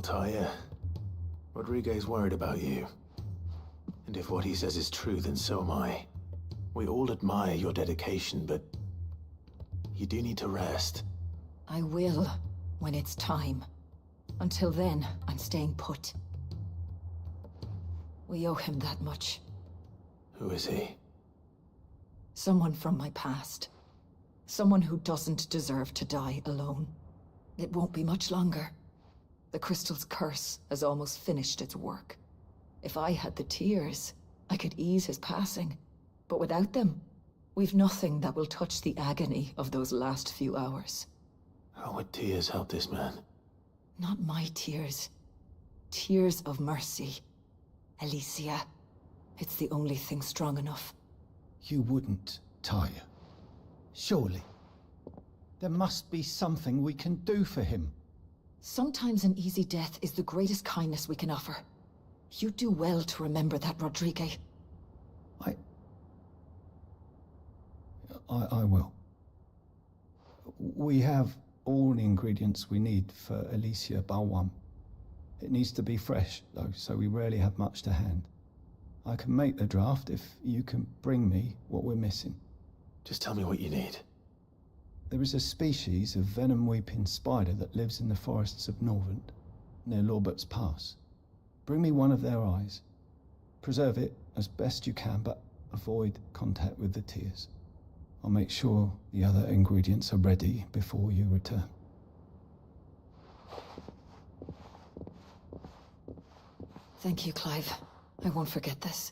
Taya, Rodriguez worried about you. And if what he says is true, then so am I. We all admire your dedication, but you do need to rest. I will, when it's time. Until then, I'm staying put. We owe him that much. Who is he? Someone from my past. Someone who doesn't deserve to die alone. It won't be much longer. The crystal's curse has almost finished its work. If I had the tears, I could ease his passing. But without them, we've nothing that will touch the agony of those last few hours. How would tears help this man? Not my tears. Tears of mercy. Alicia. It's the only thing strong enough. You wouldn't, Taya. Surely. There must be something we can do for him. Sometimes an easy death is the greatest kindness we can offer. You do well to remember that, Rodrigue. I will. We have all the ingredients we need for Alicia Balwam. It needs to be fresh, though, so we rarely have much to hand. I can make the draft if you can bring me what we're missing. Just tell me what you need. There is a species of venom-weeping spider that lives in the forests of Norvent, near Lorbert's Pass. Bring me one of their eyes. Preserve it as best you can, but avoid contact with the tears. I'll make sure the other ingredients are ready before you return. Thank you, Clive. I won't forget this.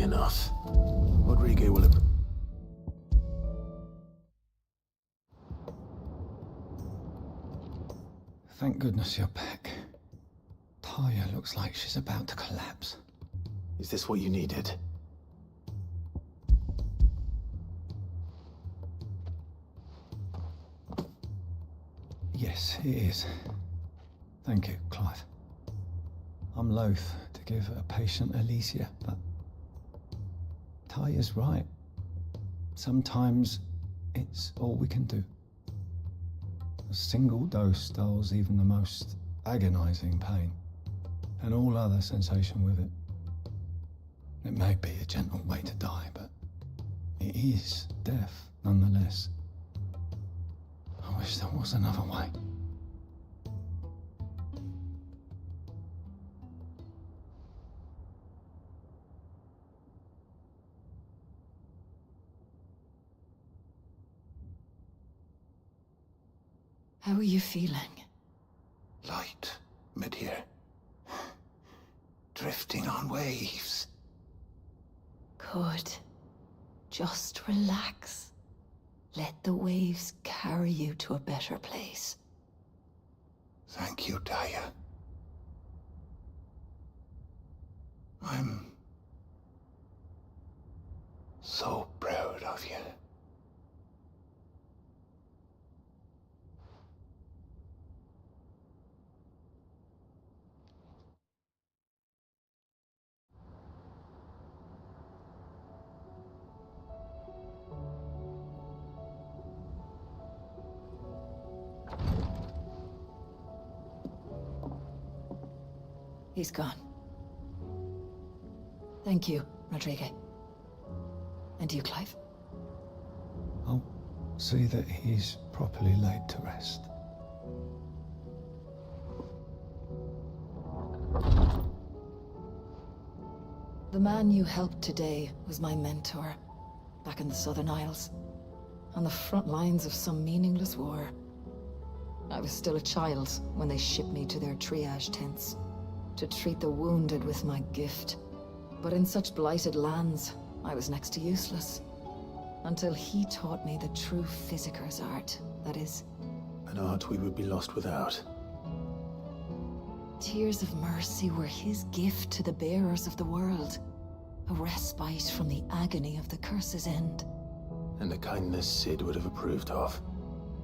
enough. Rodrigue will have... Thank goodness you're back. Taya looks like she's about to collapse. Is this what you needed? Yes, it is. Thank you, Clive. I'm loath to give a patient Alicia, but Taya's right. Sometimes it's all we can do. A single dose dulls even the most agonizing pain, and all other sensation with it. It may be a gentle way to die, but it is death nonetheless. I wish there was another way. How are you feeling? Light, mid-here. Drifting on waves. Good. Just relax. Let the waves carry you to a better place. Thank you, Taya. I'm so proud of you. He's gone. Thank you, Rodrigo. And you, Clive? I'll see that he's properly laid to rest. The man you helped today was my mentor, back in the Southern Isles, on the front lines of some meaningless war. I was still a child when they shipped me to their triage tents, to treat the wounded with my gift. But in such blighted lands, I was next to useless. Until he taught me the true physicker's art, that is. An art we would be lost without. Tears of mercy were his gift to the bearers of the world. A respite from the agony of the curse's end. And a kindness Sid would have approved of.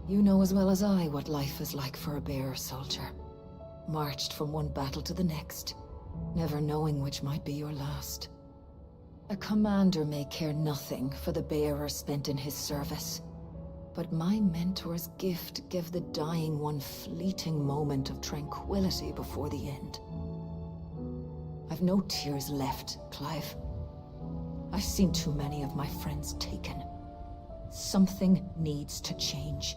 You know as well as I what life is like for a bearer soldier. Marched from one battle to the next, never knowing which might be your last. A commander may care nothing for the bearer spent in his service, but my mentor's gift gave the dying one fleeting moment of tranquility before the end. I've no tears left, Clive. I've seen too many of my friends taken. Something needs to change.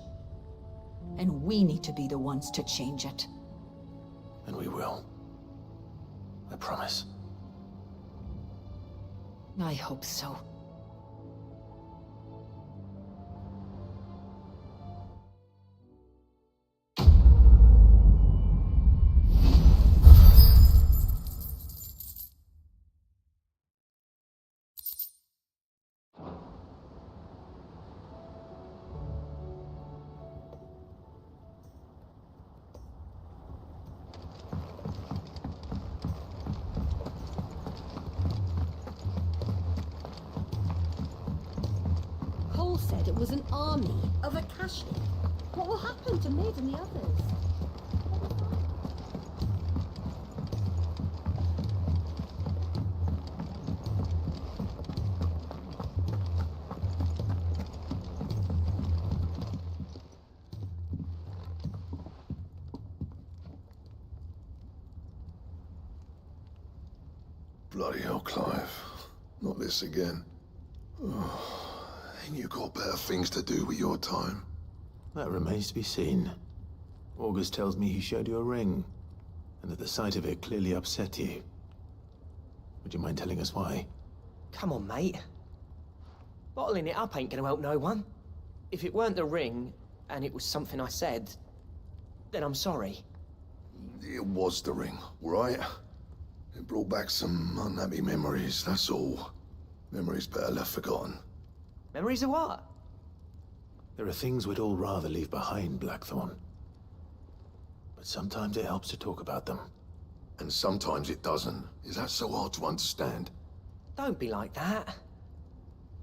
And we need to be the ones to change it. And we will. I promise. I hope so. Said it was an army of Akashi. What will happen to Mid and the others? Bloody hell, Clive. Not this again. And you got better things to do with your time. That remains to be seen. August tells me he showed you a ring, and that the sight of it clearly upset you. Would you mind telling us why? Come on, mate. Bottling it up ain't gonna help no one. If it weren't the ring, and it was something I said, then I'm sorry. It was the ring, right? It brought back some unhappy memories, that's all. Memories better left forgotten. Memories of what? There are things we'd all rather leave behind, Blackthorn. But But sometimes it helps to talk about them. And sometimes it doesn't. Is that so hard to understand? Don't be like that.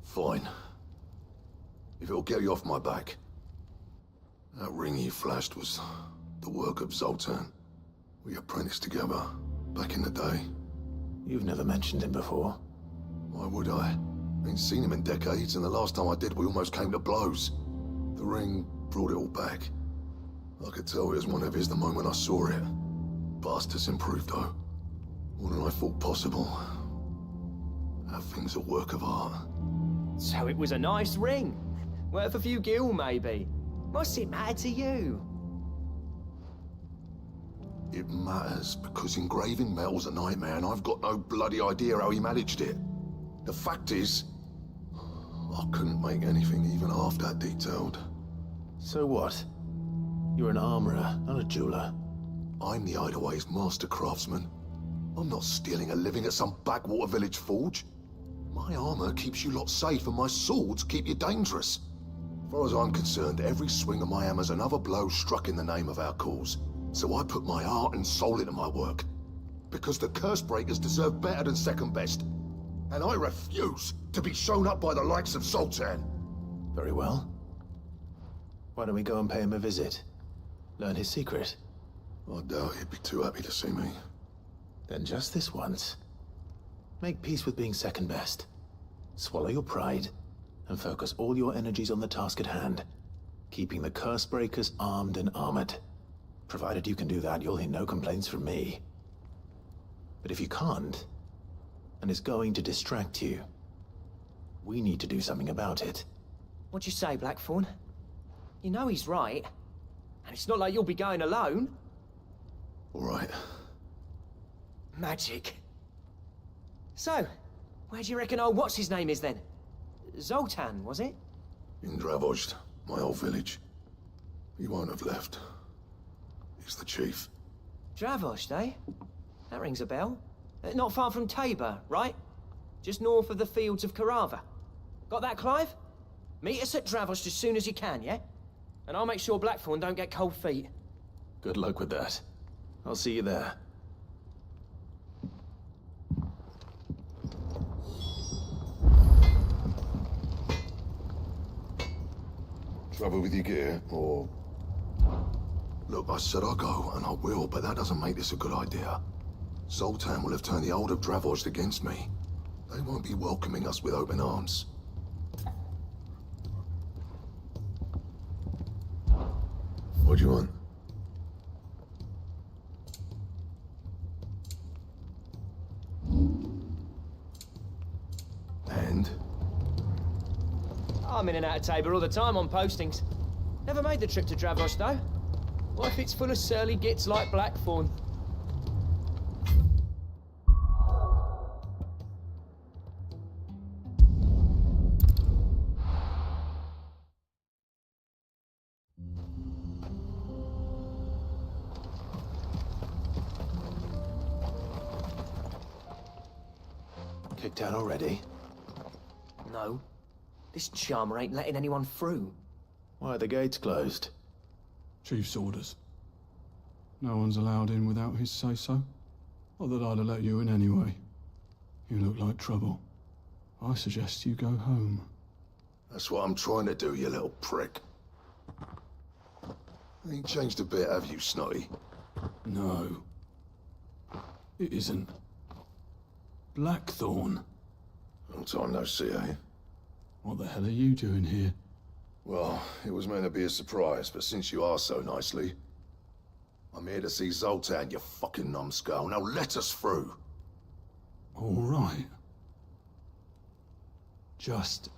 Fine. If it'll get you off my back. That ring he flashed was the work of Zoltan. We apprenticed together back in the day. You've never mentioned him before. Why would I? Ain't seen him in decades, and the last time I did, we almost came to blows. The ring brought it all back. I could tell it was one of his the moment I saw it. Bastard's improved, though. More than I thought possible. That thing's a work of art. So it was a nice ring. Worth a few gil, maybe. What's it matter to you? It matters because engraving metal's a nightmare, and I've got no bloody idea how he managed it. The fact is, I couldn't make anything even half that detailed. So what? You're an armorer, not a jeweler. I'm the Hideaway's master craftsman. I'm not stealing a living at some backwater village forge. My armor keeps you lot safe, and my swords keep you dangerous. As far as I'm concerned, every swing of my hammer's another blow struck in the name of our cause. So I put my heart and soul into my work. Because the curse breakers deserve better than second best. And I refuse to be shown up by the likes of Zoltan. Very well. Why don't we go and pay him a visit? Learn his secret. I doubt he'd be too happy to see me. Then just this once. Make peace with being second best. Swallow your pride, and focus all your energies on the task at hand. Keeping the curse breakers armed and armored. Provided you can do that, you'll hear no complaints from me. But if you can't, and it's going to distract you, we need to do something about it. What'd you say, Blackthorn? You know he's right. And it's not like you'll be going alone. All right. Magic. So, where do you reckon old what's-his-name is then? Zoltan, was it? In Dravozd, my old village. He won't have left. He's the chief. Dravozd, eh? That rings a bell. Not far from Tabor, right? Just north of the fields of Karava. Got that, Clive? Meet us at Dravozd as soon as you can, yeah? And I'll make sure Blackthorn don't get cold feet. Good luck with that. I'll see you there. Trouble with your gear, or... Look, I said I'll go, and I will, but that doesn't make this a good idea. Zoltan will have turned the old of Dravozd against me. They won't be welcoming us with open arms. What do you want? And? I'm in and out of Tabor all the time on postings. Never made the trip to Dravozd, though. What if it's full of surly gits like Blackthorn? Kicked out already? No. This charmer ain't letting anyone through. Why are the gates closed? Chief's orders. No one's allowed in without his say-so. Not that I'd have let you in anyway. You look like trouble. I suggest you go home. That's what I'm trying to do, you little prick. Ain't changed a bit, have you, Snotty? No. It isn't. Blackthorn. Long time no see, eh? What the hell are you doing here? Well, it was meant to be a surprise, but since you asked so nicely... I'm here to see Zoltan, you fucking numbskull. Now let us through. All right. Just...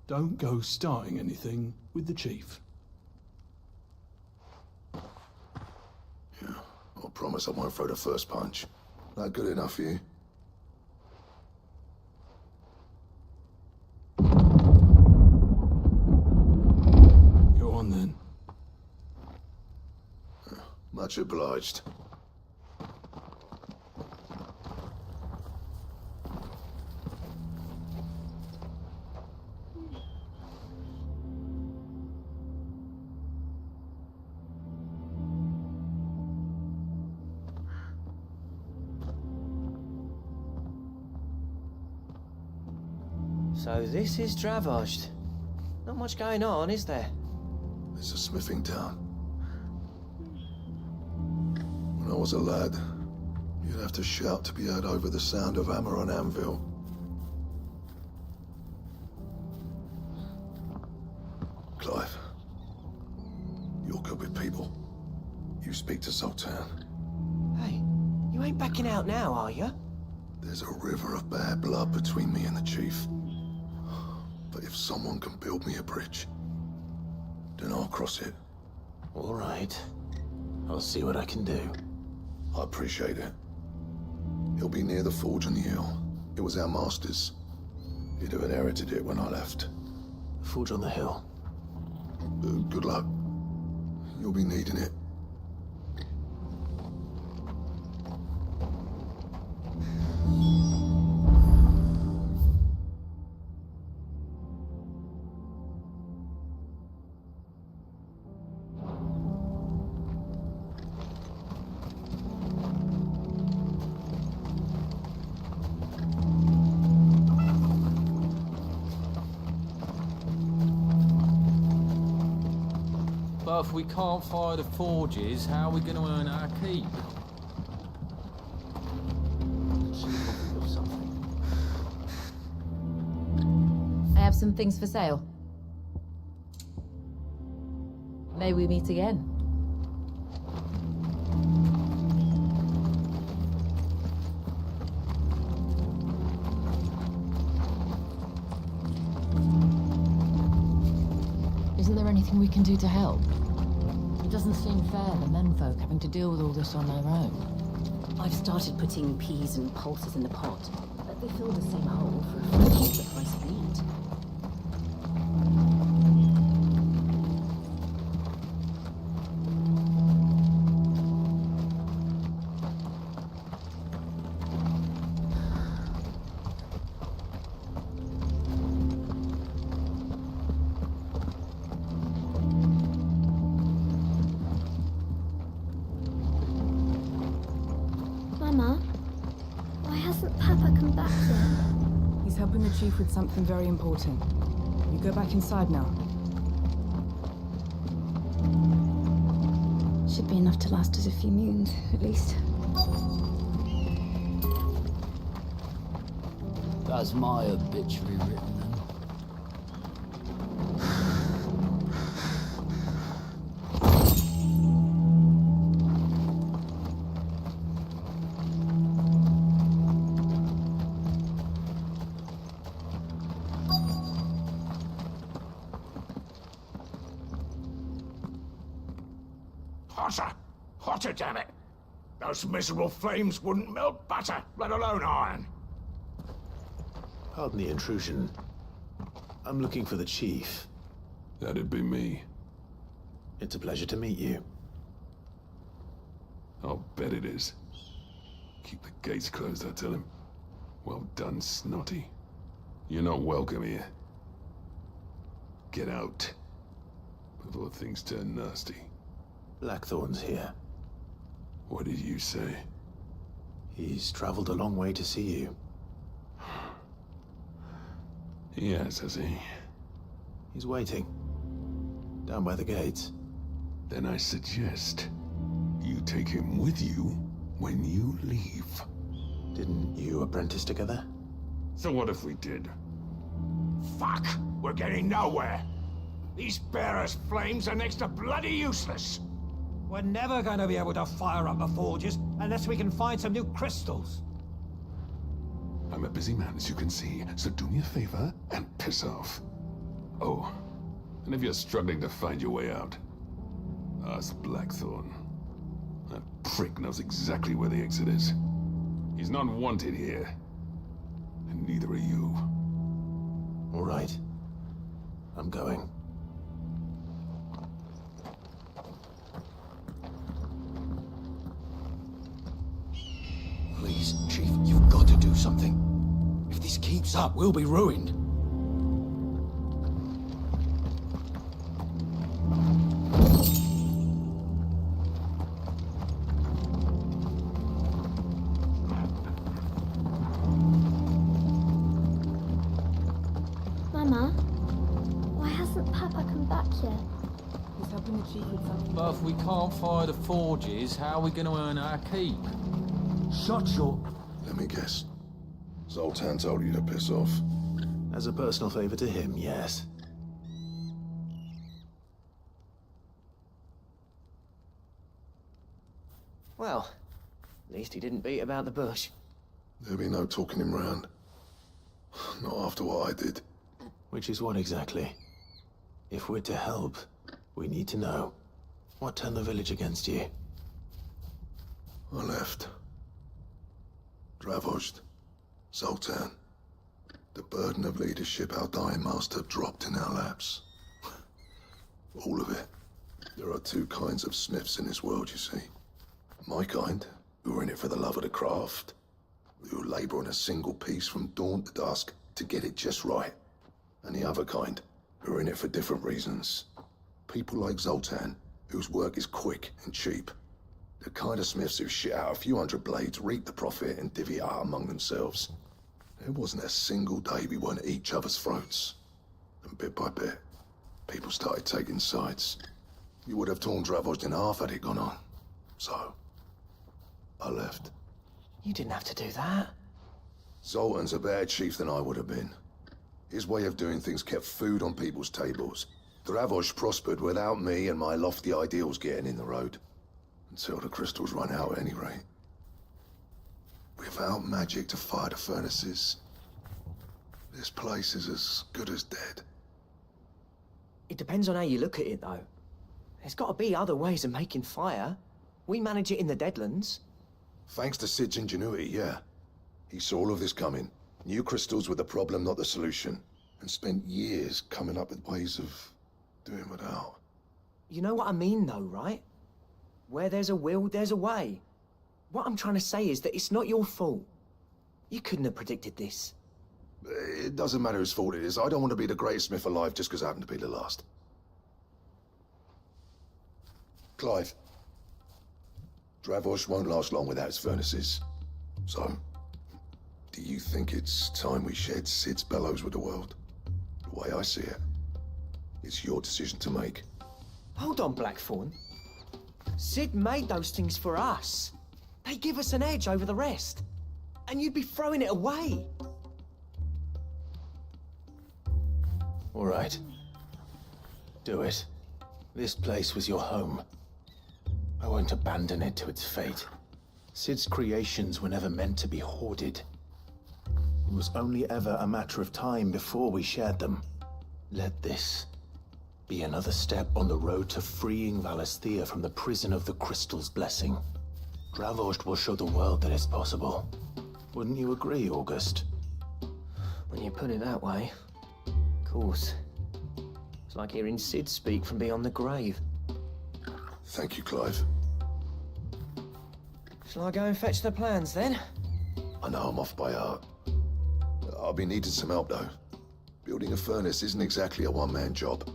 don't go starting anything with the chief. Yeah, I promise I won't throw the first punch. That good enough for you? Go on then. Much obliged. So this is Dravosht. Not much going on, is there? It's a smithing town. When I was a lad, you'd have to shout to be heard over the sound of hammer on anvil. Clive, you're good with people. You speak to Sultan. Hey, you ain't backing out now, are you? There's a river of bad blood between me and the chief. But if someone can build me a bridge, then I'll cross it. All right. I'll see what I can do. I appreciate it. It'll be near the forge on the hill. It was our master's. He'd have inherited it when I left. The forge on the hill. Good luck. You'll be needing it. But if we can't fire the forges, how are we going to earn our keep? I have some things for sale. May we meet again? Isn't there anything we can do to help? It doesn't seem fair, the menfolk having to deal with all this on their own. I've started putting peas and pulses in the pot, but they fill the same hole for a fraction of the price of meat. Mama, why hasn't Papa come back yet? He's helping the chief with something very important. You go back inside now. Should be enough to last us a few moons, at least. That's my obituary written then. Hotter! Hotter, damn it! Those miserable flames wouldn't melt butter, let alone iron. Pardon the intrusion. I'm looking for the chief. That'd be me. It's a pleasure to meet you. I'll bet it is. Keep the gates closed, I tell him. Well done, Snotty. You're not welcome here. Get out. Before things turn nasty. Blackthorn's here. What did you say? He's traveled a long way to see you. Yes, has he? He's waiting. Down by the gates. Then I suggest you take him with you when you leave. Didn't you apprentice together? So what if we did? Fuck! We're getting nowhere! These bearers' flames are next to bloody useless! We're never going to be able to fire up the forges unless we can find some new crystals. I'm a busy man, as you can see, so do me a favor and piss off. Oh, and if you're struggling to find your way out, ask Blackthorn. That prick knows exactly where the exit is. He's not wanted here. And neither are you. All right. I'm going. Please, Chief, you've got to do something. If this keeps up, we'll be ruined. pleasure. He's helping the chief with something. But if we can't fire the forges, how are we going to earn our keep? Shut your... Let me guess. Zoltan told you to piss off. As a personal favor to him, yes. Well, at least he didn't beat about the bush. There'll be no talking him round. Not after what I did. Which is what exactly? If we're to help, we need to know. What turned the village against you? I left. Dravost. Zoltan. The burden of leadership our dying master dropped in our laps. All of it. There are two kinds of smiths in this world, you see. My kind, who are in it for the love of the craft, who labour on a single piece from dawn to dusk to get it just right. And the other kind, who are in it for different reasons. People like Zoltan, whose work is quick and cheap. The kind of smiths who shit out a few hundred blades, reap the profit, and divvy it out among themselves. There wasn't a single day we weren't at each other's throats. And bit by bit, people started taking sides. You would have torn Dravost in half had it gone on. So, I left. You didn't have to do that. Zoltan's a better chief than I would have been. His way of doing things kept food on people's tables. Dravost prospered without me and my lofty ideals getting in the road. Until the crystals run out at any rate. Without magic to fire the furnaces, this place is as good as dead. It depends on how you look at it, though. There's got to be other ways of making fire. We manage it in the Deadlands. Thanks to Sid's ingenuity, yeah. He saw all of this coming. Knew crystals were the problem, not the solution. And spent years coming up with ways of doing without. You know what I mean, though, right? Where there's a will, there's a way. What I'm trying to say is that it's not your fault. You couldn't have predicted this. It doesn't matter whose fault it is. I don't want to be the greatest smith alive just because I happen to be the last. Clive. Dravost won't last long without his furnaces. So, do you think it's time we shared Sid's bellows with the world? The way I see it, it's your decision to make. Hold on, Blackthorn. Sid made those things for us. They give us an edge over the rest. And you'd be throwing it away. All right. Do it. This place was your home. I won't abandon it to its fate. Sid's creations were never meant to be hoarded. It was only ever a matter of time before we shared them. Let this be another step on the road to freeing Valisthea from the prison of the Crystal's blessing. Dravost will show the world that it's possible. Wouldn't you agree, August? When you put it that way, of course. It's like hearing Sid speak from beyond the grave. Thank you, Clive. Shall I go and fetch the plans, then? I know I'm off by heart. I'll be needing some help, though. Building a furnace isn't exactly a one-man job.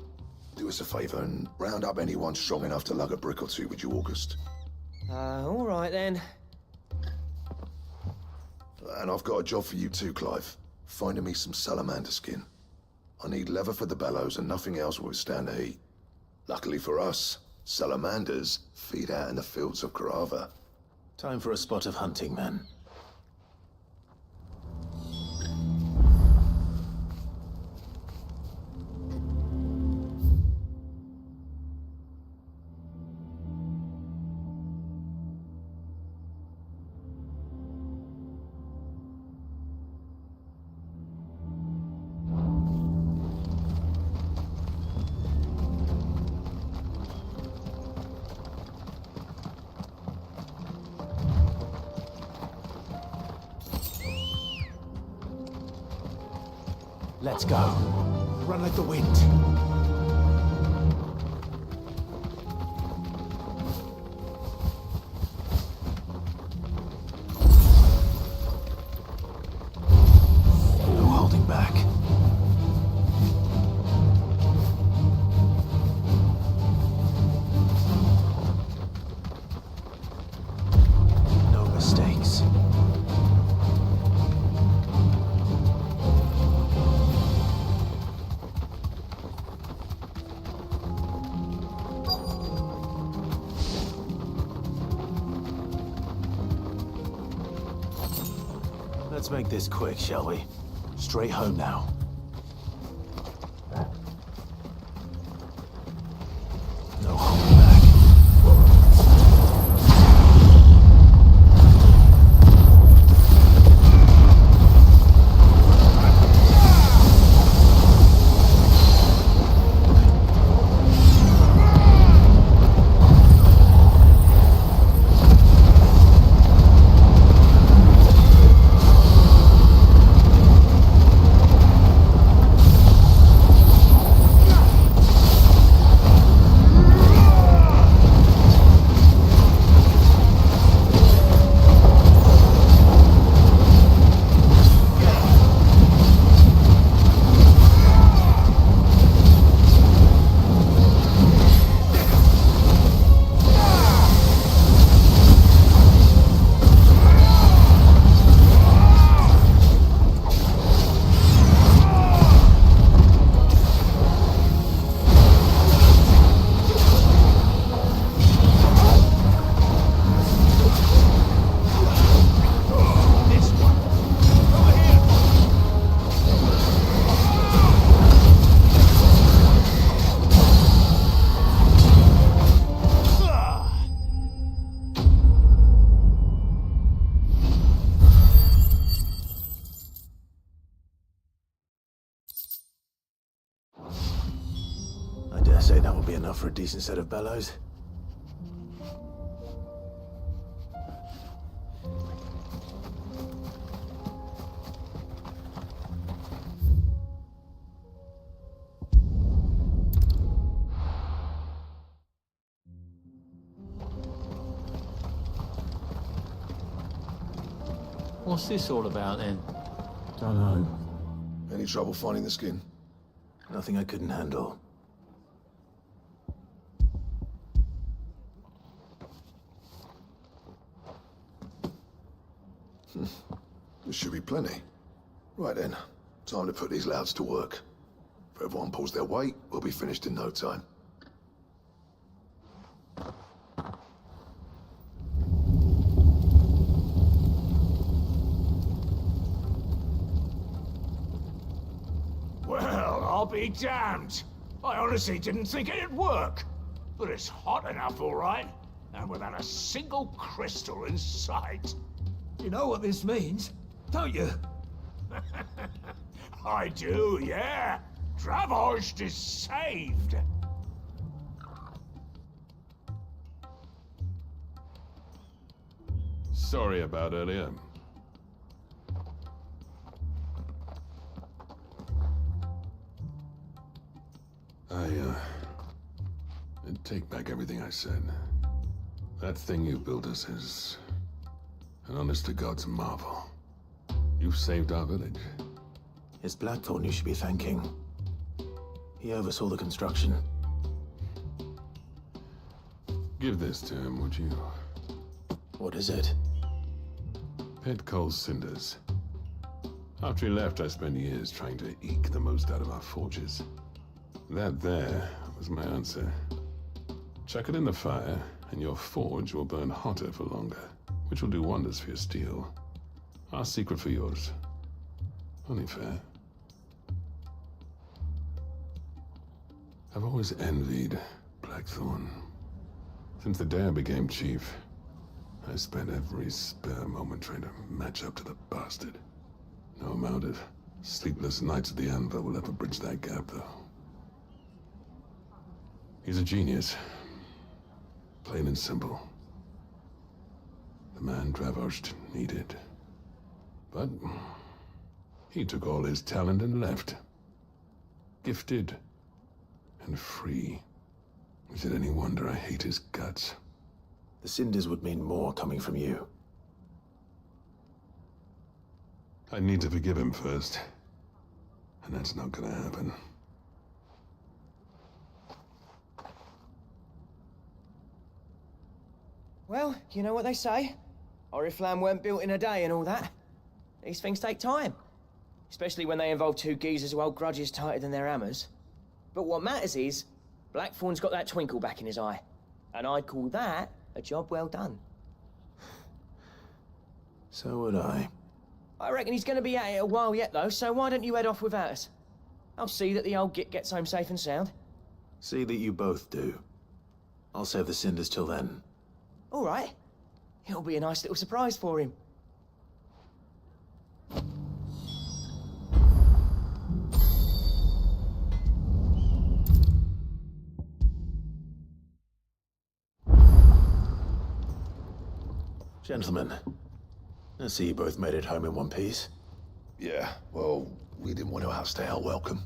Do us a favor and round up anyone strong enough to lug a brick or two, would you, August? All right, then. And I've got a job for you too, Clive. Finding me some salamander skin. I need leather for the bellows and nothing else will withstand the heat. Luckily for us, salamanders feed out in the fields of Carava. Time for a spot of hunting, men. Let's go. Run like the wind. No holding back. No mistakes. Let's make this quick, shall we? Straight home now. No holding back. Say that will be enough for a decent set of bellows. What's this all about then? Don't know. Any trouble finding the skin? Nothing I couldn't handle. There should be plenty. Right then, time to put these louds to work. If everyone pulls their weight, we'll be finished in no time. Well, I'll be damned. I honestly didn't think it'd work. But it's hot enough, all right. And without a single crystal in sight. You know what this means, don't you? I do, yeah. Dravozd is saved. Sorry about earlier. I take back everything I said. That thing you built us is an honest-to-God's marvel. You've saved our village. It's Blackthorn you should be thanking. He oversaw the construction. Give this to him, would you? What is it? Pet coal cinders. After he left, I spent years trying to eke the most out of our forges. That there was my answer. Chuck it in the fire, and your forge will burn hotter for longer, which will do wonders for your steel. Our secret for yours. Only fair. I've always envied Blackthorn. Since the day I became chief, I spent every spare moment trying to match up to the bastard. No amount of sleepless nights at the Anvil will ever bridge that gap, though. He's a genius. Plain and simple. The man Dravozd needed. But he took all his talent and left. Gifted and free. Is it any wonder I hate his guts? The cinders would mean more coming from you. I need to forgive him first. And that's not gonna happen. Well, you know what they say. Oriflamme weren't built in a day and all that. These things take time. Especially when they involve two geezers who hold grudges tighter than their hammers. But what matters is, Blackthorn's got that twinkle back in his eye. And I'd call that a job well done. So would I. I reckon he's going to be at it a while yet, though, so why don't you head off without us? I'll see that the old git gets home safe and sound. See that you both do. I'll save the cinders till then. All right. It'll be a nice little surprise for him. Gentlemen, I see you both made it home in one piece. Yeah, well, we didn't want to outstay our welcome.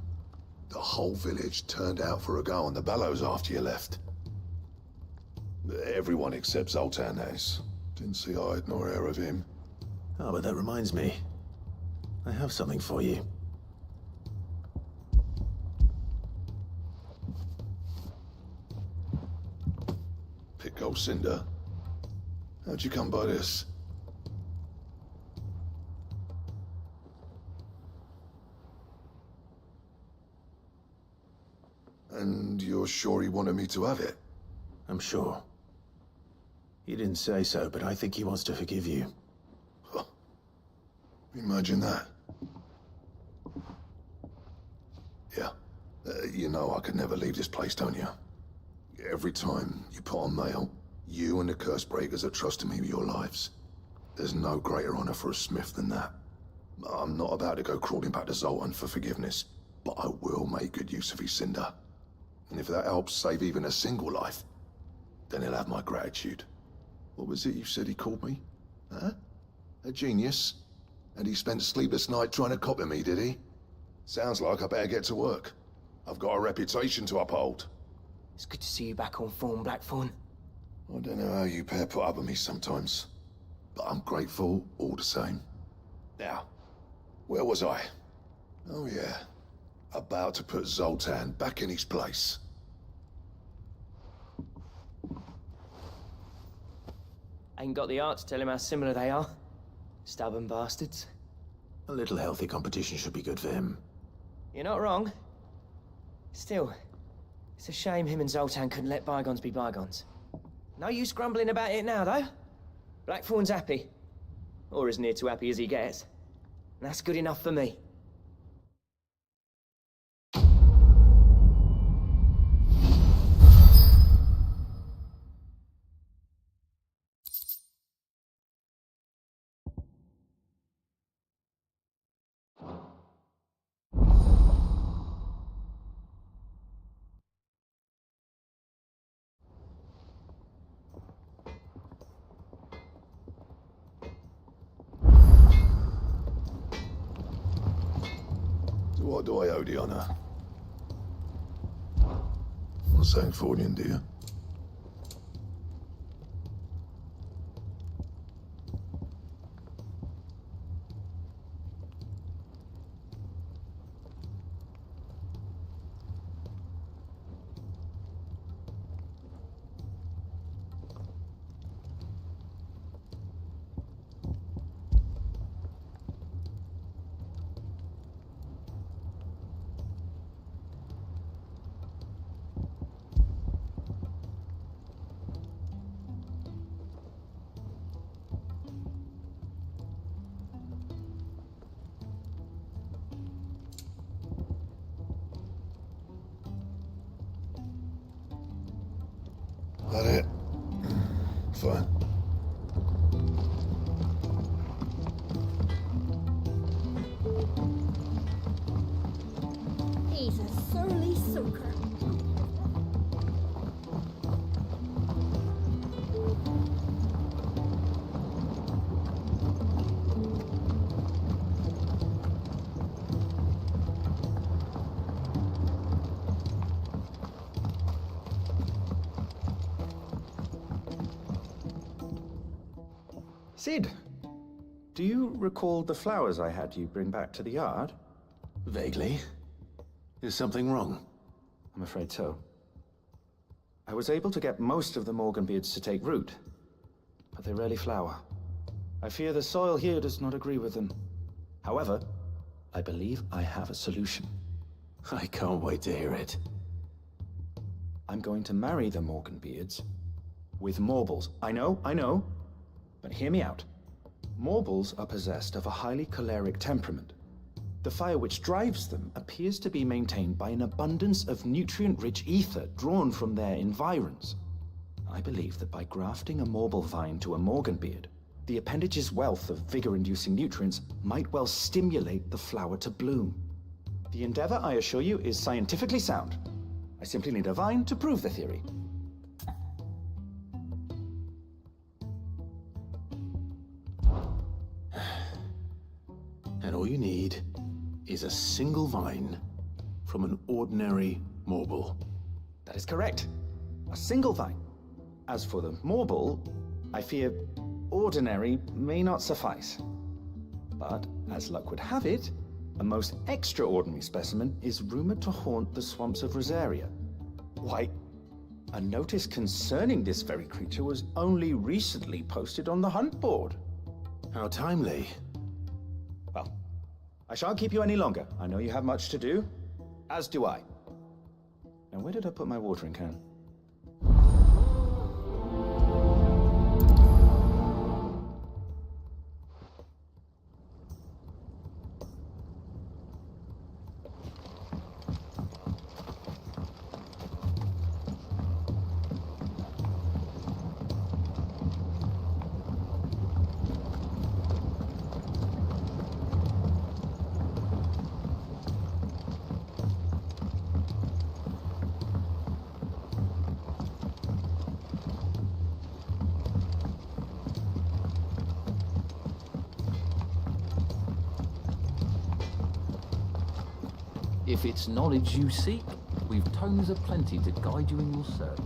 The whole village turned out for a go on the bellows after you left. Everyone except Zoltan, that is. Didn't see hide nor hair of him. Oh, but that reminds me. I have something for you. Pick old Cinder. How'd you come by this? And you're sure he wanted me to have it? I'm sure. He didn't say so, but I think he wants to forgive you. Huh. Imagine that. Yeah. You know I could never leave this place, don't you? Every time you put on mail, you and the curse breakers are trusting me with your lives. There's no greater honor for a smith than that. I'm not about to go crawling back to Zoltan for forgiveness, but I will make good use of his cinder. And if that helps save even a single life, then he'll have my gratitude. What was it you said he called me? Huh? A genius? And he spent sleepless night trying to copy me, did he? Sounds like I better get to work. I've got a reputation to uphold. It's good to see you back on form, Blackthorn. I don't know how you pair put up with me sometimes, but I'm grateful all the same. Now, where was I? Oh yeah, about to put Zoltan back in his place. Ain't got the art to tell him how similar they are. Stubborn bastards. A little healthy competition should be good for him. You're not wrong. Still, it's a shame him and Zoltan couldn't let bygones be bygones. No use grumbling about it now, though. Blackthorn's happy. Or as near to happy as he gets. And that's good enough for me. What do I owe the honor? I'm saying Fordian, do you? That it? Fine. He's a surly soaker. Sid, do you recall the flowers I had you bring back to the yard? Vaguely. Is something wrong? I'm afraid so. I was able to get most of the Morganbeards to take root, but they rarely flower. I fear the soil here does not agree with them. However, I believe I have a solution. I can't wait to hear it. I'm going to marry the Morganbeards with Morbles. I know, but hear me out. Morbles are possessed of a highly choleric temperament. The fire which drives them appears to be maintained by an abundance of nutrient-rich ether drawn from their environs. I believe that by grafting a Morble vine to a Morganbeard, the appendage's wealth of vigor-inducing nutrients might well stimulate the flower to bloom. The endeavor, I assure you, is scientifically sound. I simply need a vine to prove the theory. And all you need is a single vine from an ordinary Morble. That is correct. A single vine. As for the Morble, I fear ordinary may not suffice. But, as luck would have it, a most extraordinary specimen is rumored to haunt the swamps of Rosaria. Why, a notice concerning this very creature was only recently posted on the hunt board. How timely. Well, I shan't keep you any longer. I know you have much to do, as do I. Now, where did I put my watering can? If it's knowledge you seek, we've tomes aplenty to guide you in your search.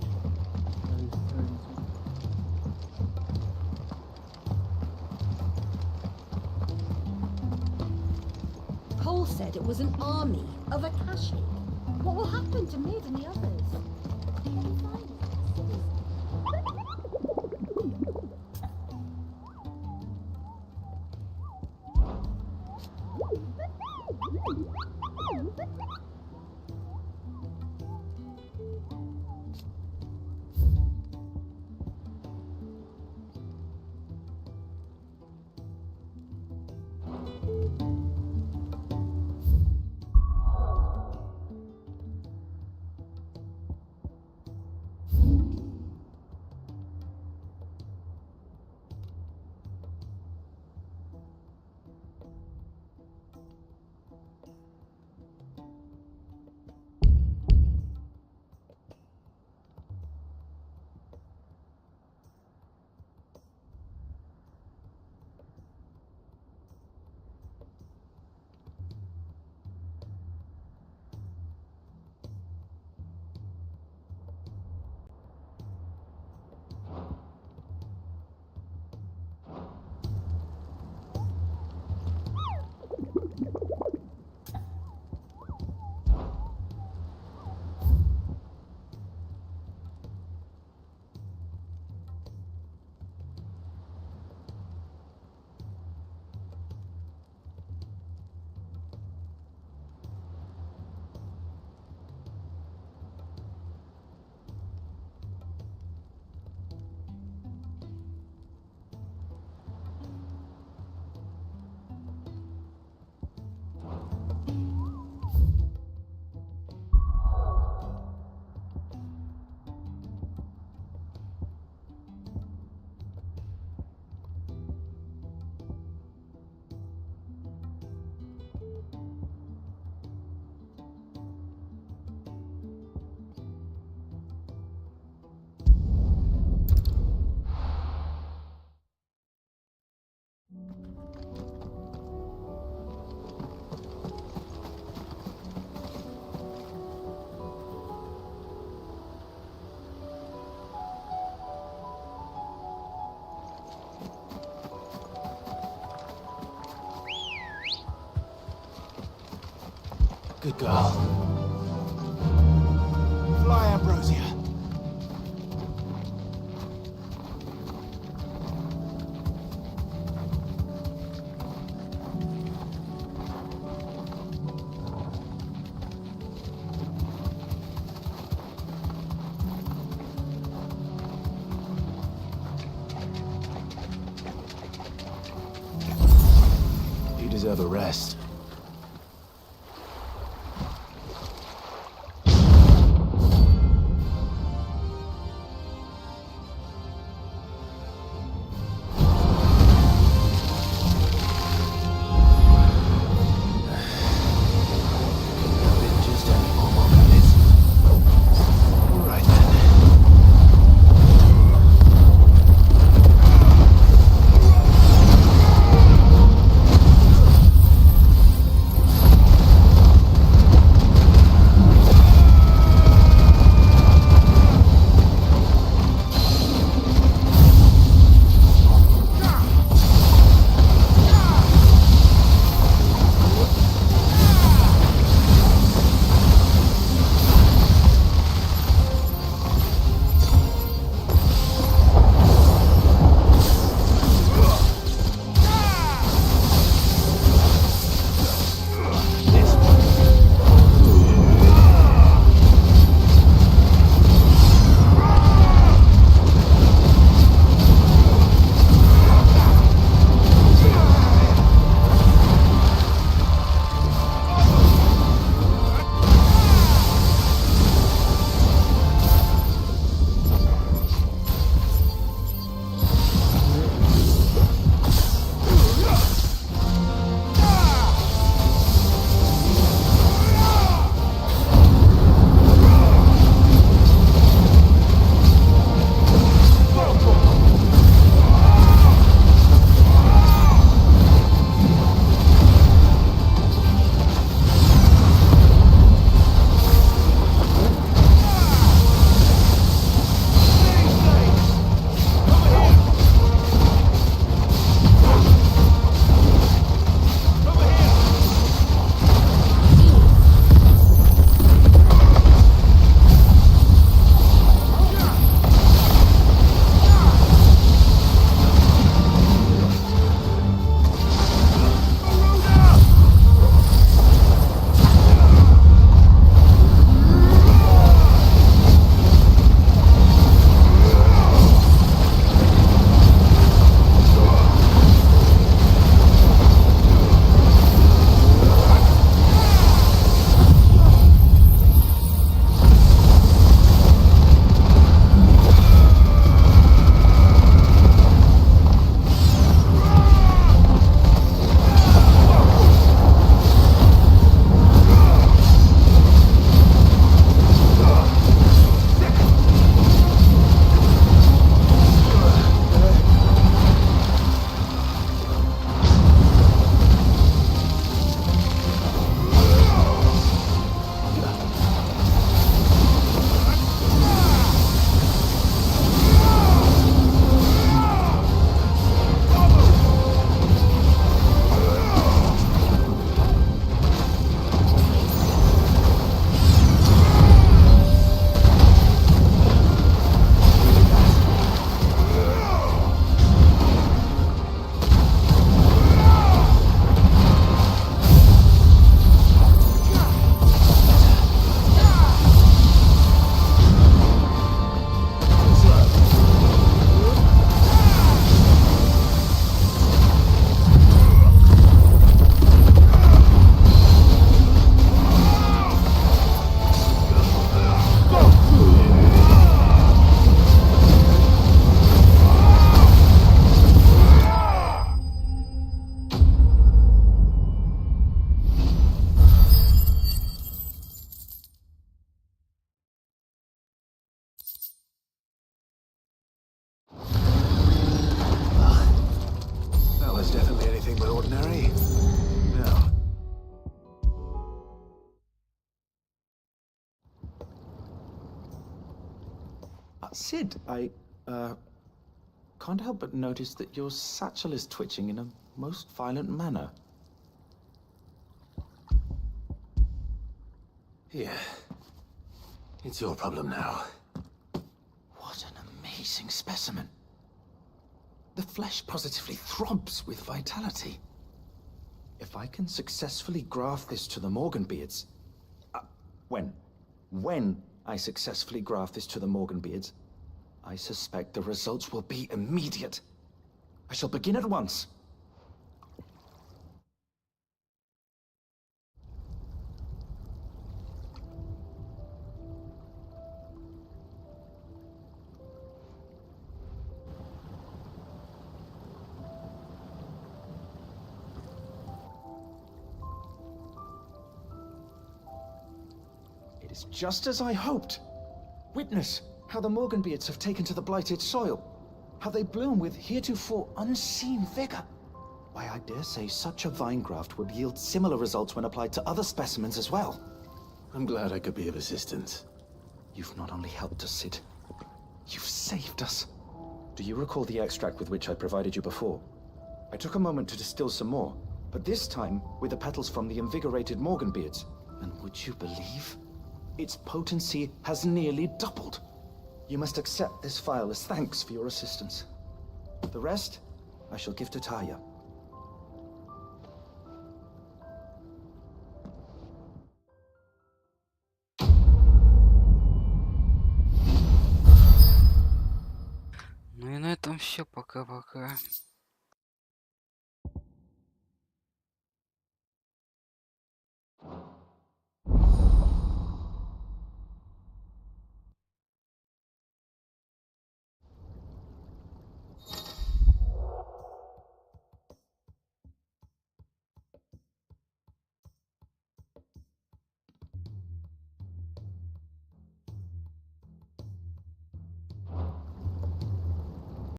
Cole said it was an army of Akashi. What will happen to Mid and the others? Can you find it? Good girl. Fly, Ambrosia. deserve a rest. Sid, I can't help but notice that your satchel is twitching in a most violent manner. Here. It's your problem now. What an amazing specimen. The flesh positively throbs with vitality. If I can successfully graft this to the Morgan beards... When I successfully graft this to the Morgan beards, I suspect the results will be immediate. I shall begin at once. It's just as I hoped. Witness how the Morganbeards have taken to the blighted soil. How they bloom with heretofore unseen vigor. Why, I dare say such a vine graft would yield similar results when applied to other specimens as well. I'm glad I could be of assistance. You've not only helped us, Sid, you've saved us. Do you recall the extract with which I provided you before? I took a moment to distill some more, but this time with the petals from the invigorated Morganbeards. And would you believe? Its potency has nearly doubled. You must accept this file as thanks for your assistance. The rest, I shall give to Taya. Ну и на этом все. Пока-пока.